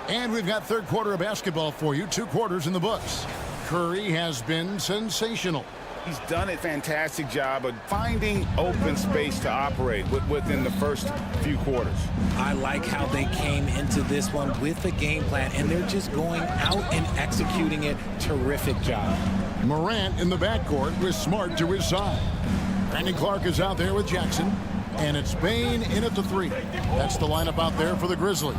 And we've got third quarter of basketball for you. 2 quarters in the books. Curry has been sensational. He's done a fantastic job of finding open space to operate within the first few quarters. I like how they came into this one with a game plan, and they're just going out and executing it. Terrific job. Morant in the backcourt with Smart to his side. Brandon Clark is out there with Jackson. And it's Bain in at the 3. That's the lineup out there for the Grizzlies.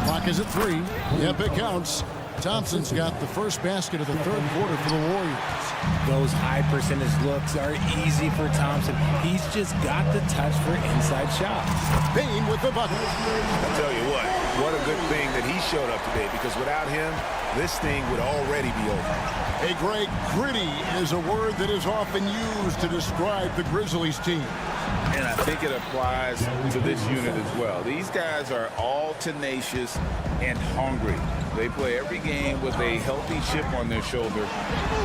Clock is at 3. Yep, it counts. Thompson's got the first basket of the third quarter for the Warriors. Those high percentage looks are easy for Thompson. He's just got the touch for inside shots. Bain with the bucket. I'll tell you what a good thing that he showed up today, because without him, this thing would already be over. Hey, Greg, gritty is a word that is often used to describe the Grizzlies team. And I think it applies to this unit as well. These guys are all tenacious and hungry. They play every game with a healthy chip on their shoulder.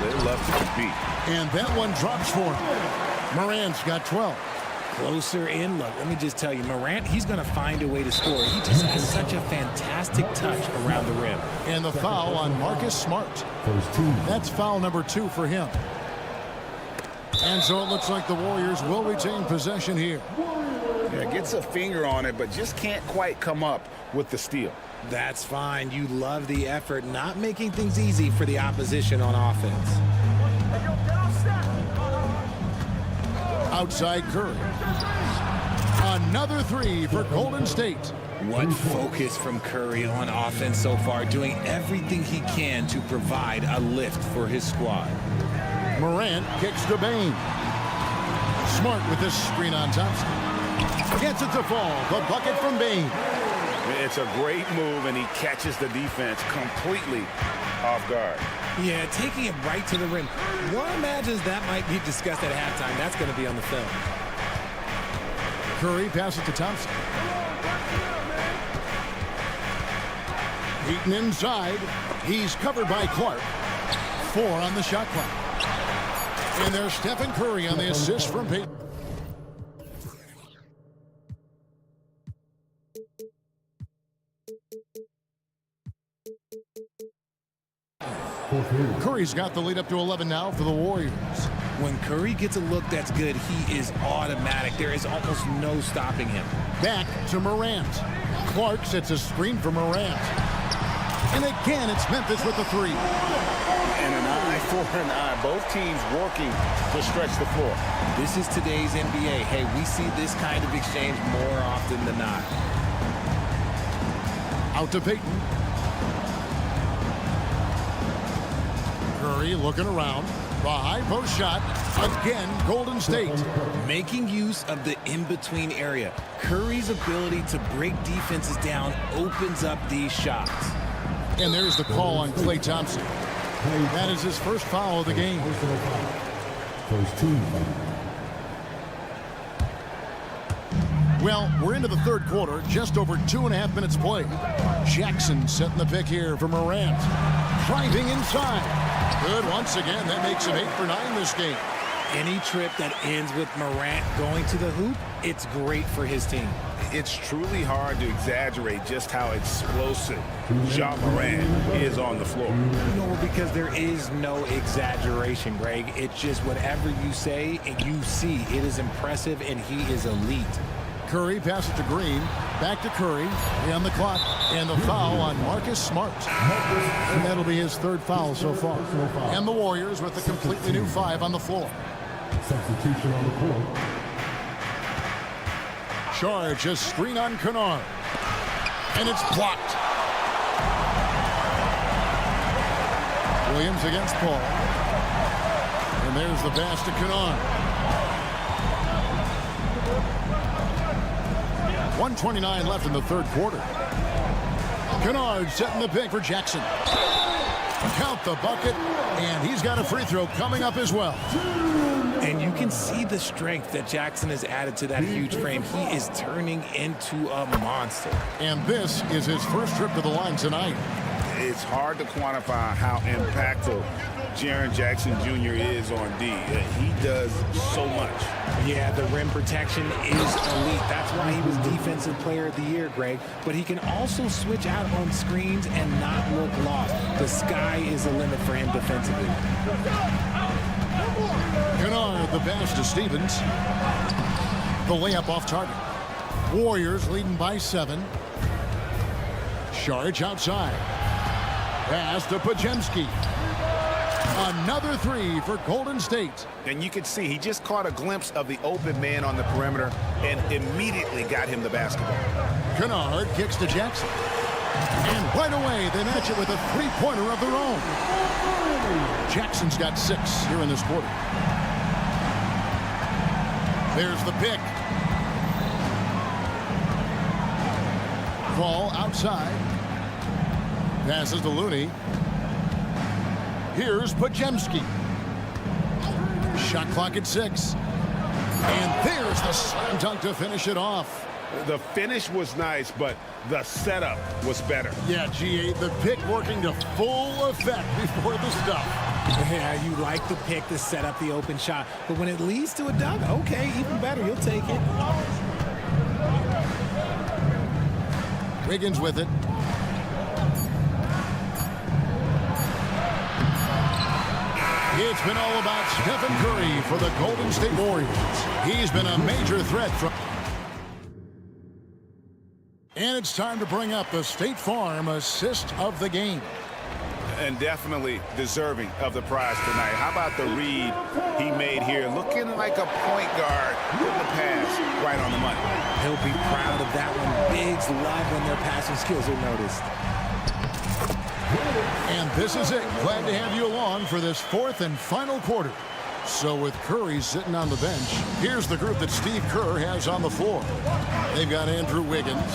They love to compete. And that one drops for him. Morant's got 12. Closer in look. Let me just tell you, Morant, he's going to find a way to score. He just has such a fantastic touch around the rim. And the foul on Marcus Smart. That's foul number 2 for him. And so it looks like the Warriors will retain possession here. Yeah, gets a finger on it, but just can't quite come up with the steal. That's fine. You love the effort, not making things easy for the opposition on offense. Outside Curry. Another 3 for Golden State. What focus from Curry on offense so far, doing everything he can to provide a lift for his squad. Morant kicks to Bain. Smart with this screen on Thompson. Gets it to fall. The bucket from Bain. It's a great move, and he catches the defense completely off guard. Yeah, taking it right to the rim. One imagines that might be discussed at halftime. That's going to be on the film. Curry passes to Thompson. Eaton inside. He's covered by Clark. 4 on the shot clock. And there's Stephen Curry on the assist from Payton. Curry's got the lead up to 11 now for the Warriors. When Curry gets a look that's good, he is automatic. There is almost no stopping him. Back to Morant. Clark sets a screen for Morant. And again, it's Memphis with the three. And an eye for an eye. Both teams working to stretch the floor. This is today's NBA. Hey, we see this kind of exchange more often than not. Out to Payton. Curry looking around. The high post shot. Again, Golden State. Making use of the in-between area. Curry's ability to break defenses down opens up these shots. And there's the call on Klay Thompson. That is his first foul of the game. First team. Well, we're into the third quarter, just over 2.5 minutes played. Jackson setting the pick here for Morant. Driving inside. Good once again. That makes him 8 for 9 this game. Any trip that ends with Morant going to the hoop, it's great for his team. It's truly hard to exaggerate just how explosive Ja Morant is on the floor. No, because there is no exaggeration, Greg. It's just whatever you say and you see. It is impressive, and he is elite. Curry passes to Green. Back to Curry. On the clock. And the foul on Marcus Smart. And that'll be his third foul so far. And the Warriors with a completely new 5 on the floor. Substitution on the court. Charge a screen on Kennard. And it's blocked. Williams against Paul. And there's the pass to Kennard. 1:29 left in the third quarter. Kennard setting the pick for Jackson. Count the bucket, and he's got a free throw coming up as well. And you can see the strength that Jackson has added to that huge frame. He is turning into a monster. And this is his first trip to the line tonight. It's hard to quantify how impactful Jaren Jackson Jr. is on D. He does so much. Yeah, the rim protection is elite. That's why he was Defensive Player of the Year, Greg. But he can also switch out on screens and not look lost. The sky is the limit for him defensively. Kennard, the pass to Stevens. The layup off target. Warriors leading by 7. Charge outside. Pass to Podziemski. Another 3 for Golden State. And you can see he just caught a glimpse of the open man on the perimeter and immediately got him the basketball. Kennard kicks to Jackson. And right away, they match it with a three-pointer of their own. Jackson's got 6 here in this quarter. There's the pick. Ball outside. Passes to Looney. Here's Podziemski. Shot clock at 6. And there's the slam dunk to finish it off. The finish was nice, but the setup was better. Yeah, G8, the pick working to full effect before the stuff. Yeah, you like the pick to set up the open shot. But when it leads to a dunk, okay, even better. You'll take it. Wiggins with it. It's been all about Stephen Curry for the Golden State Warriors. He's been a major threat from... And it's time to bring up the State Farm assist of the game. And definitely deserving of the prize tonight. How about the read he made here? Looking like a point guard with the pass right on the money. He'll be proud of that one. Bigs love when their passing skills are noticed. And this is it. Glad to have you along for this fourth and final quarter. So with Curry sitting on the bench, here's the group that Steve Kerr has on the floor. They've got Andrew Wiggins.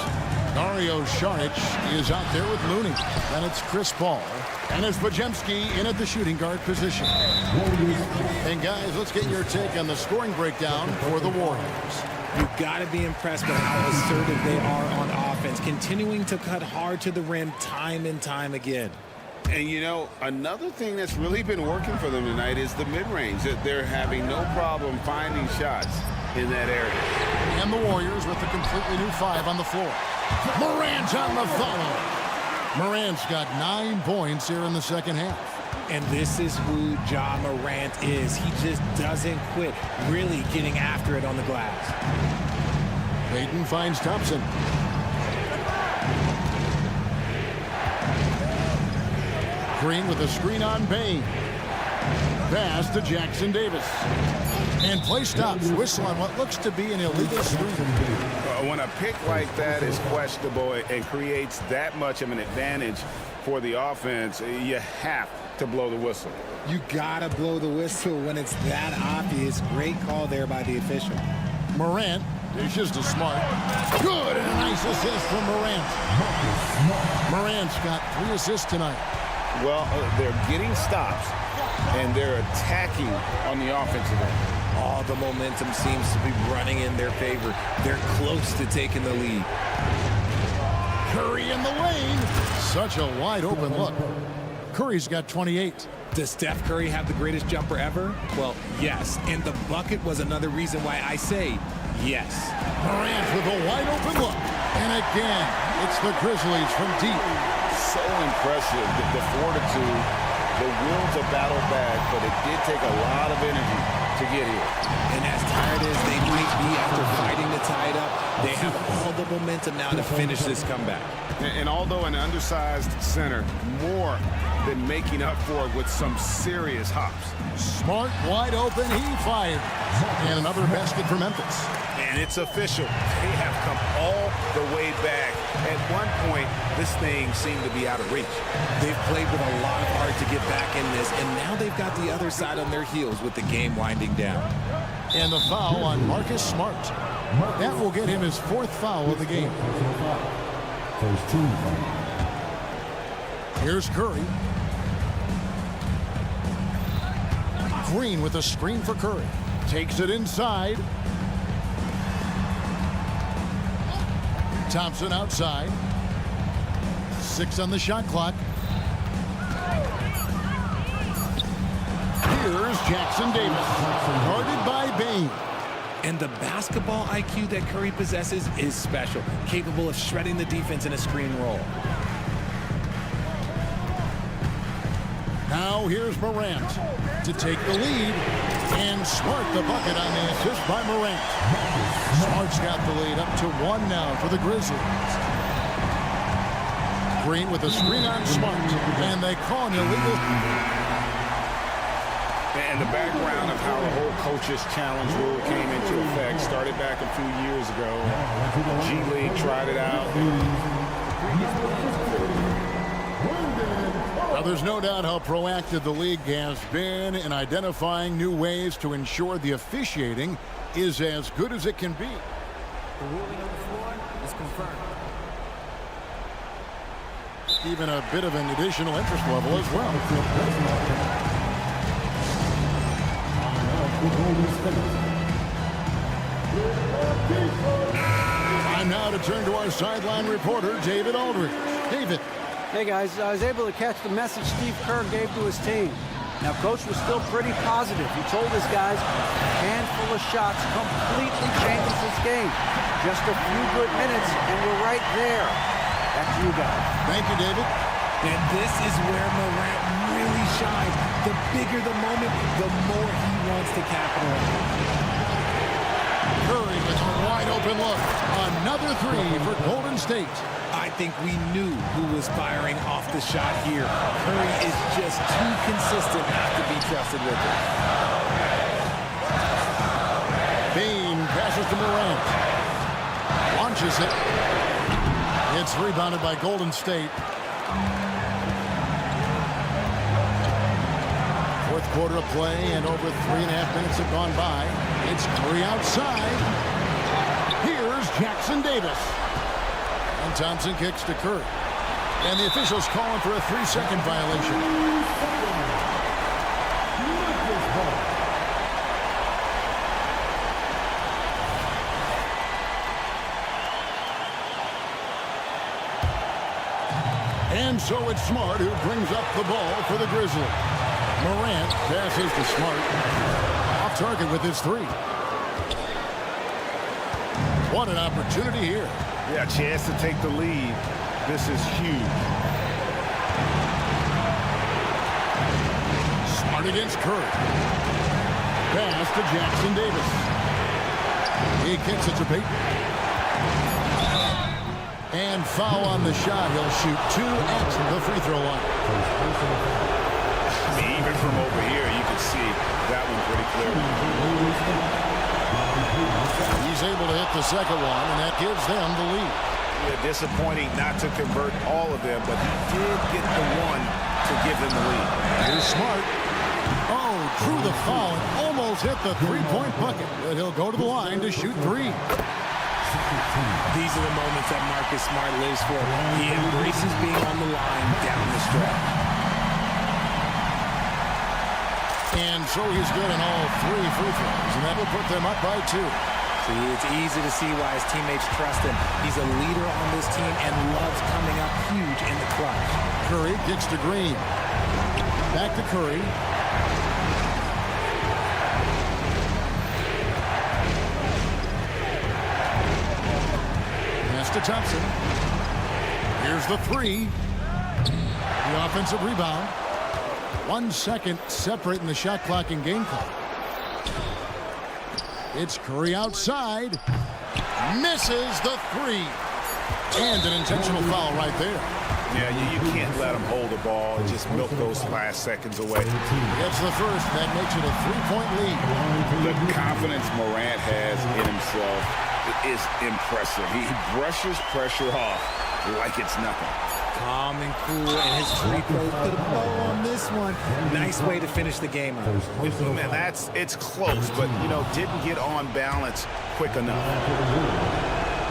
Dario Saric is out there with Looney. And it's Chris Paul. And it's Podziemski in at the shooting guard position. And guys, let's get your take on the scoring breakdown for the Warriors. You've got to be impressed with how assertive they are on offense, continuing to cut hard to the rim time and time again. And, you know, another thing that's really been working for them tonight is the mid-range. That they're having no problem finding shots in that area. And the Warriors with a completely new 5 on the floor. Morant on the follow. Morant's got 9 points here in the second half. And this is who Ja Morant is. He just doesn't quit really getting after it on the glass. Payton finds Thompson. Green with a screen on Bain. Pass to Jackson Davis. And play stops. Whistle on what looks to be an illegal screen. When a pick like that is questionable and creates that much of an advantage for the offense, you have to blow the whistle. You gotta blow the whistle when it's that obvious. Great call there by the official. Morant dishes to Smart. Good, and a nice assist from Morant. Morant's got 3 assists tonight. Well, they're getting stops, and they're attacking on the offensive end. All the momentum seems to be running in their favor. They're close to taking the lead. Curry in the lane. Such a wide open look. Curry's got 28. Does Steph Curry have the greatest jumper ever? Well, yes. And the bucket was another reason why I say yes. Morant with a wide open look. And again, it's the Grizzlies from deep. So impressive, the fortitude, the will to battle back, but it did take a lot of energy to get here. And as tired as they might be after fighting to tie it up, they have all the momentum now to finish this comeback. And although an undersized center, more than making up for it with some serious hops. Smart, wide open, he fired. And another basket for Memphis. And it's official. They have come all the way back. At one point, this thing seemed to be out of reach. They've played with a lot of heart to get back in this, and now they've got the other side on their heels with the game winding down. And the foul on Marcus Smart. That will get him his 4th foul of the game. Here's Curry. Green with a screen for Curry. Takes it inside. Thompson outside. 6 on the shot clock. Here's Jackson Davis. Guarded by Bain. And the basketball IQ that Curry possesses is special. Capable of shredding the defense in a screen roll. Now here's Morant to take the lead. And Smart the bucket on the assist by Morant. Smart's got the lead up to 1 now for the Grizzlies. Green with a screen on Smart. And they call an illegal. And the background of how the whole coach's challenge rule came into effect started back a few years ago. G League tried it out. Now, there's no doubt how proactive the league has been in identifying new ways to ensure the officiating is as good as it can be. The ruling on the floor is confirmed. Even a bit of an additional interest level as well. Time now to turn to our sideline reporter, David Aldridge. David. Hey guys, I was able to catch the message Steve Kerr gave to his team. Now, Coach was still pretty positive. He told his guys a handful of shots completely changes this game. Just a few good minutes, and we're right there. Back to you guys. Thank you, David. And this is where Morant really shines. The bigger the moment, the more he wants to capitalize. Curry with a wide open look. Another 3 for Golden State. I think we knew who was firing off the shot here. Curry is just too consistent not to be trusted with it. Bain passes to Morant. Launches it. It's rebounded by Golden State. 4th quarter of play, and over 3.5 minutes have gone by. It's Curry outside. Here's Jackson Davis. And Thompson kicks to Curry. And the officials calling for a 3-second violation. And so it's Smart who brings up the ball for the Grizzlies. Morant passes to Smart. Off target with his 3. What an opportunity here. Yeah, a chance to take the lead. This is huge. Guard against Curry. Pass to Jackson Davis. He kicks it to Payton. And foul on the shot. He'll shoot 2 at the free throw line. I mean, even from over here, you can see that one pretty clearly. He's able to hit the second one, and that gives them the lead. Yeah, disappointing not to convert all of them, but he did get the one to give them the lead. Here's Smart. Oh, drew the foul and almost hit the three-point bucket. But he'll go to the line to shoot 3. These are the moments that Marcus Smart lives for. He embraces being on the line down the stretch. And so he's good in all 3 free throws, and that will put them up by 2. See, it's easy to see why his teammates trust him. He's a leader on this team and loves coming up huge in the clutch. Curry kicks to Green. Back to Curry. Pass to Thompson. Here's the 3. The offensive rebound. 1 second separating the shot clock and game clock. It's Curry outside. Misses the 3. And an intentional foul right there. Yeah, you can't let him hold the ball and just milk those last seconds away. Gets the first. That makes it a 3-point lead. The confidence Morant has in himself is impressive. He brushes pressure off like it's nothing. Calm and cool, and his free throw put a bow on this one. Nice way to finish the game out. Man, it's close, but, didn't get on balance quick enough.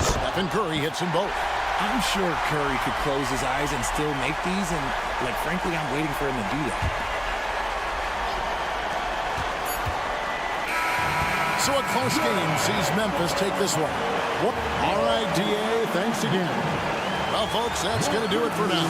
Stephen Curry hits them both. I'm sure Curry could close his eyes and still make these, and, frankly, I'm waiting for him to do that. So a close game sees Memphis take this one. All right, DA, thanks again. Well, folks, that's going to do it for now.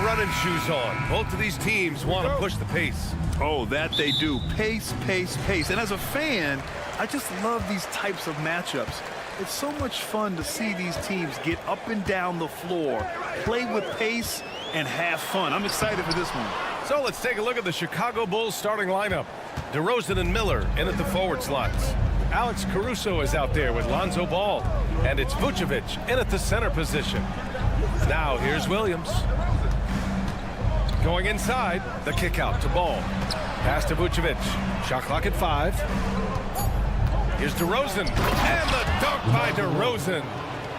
running shoes on. Both of these teams want to push the pace. Oh, that they do. Pace, pace, pace. And as a fan, I just love these types of matchups. It's so much fun to see these teams get up and down the floor, play with pace, and have fun. I'm excited for this one. So let's take a look at the Chicago Bulls starting lineup. DeRozan and Miller in at the forward slots. Alex Caruso is out there with Lonzo Ball. And it's Vucevic in at the center position. Now here's Williams. Going inside, the kick out to Ball. Pass to Vucevic. Shot clock at 5. Here's DeRozan. And the dunk by DeRozan.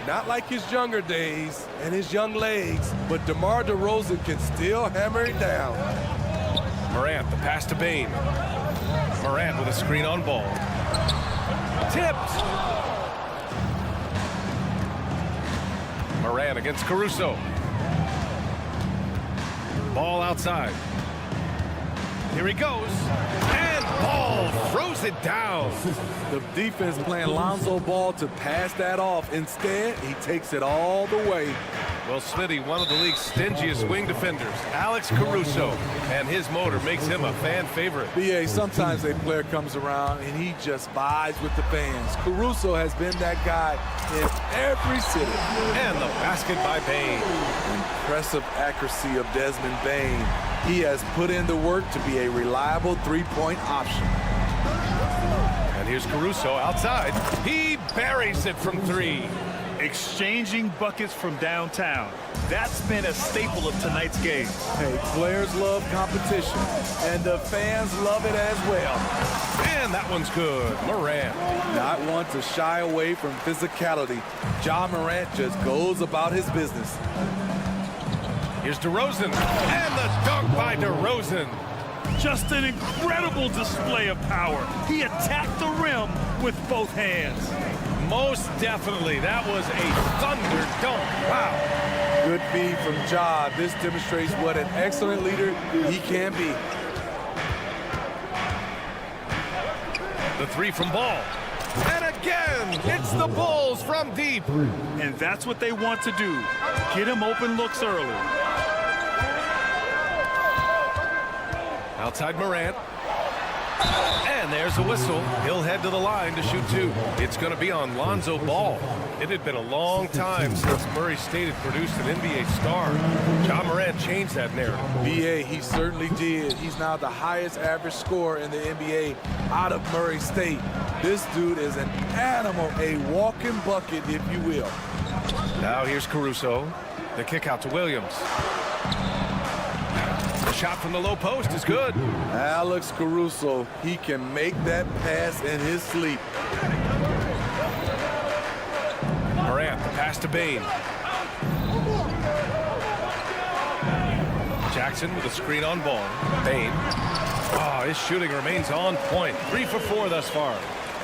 Not like his younger days and his young legs, but DeMar DeRozan can still hammer it down. Morant, the pass to Bane. Morant with a screen on Ball. Tipped. Morant against Caruso. Ball outside. Here he goes. And Ball throws it down. The defense playing Lonzo Ball to pass that off. Instead, he takes it all the way. Well, Smitty, one of the league's stingiest wing defenders, Alex Caruso, and his motor makes him a fan favorite. BA, sometimes a player comes around and he just vibes with the fans. Caruso has been that guy in every city. And the basket by Bane. Impressive accuracy of Desmond Bane. He has put in the work to be a reliable three-point option. And here's Caruso outside. He buries it from 3. Exchanging buckets from downtown. That's been a staple of tonight's game. Hey, players love competition, and the fans love it as well. And that one's good. Morant. Not one to shy away from physicality. Ja Morant just goes about his business. Here's DeRozan. And the dunk by DeRozan. Just an incredible display of power. He attacked the rim with both hands. Most definitely. That was a thunder dunk. Wow. Good feed from Ja. This demonstrates what an excellent leader he can be. The 3 from Ball. And again, it's the Bulls from deep. And that's what they want to do. Get him open looks early. Outside Morant. And there's a whistle. He'll head to the line to shoot 2. It's going to be on Lonzo Ball. It had been a long time since Murray State had produced an NBA star. Ja Morant changed that narrative. BA, he certainly did. He's now the highest average scorer in the NBA out of Murray State. This dude is an animal, a walking bucket, if you will. Now here's Caruso. The kick out to Williams. The shot from the low post is good. Alex Caruso, he can make that pass in his sleep. Morant, the pass to Bane. Jackson with a screen on Ball. Bane. Oh, his shooting remains on point. 3 for 4 thus far.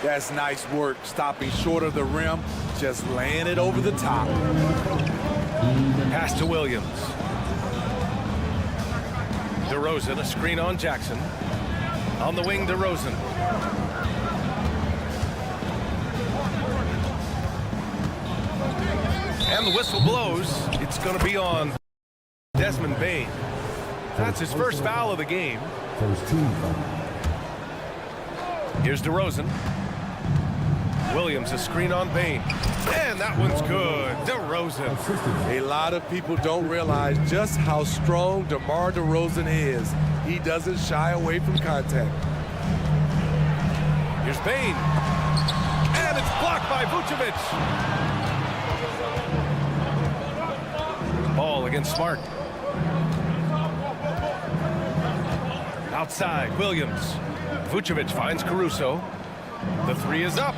That's nice work, stopping short of the rim, just laying it over the top. Pass to Williams. DeRozan, a screen on Jackson. On the wing, DeRozan. And the whistle blows. It's going to be on Desmond Bane. That's his first foul of the game. Here's DeRozan. Williams, a screen on Bane. And that one's good. DeRozan. A lot of people don't realize just how strong DeMar DeRozan is. He doesn't shy away from contact. Here's Bane. And it's blocked by Vucevic. Ball against Smart. Outside, Williams. Vucevic finds Caruso. The 3 is up.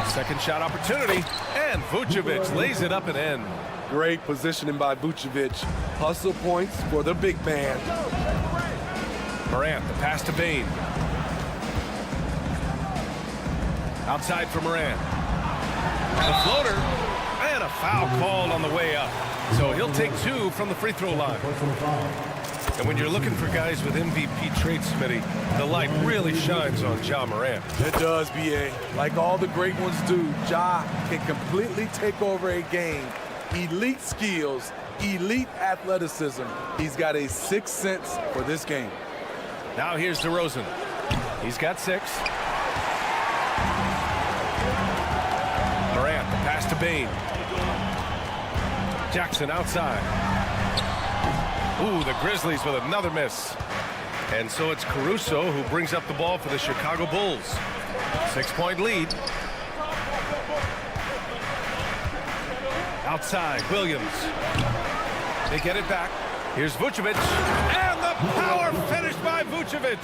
Second shot opportunity, and Vucevic lays it up and in. Great positioning by Vucevic. Hustle points for the big man. Morant, the pass to Bane. Outside for Morant. The floater, and a foul called on the way up. So he'll take 2 from the free throw line. And when you're looking for guys with MVP traits, Smitty, the light really shines on Ja Morant. It does, BA. Like all the great ones do, Ja can completely take over a game. Elite skills elite athleticism. He's got a sixth sense for this game. Now here's DeRozan. He's got 6. Morant, the pass to Bane. Jackson outside. Ooh, the Grizzlies with another miss. And so it's Caruso who brings up the ball for the Chicago Bulls. 6-point lead. Outside, Williams. They get it back. Here's Vucevic. And the power finish by Vucevic.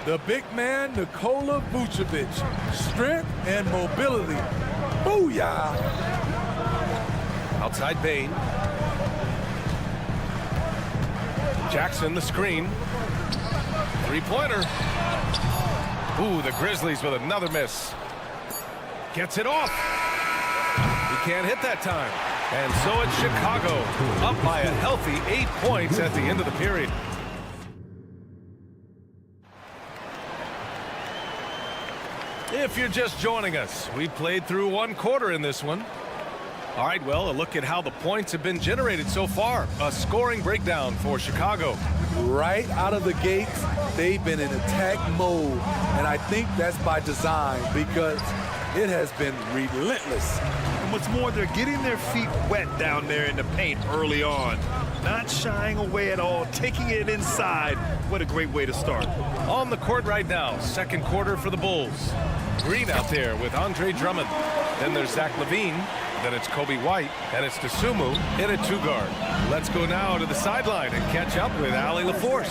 The big man, Nikola Vucevic. Strength and mobility. Booyah! Outside Bane. Jackson, the screen. 3-pointer. Ooh, the Grizzlies with another miss. Gets it off. He can't hit that time. And so it's Chicago, up by a healthy 8 points at the end of the period. If you're just joining us, we played through 1 quarter in this one. All right, well, a look at how the points have been generated so far. A scoring breakdown for Chicago. Right out of the gates, they've been in attack mode. And I think that's by design because it has been relentless. And what's more, they're getting their feet wet down there in the paint early on. Not shying away at all, taking it inside. What a great way to start. On the court right now, second quarter for the Bulls. Green out there with Andre Drummond. Then there's Zach LaVine. Then it's Kobe White, and it's Dosunmu in a 2-guard. Let's go now to the sideline and catch up with Allie LaForce.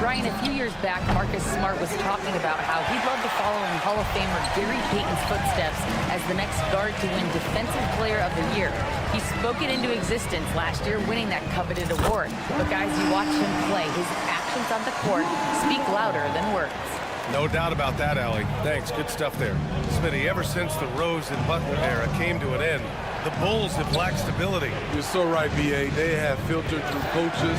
Brian, a few years back, Marcus Smart was talking about how he'd love to follow in Hall of Famer Gary Payton's footsteps as the next guard to win Defensive Player of the Year. He spoke it into existence last year, winning that coveted award. But guys, you watch him play. His actions on the court speak louder than words. No doubt about that, Allie. Thanks. Good stuff there. Smitty, ever since the Rose and Butler era came to an end, the Bulls have lacked stability. You're so right, B.A. They have filtered through coaches.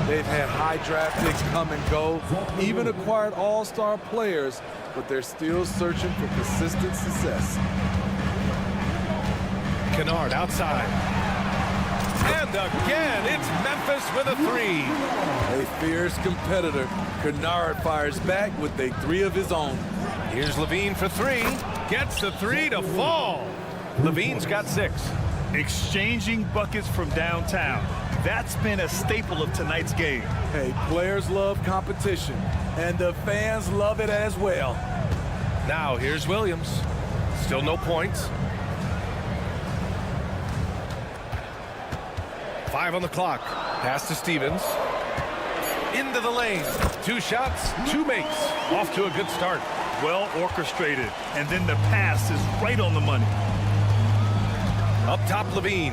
They've had high draft picks come and go, even acquired all-star players, but they're still searching for consistent success. Kennard outside. And again, it's Memphis with a 3. A fierce competitor. Kennard fires back with a 3 of his own. Here's LaVine for 3. Gets the 3 to fall. LaVine's got 6. Exchanging buckets from downtown. That's been a staple of tonight's game. Hey, players love competition, and the fans love it as well. Now here's Williams. Still no points. 5 on the clock. Pass to Stevens. Into the lane. 2 shots, 2 makes. Off to a good start. Well orchestrated. And then the pass is right on the money. Up top, LaVine.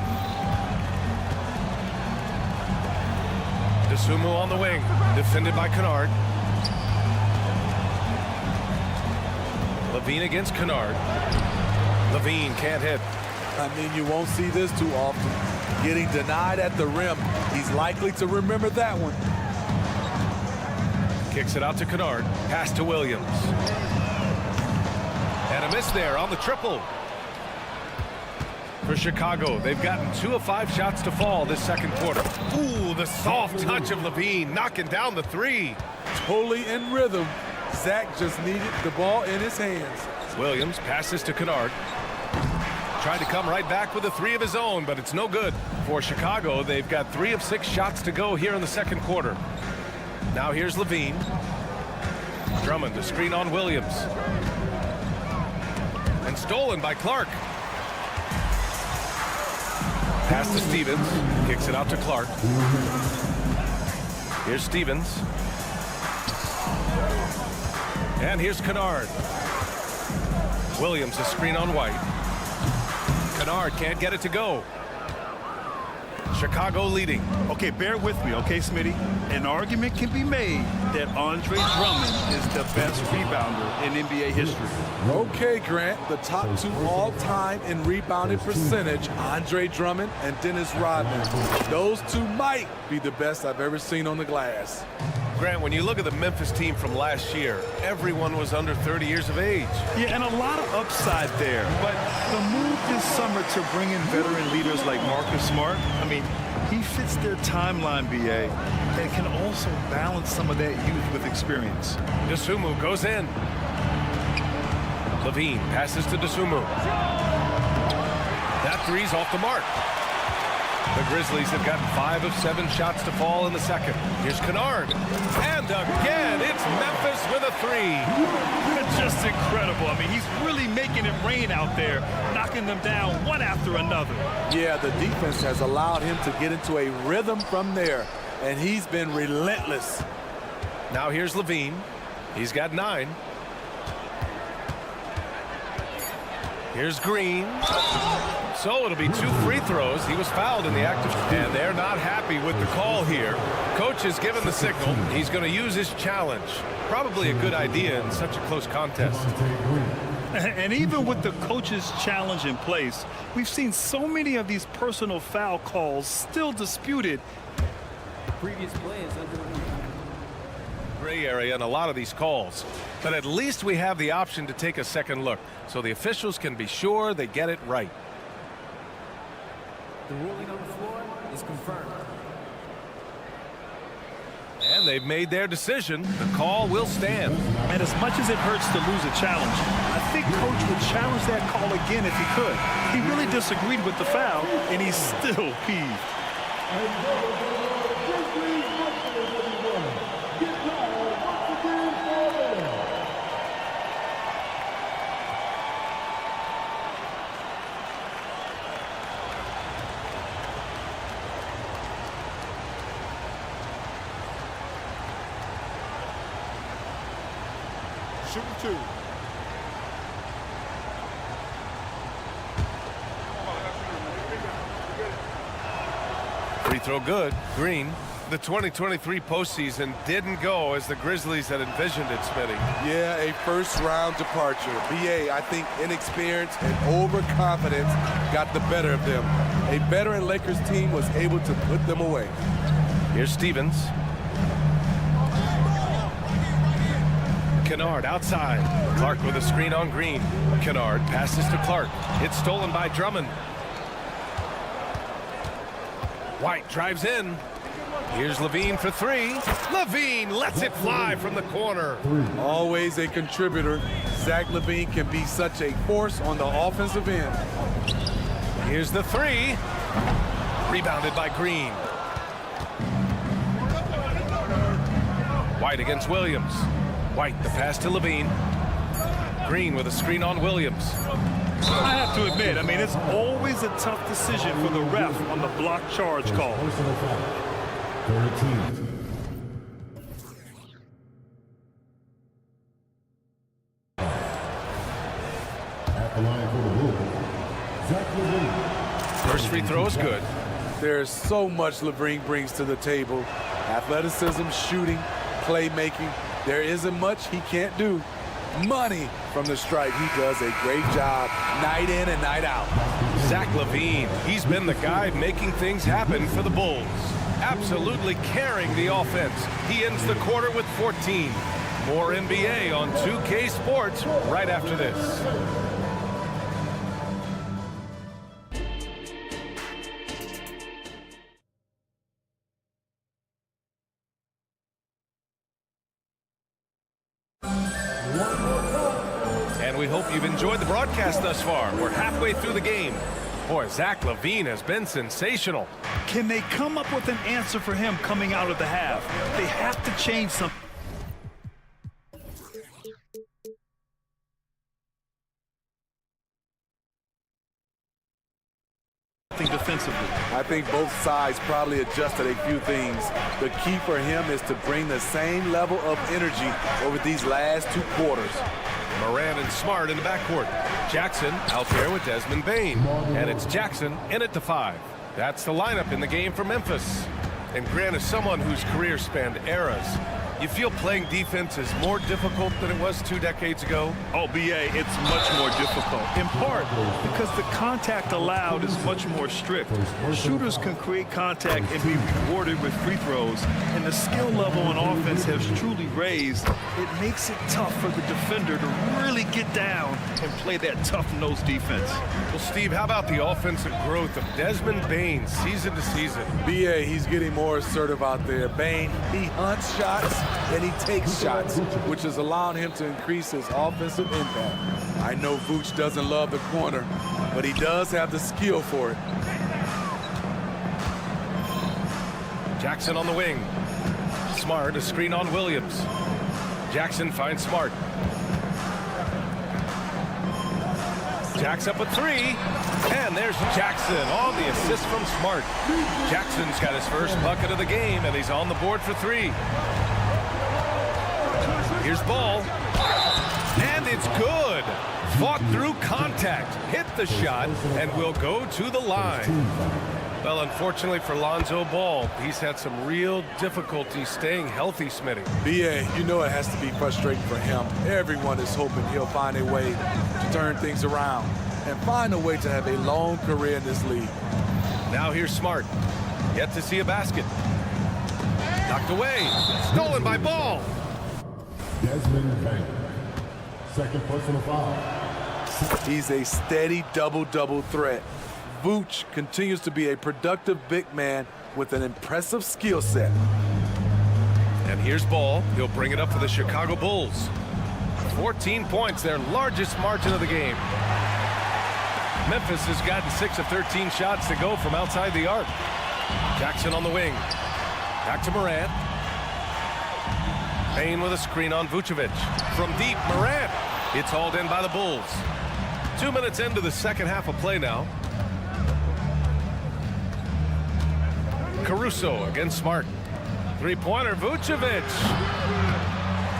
Dosunmu on the wing. Defended by Kennard. LaVine against Kennard. LaVine can't hit. I mean, you won't see this too often. Getting denied at the rim. He's likely to remember that one. Kicks it out to Kennard. Pass to Williams. And a miss there on the triple. For Chicago, they've gotten 2 of 5 shots to fall this second quarter. Ooh, the soft touch of LaVine knocking down the 3. Totally in rhythm. Zach just needed the ball in his hands. Williams passes to Kennard. Tried to come right back with a 3 of his own, but it's no good. For Chicago, they've got 3 of 6 shots to go here in the second quarter. Now here's LaVine. Drummond to screen on Williams. And stolen by Clark. Pass to Stevens. Kicks it out to Clark. Here's Stevens. And here's Kennard. Williams a screen on White. Kennard can't get it to go. Chicago leading. Okay, bear with me, okay, Smitty? An argument can be made that Andre Drummond is the best rebounder in NBA history. Okay, Grant, the top 2 all-time in rebounding percentage, Andre Drummond and Dennis Rodman. Those 2 might be the best I've ever seen on the glass. Grant, when you look at the Memphis team from last year, everyone was under 30 years of age. Yeah, and a lot of upside there. But the move this summer to bring in veteran leaders like Marcus Smart, I mean, He fits their timeline, BA, and can also balance some of that youth with experience. Dosunmu goes in. Levine passes to Dosunmu. That three's off the mark. The Grizzlies have gotten 5 of 7 shots to fall in the second. Here's Kennard. And again, it's Memphis with a 3. Just incredible. I mean, he's really making it rain out there, knocking them down one after another. Yeah, the defense has allowed him to get into a rhythm from there, and he's been relentless. Now here's Levine. He's got 9. Here's Green. So it'll be 2 free throws. He was fouled in the act of... And they're not happy with the call here. Coach has given the signal. He's going to use his challenge. Probably a good idea in such a close contest. And even with the coach's challenge in place, we've seen so many of these personal foul calls still disputed. The previous play is under the Gray area in a lot of these calls. But at least we have the option to take a second look, so the officials can be sure they get it right. The ruling on the floor is confirmed. And they've made their decision. The call will stand. And as much as it hurts to lose a challenge, I think Coach would challenge that call again if he could. He really disagreed with the foul, and he's still peeved. Shooting 2. Free throw good. Green. The 2023 postseason didn't go as the Grizzlies had envisioned it, Smitty. Yeah, a first-round departure. BA, I think inexperience and overconfidence got the better of them. A veteran Lakers team was able to put them away. Here's Stevens. Kennard outside. Clark with a screen on Green. Kennard passes to Clark. It's stolen by Drummond. White drives in. Here's Levine for 3. Levine lets it fly from the corner. Always a contributor. Zach Levine can be such a force on the offensive end. Here's the 3. Rebounded by Green. White against Williams. White, the pass to Levine. Green with a screen on Williams. I have to admit, I mean, it's always a tough decision for the ref on the block charge call. First free throw is good. There's so much Levine brings to the table. Athleticism, shooting, playmaking. There isn't much he can't do. Money from the stripe. He does a great job night in and night out. Zach Levine, he's been the guy making things happen for the Bulls. Absolutely carrying the offense. He ends the quarter with 14. More NBA on 2K Sports right after this. And we hope you've enjoyed the broadcast thus far. We're halfway through the game. Boy, Zach Levine has been sensational. Can they come up with an answer for him coming out of the half? They have to change something. Defensively. I think both sides probably adjusted a few things. The key for him is to bring the same level of energy over these last 2 quarters. Moran and Smart in the backcourt. Jackson out there with Desmond Bain. And it's Jackson in at the 5. That's the lineup in the game for Memphis. And Grant is someone whose career spanned eras. You feel playing defense is more difficult than it was 2 decades ago? Oh, BA, it's much more difficult. In part because the contact allowed is much more strict. Shooters can create contact and be rewarded with free throws. And the skill level on offense has truly raised. It makes it tough for the defender to really really get down and play that tough-nosed defense. Well, Steve, how about the offensive growth of Desmond Bane season to season? BA, he's getting more assertive out there. Bane, he hunts shots and he takes shots, which is allowing him to increase his offensive impact. I know Vooch doesn't love the corner, but he does have the skill for it. Jackson on the wing. Smart, a screen on Williams. Jackson finds Smart. Jack's up a three, and there's Jackson on the assist from Smart. Jackson's got his first bucket of the game, and he's on the board for three. Here's Ball, and it's good. Fought through contact, hit the shot, and will go to the line. Well, unfortunately for Lonzo Ball, he's had some real difficulty staying healthy, Smitty. BA, you know it has to be frustrating for him. Everyone is hoping he'll find a way to turn things around and find a way to have a long career in this league. Now here's Smart. Yet to see a basket. Knocked away. Stolen by Ball. Desmond Bane, second personal foul. He's a steady double-double threat. Vooch continues to be a productive big man with an impressive skill set. And here's Ball. He'll bring it up for the Chicago Bulls. 14 points, their largest margin of the game. Memphis has gotten 6 of 13 shots to go from outside the arc. Jackson on the wing. Back to Morant. Payne with a screen on Vucevic. From deep, Morant. It's hauled in by the Bulls. 2 minutes into the second half of play now. Caruso against Smart. Three-pointer, Vucevic.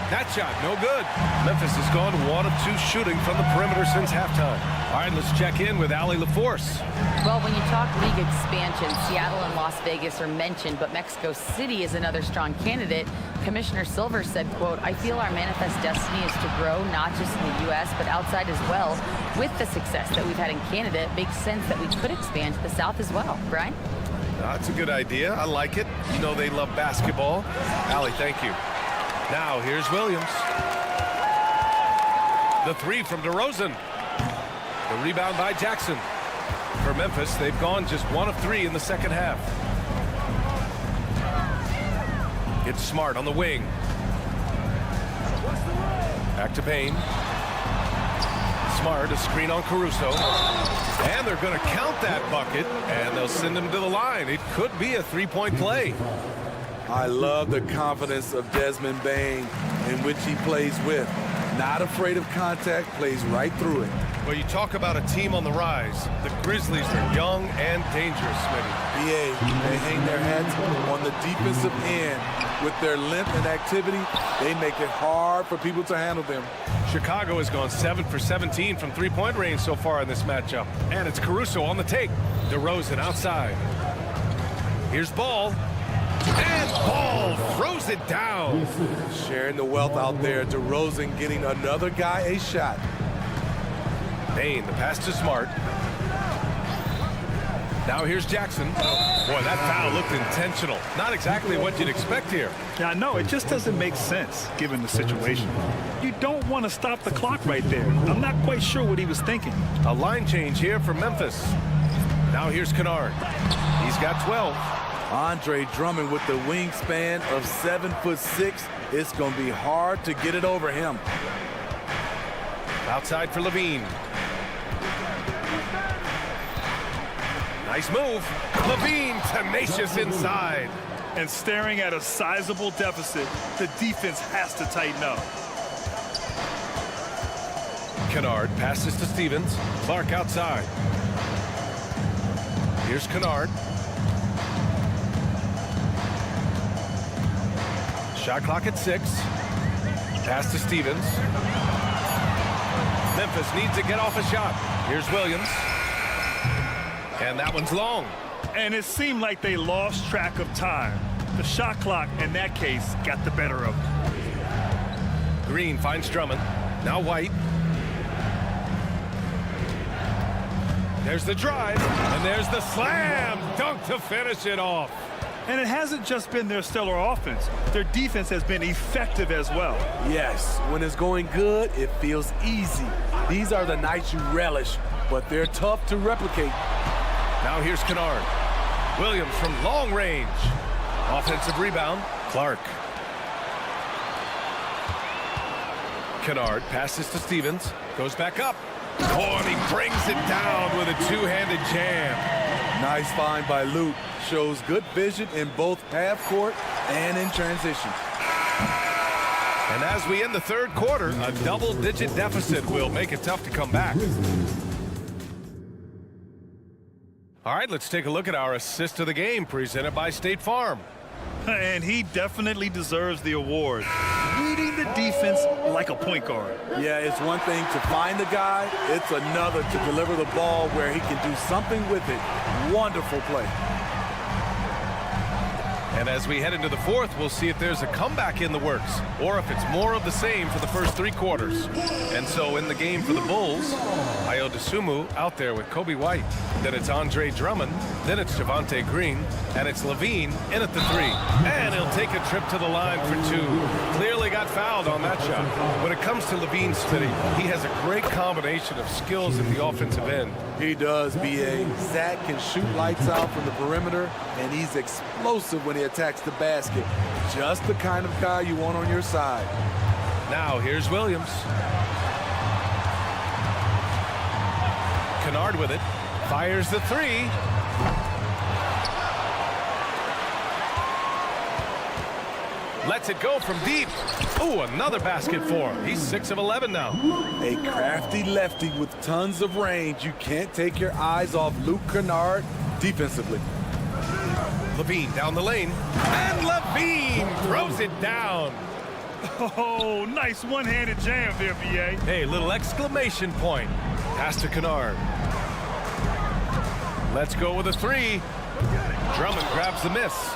That shot, no good. Memphis has gone 1 of 2 shooting from the perimeter since halftime. All right, let's check in with Allie LaForce. Well, when you talk league expansion, Seattle and Las Vegas are mentioned, but Mexico City is another strong candidate. Commissioner Silver said, quote, "I feel our manifest destiny is to grow not just in the U.S., but outside as well. With the success that we've had in Canada, it makes sense that we could expand to the South as well." Brian? That's a good idea. I like it. You know they love basketball. Allie, thank you. Now, here's Williams. The three from DeRozan. The rebound by Jackson. For Memphis, they've gone just 1 of 3 in the second half. It's Smart on the wing. Back to Payne. Smart, a screen on Caruso. And they're going to count that bucket, and they'll send him to the line. It could be a three-point play. I love the confidence of Desmond Bane in which he plays with. Not afraid of contact, plays right through it. Well, you talk about a team on the rise. The Grizzlies are young and dangerous, Smitty. BA, they hang their hats on the defensive end. With their length and activity, they make it hard for people to handle them. Chicago has gone 7 for 17 from three-point range so far in this matchup. And it's Caruso on the take. DeRozan outside. Here's Ball. And Ball throws it down. Sharing the wealth out there. DeRozan getting another guy a shot. Payne, the pass to Smart. Now here's Jackson. Boy, that foul looked intentional. Not exactly what you'd expect here. Yeah, I know. It just doesn't make sense given the situation. You don't want to stop the clock right there. I'm not quite sure what he was thinking. A line change here for Memphis. Now here's Kennard. He's got 12. Andre Drummond with the wingspan of 7'6". It's going to be hard to get it over him. Outside for Levine. Nice move. Levine tenacious inside. And staring at a sizable deficit, the defense has to tighten up. Kennard passes to Stevens. Clark outside. Here's Kennard. Shot clock at 6. Pass to Stevens. Memphis needs to get off a shot. Here's Williams. And that one's long. And it seemed like they lost track of time. The shot clock, in that case, got the better of them. Green finds Drummond. Now White. There's the drive. And there's the slam dunk to finish it off. And it hasn't just been their stellar offense. Their defense has been effective as well. Yes, when it's going good, it feels easy. These are the nights you relish, but they're tough to replicate. Now here's Kennard. Williams from long range. Offensive rebound, Clark. Kennard passes to Stevens, goes back up. Oh, and he brings it down with a two-handed jam. Nice find by Luke. Shows good vision in both half court and in transition. And as we end the third quarter, a double-digit deficit will make it tough to come back. All right, let's take a look at our assist of the game presented by State Farm. And he definitely deserves the award. Reading the defense like a point guard. Yeah, it's one thing to find the guy. It's another to deliver the ball where he can do something with it. Wonderful play. And as we head into the fourth, we'll see if there's a comeback in the works or if it's more of the same for the first three quarters. And so in the game for the Bulls, Ayo Dosunmu out there with Kobe White. Then it's Andre Drummond. Then it's Javonte Green. And it's Levine in at the three. And he'll take a trip to the line for two. Clearly got fouled on that shot. When it comes to Levine, Smitty, he has a great combination of skills at the offensive end. He does, B.A. Zach can shoot lights out from the perimeter, and he's explosive when he attacks the basket. Just the kind of guy you want on your side. Now here's Williams. Kennard with it. Fires the three. Lets it go from deep. Ooh, another basket for him. He's 6 of 11 now. A crafty lefty with tons of range. You can't take your eyes off Luke Kennard defensively. Levine down the lane. And Levine throws it down. Oh, nice one-handed jam there, B.A. Hey, little exclamation point. Pass to Kennard. Let's go with a three. Drummond grabs the miss.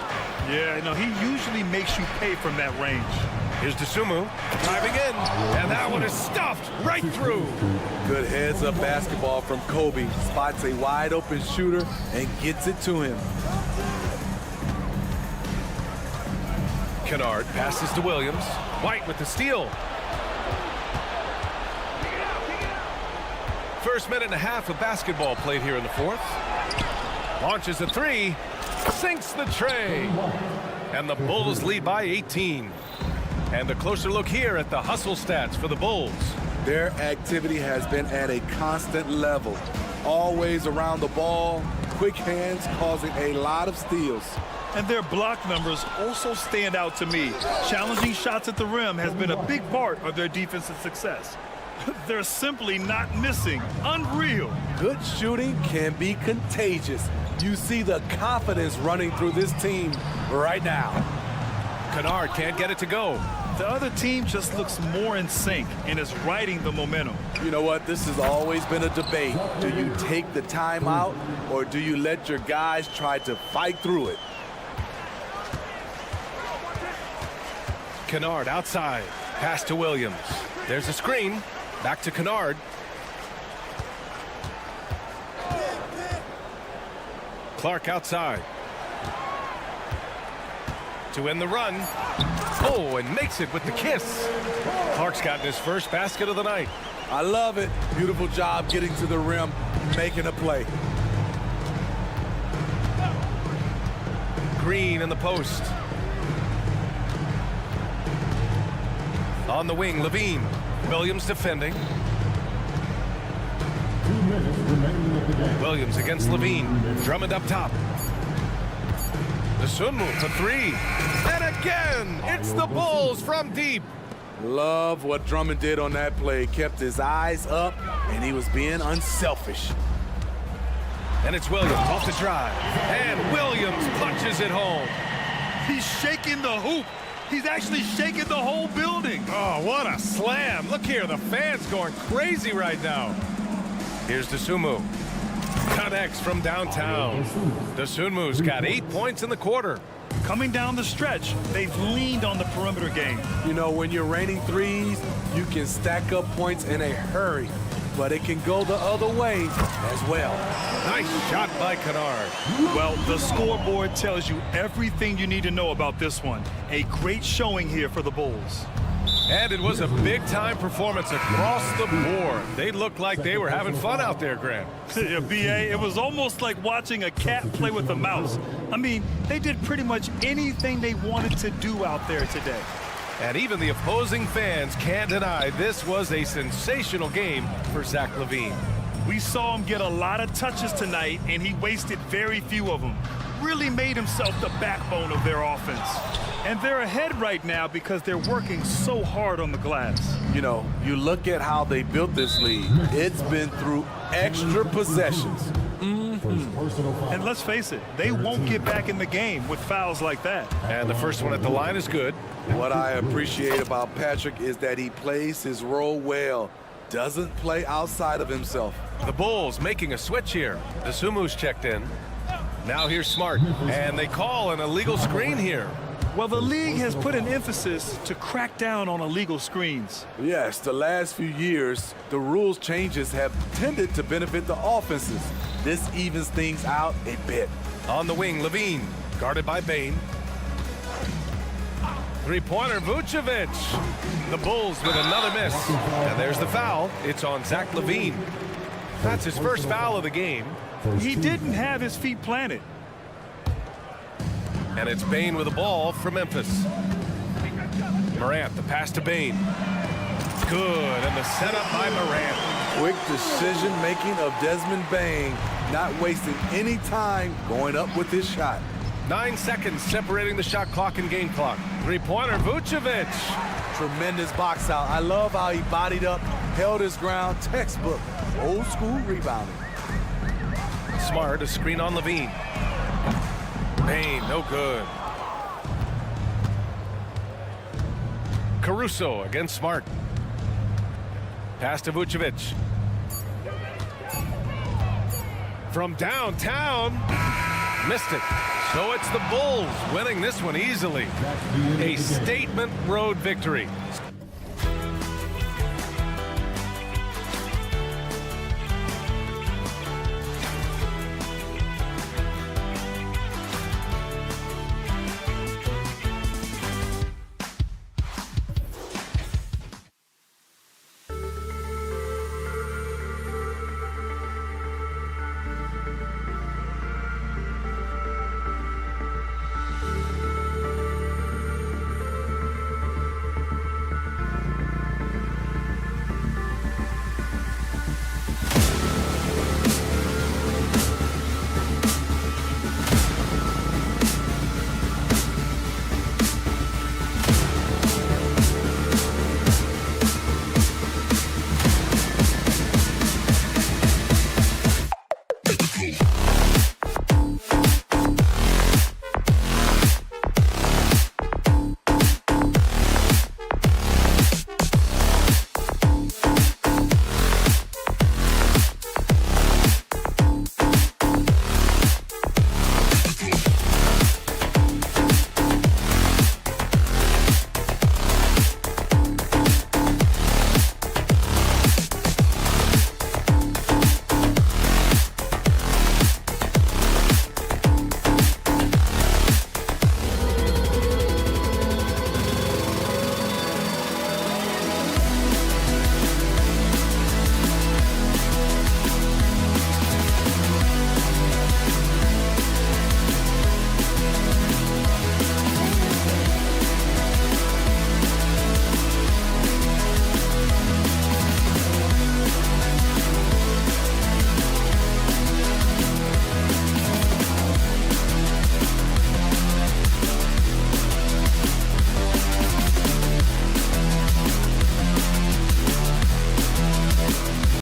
Yeah, no, he usually makes you pay from that range. Here's Dosunmu driving in, and that one is stuffed right through. Good heads-up basketball from Kobe. Spots a wide-open shooter and gets it to him. Kennard passes to Williams. White with the steal. First minute and a half of basketball played here in the fourth. Launches a three. Sinks the tray. And the Bulls lead by 18. And a closer look here at the hustle stats for the Bulls. Their activity has been at a constant level. Always around the ball, quick hands causing a lot of steals. And their block numbers also stand out to me. Challenging shots at the rim has been a big part of their defensive success. They're simply not missing. Unreal. Good shooting can be contagious. You see the confidence running through this team right now. Kennard can't get it to go. The other team just looks more in sync and is riding the momentum. You know what? This has always been a debate. Do you take the timeout or do you let your guys try to fight through it? Kennard outside. Pass to Williams. There's a screen. Back to Kennard. Clark outside. To end the run. Oh, and makes it with the kiss. Clark's gotten his first basket of the night. I love it. Beautiful job getting to the rim, making a play. Green in the post. On the wing, Levine. Williams defending. 2 minutes remaining of the game. Williams against Levine. Drummond up top. Dosunmu for three. And again, it's the Bulls from deep. Love what Drummond did on that play. Kept his eyes up, and he was being unselfish. And it's Williams off the drive. And Williams punches it home. He's shaking the hoop. He's actually shaking the whole building. Oh, what a slam. Look here, the fans going crazy right now. Here's Dosunmu. Connects from downtown. Dosunmu's got 8 points in the quarter. Coming down the stretch, they've leaned on the perimeter game. You know, when you're raining threes, you can stack up points in a hurry. but it can go the other way as well. Nice shot by Kennard. Well, the scoreboard tells you everything you need to know about this one. A great showing here for the Bulls. And it was a big-time performance across the board. They looked like they were having fun out there, Grant. Yeah, B.A., it was almost like watching a cat play with a mouse. I mean, they did pretty much anything they wanted to do out there today. And even the opposing fans can't deny this was a sensational game for Zach LaVine. We saw him get a lot of touches tonight, and he wasted very few of them. Really made himself the backbone of their offense. And they're ahead right now because they're working so hard on the glass. You know, you look at how they built this lead. It's been through extra possessions. And let's face it, they won't get back in the game with fouls like that. And the first one at the line is good. What I appreciate about Patrick is that he plays his role well. Doesn't play outside of himself. The Bulls making a switch here. Desumu's checked in. Now here's Smart. And they call an illegal screen here. Well, the league has put an emphasis to crack down on illegal screens. Yes, the last few years, the rules changes have tended to benefit the offenses. This evens things out a bit. On the wing, LaVine, guarded by Bane. Three-pointer, Vucevic. The Bulls with another miss. And there's the foul. It's on Zach LaVine. That's his first foul of the game. He didn't have his feet planted. And it's Bane with the ball for Memphis. Morant, the pass to Bane. Good, and the setup by Morant. Quick decision-making of Desmond Bane, not wasting any time going up with his shot. 9 seconds separating the shot clock and game clock. Three-pointer, Vucevic. Tremendous box out. I love how he bodied up, held his ground, textbook, old school rebounding. Smart, a screen on LaVine. Bane, no good. Caruso against Smart. Pass to Vucevic. From downtown. Missed it. So it's the Bulls winning this one easily. A statement road victory.